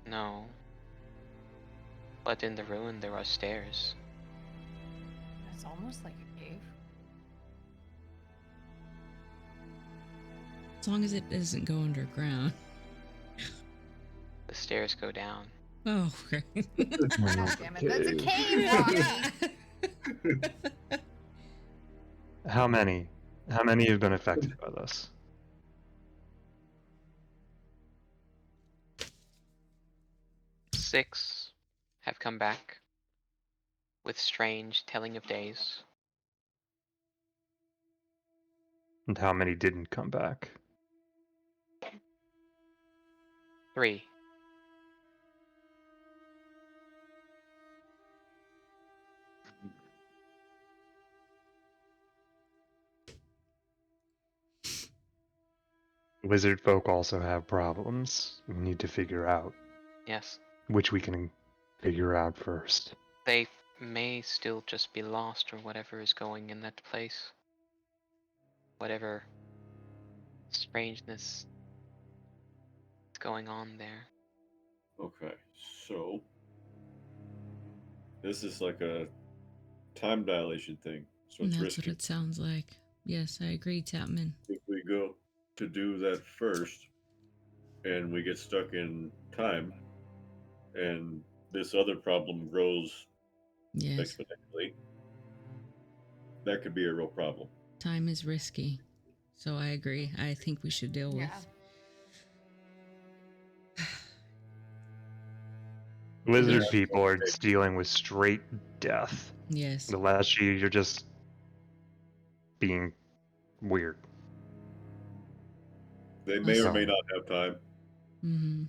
No. But in the ruin there are stairs. It's almost like a cave. As long as it doesn't go underground. The stairs go down. Oh, okay. God damn it, that's a cave, Rocky! How many? How many have been affected by this? Six have come back with strange telling of days. And how many didn't come back? 3. Lizard folk also have problems we need to figure out, Yes. which we can figure out first. They may still just be lost or whatever is going in that place. Whatever strangeness is going on there. Okay, so this is like a time dilation thing, so And it's that's risky. what it sounds like. Yes, I agree, Tapman. If we go to do that first, and we get stuck in time, and this other problem grows Yes, exponentially, that could be a real problem. time is risky. So I agree. I think we should deal Yeah. Lizard Yeah. people are dealing with straight death. Yes. The last you're just being weird. They may or Awesome. may not have time. Mm-hmm.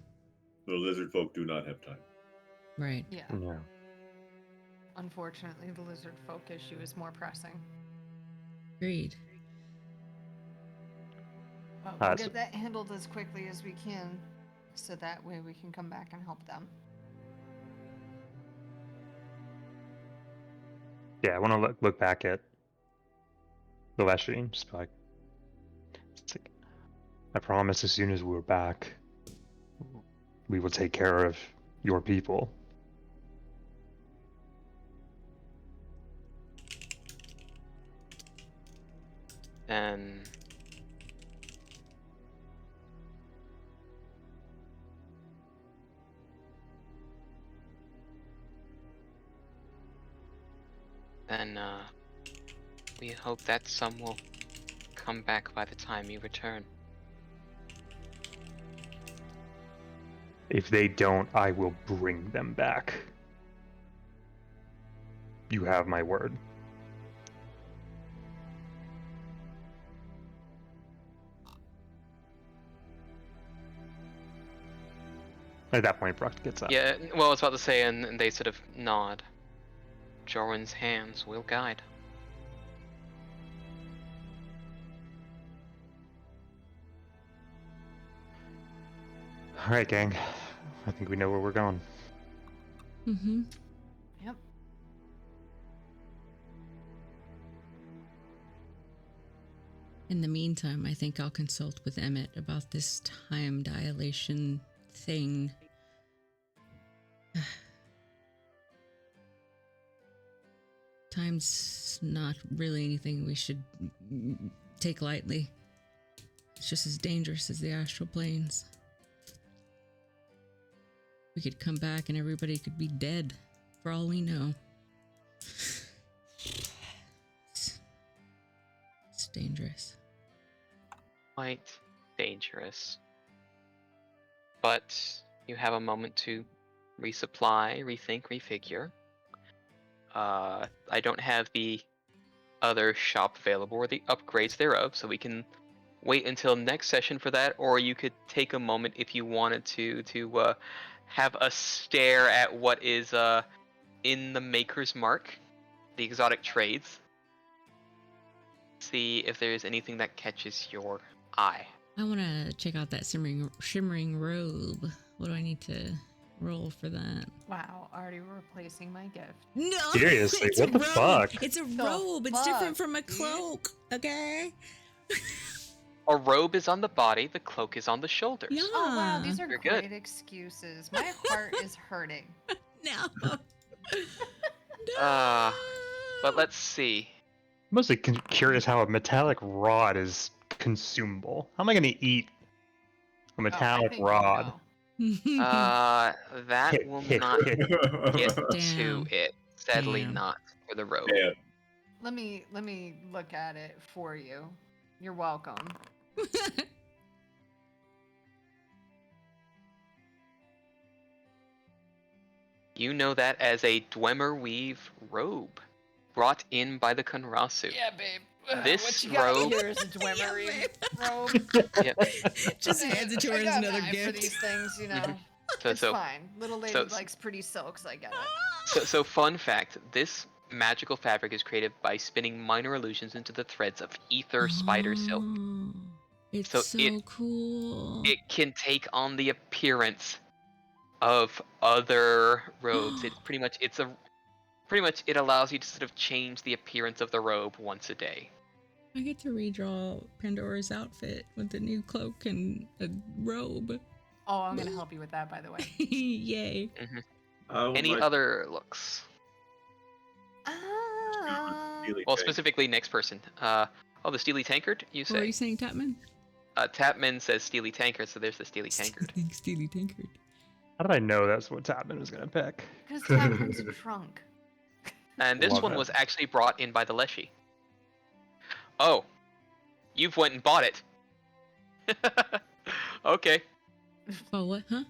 The lizard folk do not have time. Right. Yeah. Yeah. Unfortunately, the lizard folk issue is more pressing. Agreed. But we'll So- get that handled as quickly as we can, so that way we can come back and help them. Yeah, I want to look back at the last stream. Just be like, it's like, I promise as soon as we're back, we will take care of your people. Then we hope that some will come back by the time you return. If they don't, I will bring them back. You have my word. At that point, Bruck gets up. Yeah, well, I was about to say, and they sort of nod. Jorwin's hands will guide. All right, gang. I think we know where we're going. Mm-hmm. Yep. In the meantime, I think I'll consult with Emmett about this time dilation thing. Time's not really anything we should take lightly. It's just as dangerous as the astral planes. We could come back and everybody could be dead, for all we know. It's dangerous. Quite dangerous. But you have a moment to resupply, rethink, refigure. I don't have the other shop available or the upgrades thereof, so we can wait until next session for that, or you could take a moment if you wanted to have a stare at what is in the Maker's Mark, the exotic trades. See if there's anything that catches your eye. I want to check out that shimmering robe. What do I need to roll for that? Wow, already replacing my gift. No, Seriously, it's what a the robe. fuck? It's a The robe. It's different fuck, from a dude? cloak. Okay. A robe is on the body, the cloak is on the shoulders. Yeah. Oh wow, these are You're great good. excuses. My heart is hurting. No. But let's see. I'm mostly curious how a metallic rod is consumable. How am I going to eat a Oh, I metallic think you rod? know. That will not get to Damn. it. Sadly, Damn. not for the robe. Yeah. Let me look at it for you. You're welcome. You know that as a Dwemer weave robe, brought in by the Kunrasu. Yeah, babe. This what you got robe- here is a Dwemery robe. Just hands it to her I as got an another eye gift. for these things, you know. Mhm. It's So, fine. Little lady so- likes pretty silks. I get it. so fun fact: this magical fabric is created by spinning minor illusions into the threads of ether spider silk. Oh, it's So so cool. It can take on the appearance of other robes. It allows you to sort of change the appearance of the robe once a day. I get to redraw Pandora's outfit with the new cloak and a robe. Oh, I'm gonna help you with that, by the way. Yay. Any other looks? Steely Well, Jake. specifically next person. The Steely Tankard, you What were you say? saying, Tapman? Tapman says Steely Tankard, so there's the Steely Tankard. Steely Tankard. How did I know that's what Tapman was going to pick? Because Tapman's drunk. And this Love one it. was actually brought in by the Leshy. Oh, you've went and bought it. Okay. Oh, what? Huh? You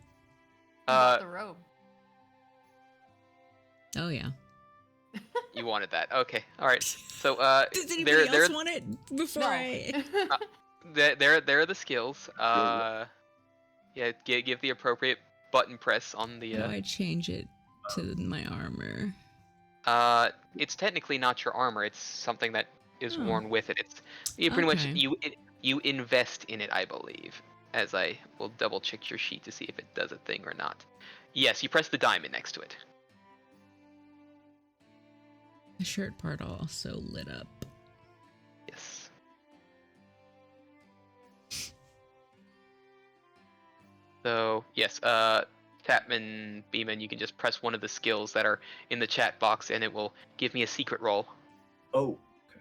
bought the robe. Oh, yeah. You wanted that. Okay. All right. So Does anybody else want it before No. I... there are the skills. Yeah, give the appropriate button press on the. How do I change it to my armor? It's technically not your armor. It's something that is Oh. worn with it. It's you pretty much Okay. you invest in it, I believe. As I will double check your sheet to see if it does a thing or not. Yes, you press the diamond next to it. The shirt part also lit up. Yes. So yes, Tapman, Beeman, you can just press one of the skills that are in the chat box, and it will give me a secret roll. Oh, okay.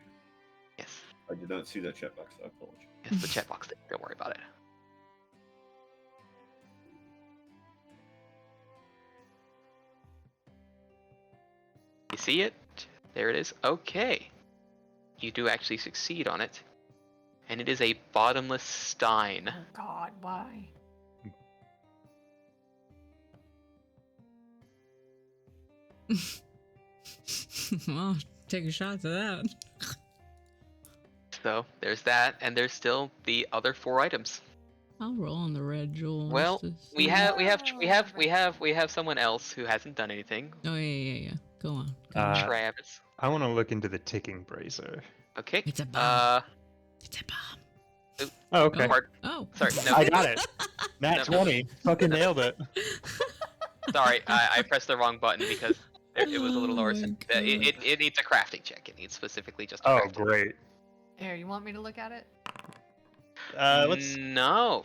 Yes. I did not see that chat box. I apologize. Yes, the chat box thing. Don't worry about it. You see it? There it is. Okay. You do actually succeed on it. And it is a bottomless stein. Oh God, why? Well, take a shot to that. So there's that, and there's still the other 4 items. I'll roll on the red jewels. Well, to we see. have someone else who hasn't done anything. Oh, yeah. Go on. Go Uh, on. Travis. I want to look into the ticking bracer. Okay. It's a bomb. It's a bomb. Oh, okay. Oh. Sorry, no. I got it. Nat No. 20. Fucking nailed it. Sorry, I pressed the wrong button because it was a little Oh lower. my It needs a crafting check. It needs specifically just a Oh, crafting. great. Here, you want me to look at it? Let's. No.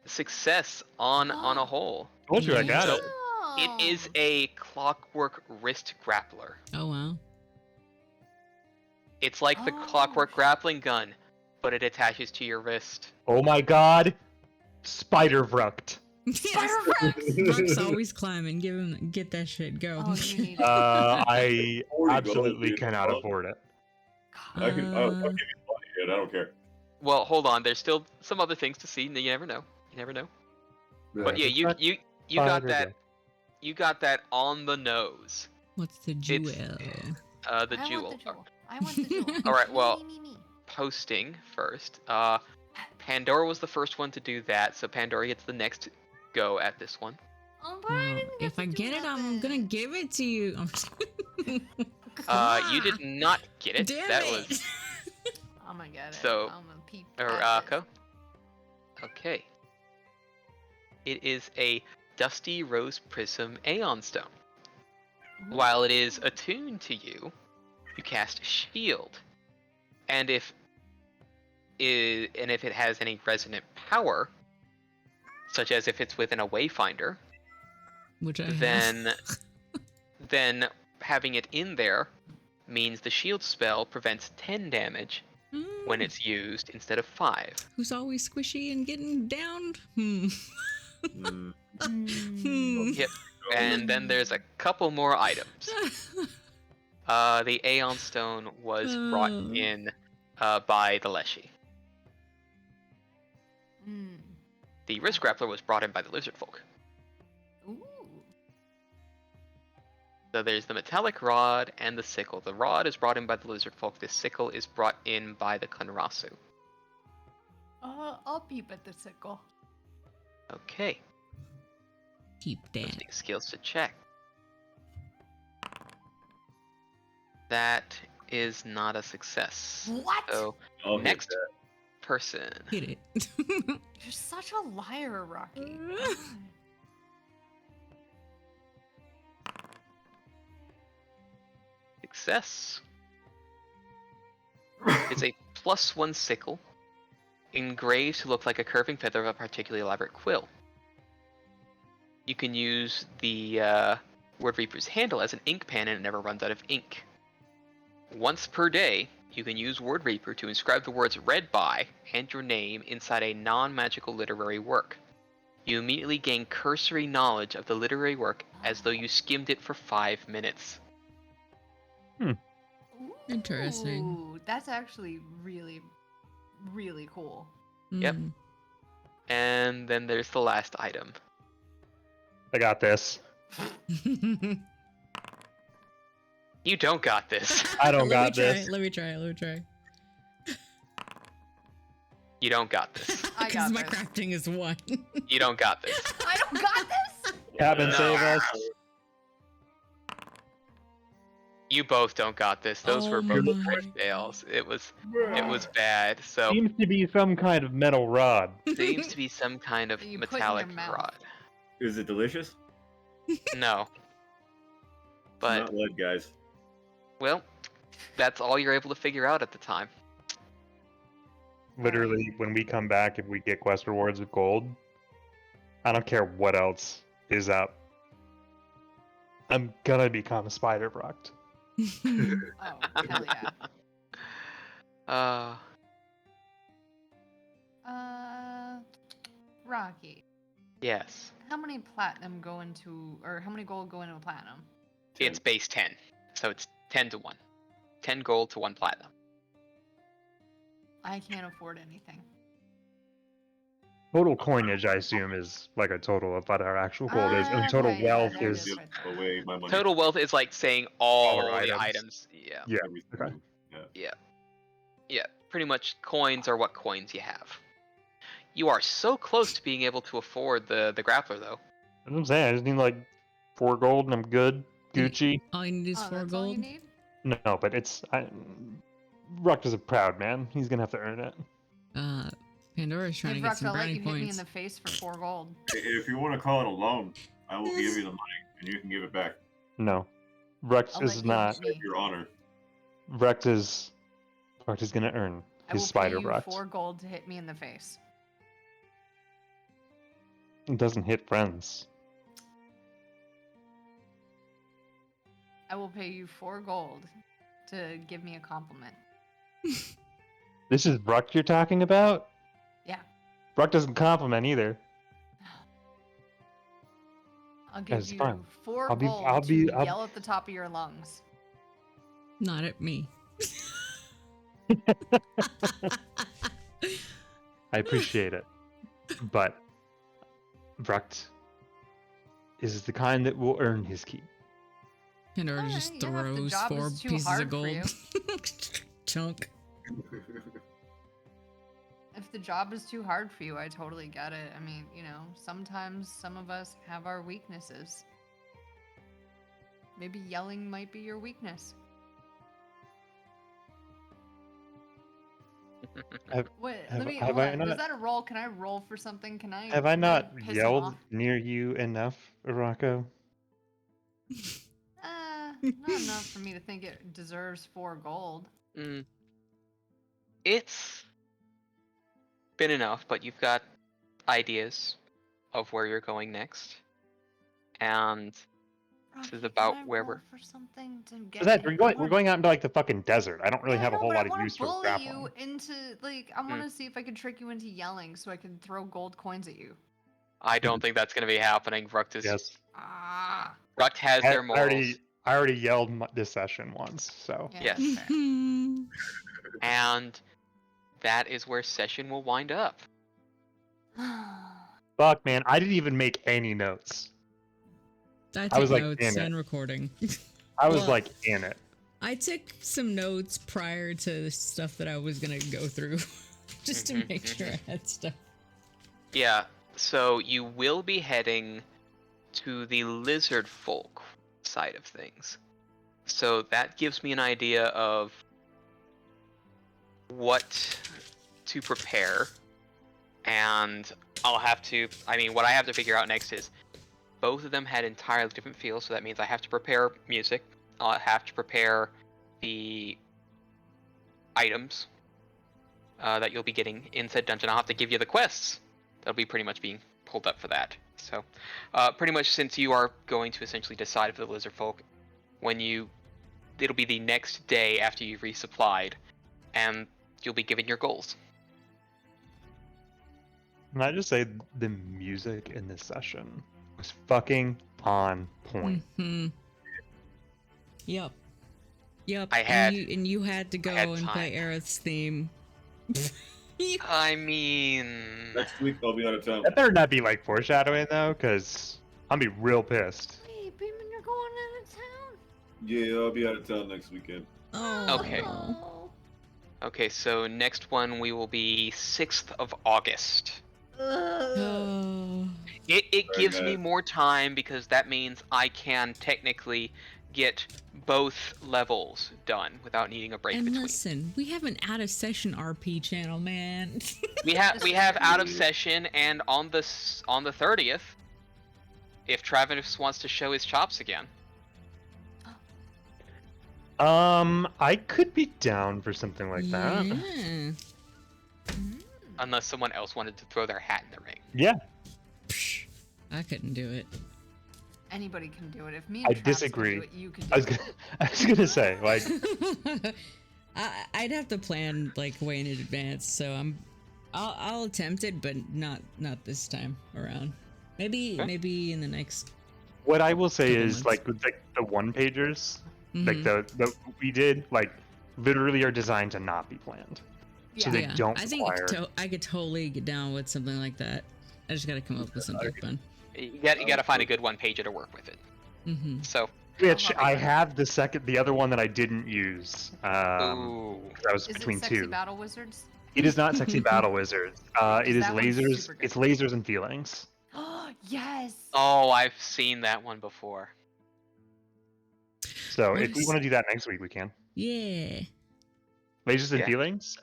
Success on a whole. Told you I got So- it. It is a clockwork wrist grappler. Oh, wow. It's like the Oh. clockwork grappling gun, but it attaches to your wrist. Oh my god. Spider Vrucht. Mark's always climbing. Get that shit. Go. Oh, you need it. I Or you absolutely go, dude. cannot afford it. I'll give you the money, dude. I don't care. Well, hold on. There's still some other things to see. You never know. You never know. But yeah, You got Spider that. Girl. You got that on the nose. What's the jewel? The I jewel. want the jewel. I want the jewel. All right, Me, well- me. Posting first. Pandora was the first one to do that, so Pandora gets the next go at this one. Oh, but I Well, didn't if to I do get it, I'm nothing. gonna give it to you. I'm just- You did not get it. Damn that it. was I'm gonna get it. So, I'm gonna peep. Arako. Okay. It is a dusty rose prism Aeon Stone. While it is attuned to you, you cast Shield, and if it has any resonant power, such as if it's within a Wayfinder, Which I have. then having it in there means the shield spell prevents 10 damage when it's used instead of 5. Who's always squishy and getting down? Mm. Yep. And then there's a couple more items. The Aeon Stone was brought Oh. in by the Leshy. Mm. The Wrist Grappler was brought in by the Lizard Folk. Ooh. So there's the Metallic Rod and the Sickle. The Rod is brought in by the Lizard Folk. The Sickle is brought in by the Kunrasu. I'll peep at the sickle. Okay. Keep that. Posting skills to check. That is not a success. What? So I'll hit next that. person. Hit it. You're such a liar, Rocky. God. Success. It's a +1 sickle, engraved to look like a curving feather of a particularly elaborate quill. You can use the Word Reaper's handle as an ink pen and it never runs out of ink. Once per day, you can use Word Reaper to inscribe the words read by and your name inside a non-magical literary work. You immediately gain cursory knowledge of the literary work as though you skimmed it for 5 minutes. Interesting. Ooh, that's actually really, really cool. Yep. Mm. And then there's the last item. I got this. You don't got this. I don't Let me got try. this. Let me try. You don't got this. I Because got my this. crafting is 1. You don't got this. I don't got this. Captain, No. save us. You both don't got this. Those Oh were both my. crit fails. It was bad. So Seems to be some kind of metal rod. seems to be some kind of That you put in your metallic mouth. rod. Is it delicious? No. It's But not lead, guys. well, that's all you're able to figure out at the time. Literally, when we come back, if we get quest rewards with gold, I don't care what else is up. I'm gonna become a spider bruct. Oh, hell yeah. Rocky, Yes. how many platinum go into, or how many gold go into a platinum? It's base 10. So it's 10 to 1. 10 gold to 1 platinum. I can't afford anything. Total coinage, I assume, is like a total of what our actual gold is, and total Okay, yeah, wealth there it is is right there. Away my money. Total wealth is like saying all our the items. items. Yeah. yeah. Everything. Okay. Yeah. Pretty much coins are what coins you have. You are so close to being able to afford the grappler though. That's what I'm saying. I just need like 4 gold and I'm good. Gucci. All you need is Oh, 4 that's all you gold. need? No, but it's Ruck is a proud man. He's gonna have to earn it. Pandora's trying Hey, to get Brux, some I'll let brownie you hit me in points. the face for 4 gold. If you want to call it a loan, I will give you the money, and you can give it back. No, Rex I'll is let you not. hit me. Your honor. Rex is gonna earn I his will spider pay you Bruct. 4 gold to hit me in the face. It doesn't hit friends. I will pay you 4 gold to give me a compliment. This is Bruck you're talking about? Yeah. Bruck doesn't compliment either. I'll give It's you fine. 4 I'll be- gold I'll be- to I'll- yell at the top of your lungs. Not at me. I appreciate it. But Bruct, is the kind that will earn his keep. Kendor Alright, just yeah, if the throws job 4 is too pieces hard of for gold. you. Chunk. If the job is too hard for you, I totally get it. I mean, sometimes some of us have our weaknesses. Maybe yelling might be your weakness. Wait, Have, let me have hold I on. not? Was that a roll? Can I roll for something? Can I Have I really not piss him yelled off? near you enough, Rocco? Not enough for me to think it deserves 4 gold. It's been enough, but you've got ideas of where you're going next, and this is about can I where roll we're. for something to get? Is that him? we're going out into like the fucking desert. I don't really Yeah, have I a know, whole but I lot of want use to for bully grappling. you into I want to see if I can trick you into yelling so I can throw gold coins at you. I don't think that's going to be happening. Yes, Rukt has their morals. I already yelled this session once, so Yeah, Yes. that's fair. And that is where session will wind up. fuck, man, I didn't even make any notes. I I take was like notes in it. and recording. I was Well, like in it. I took some notes prior to the stuff that I was gonna go through, just to make sure I had stuff. Yeah, so you will be heading to the lizard folk side of things. So that gives me an idea of what to prepare. And what I have to figure out next is both of them had entirely different feels, so that means I have to prepare music. I'll have to prepare the items that you'll be getting in said dungeon. I'll have to give you the quests. That'll be pretty much being pulled up for that. So, pretty much since you are going to essentially decide for the lizard folk, it'll be the next day after you've resupplied, and you'll be given your goals. Can I just say the music in this session was fucking on point. Yep. And you had to go and play time. Aerith's theme. I mean, Next week I'll be out of town. That better not be like foreshadowing though, because I'm gonna be real pissed. Hey, Beeman, you're going out of town? Yeah, I'll be out of town next weekend. Oh. Okay. Oh. Okay, so next one we will be 6th of August. Oh. It Very gives me nice. more time because that means I can technically get both levels done without needing a break And between. listen, we have an out of session RP channel, man. We have out of session, and on the 30th, if Travis wants to show his chops again. I could be down for something like that. Yeah. Unless someone else wanted to throw their hat in the ring. Yeah, Psh, I couldn't do it. Anybody can do it. If me I and Travis disagree. can do it, you can do I was it. gonna say like I'd have to plan like way in advance, so I'll attempt it, but not this time around. Maybe in the next. what I will say Couple is months. like with the one pagers, like Mhm. the we did like literally are designed to not be planned. So they don't I think require. I could totally get down with something like that. I just gotta come up with something fun. You gotta find a good one pager to work with it. Mm-hmm. So, Which I have the other one that I didn't use. ooh. 'Cause I was Is between it Sexy two. Battle Wizards? It is not sexy battle wizards. It is That one's lasers. super good. It's lasers and feelings. Oh, yes! Oh, I've seen that one before. So What if we is- want to do that next week, we can. Yeah. Lasers and Yeah. feelings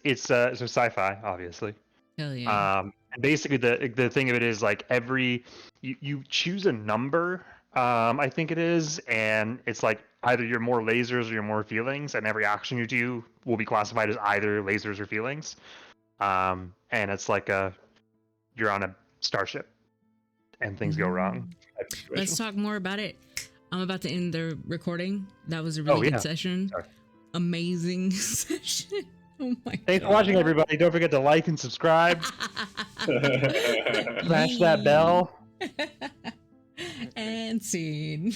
it's so sci-fi, obviously. Hell yeah. And basically the thing of it is like you choose a number, I think it is, and it's like either you're more lasers or you're more feelings, and every action you do will be classified as either lasers or feelings. And it's like you're on a starship and things go wrong. type of Let's situation. talk more about it. I'm about to end the recording. That was a really yeah. good session. Sorry. Amazing session. Oh my Thanks for watching, everybody. Don't forget to like and subscribe. Smash that bell. And scene.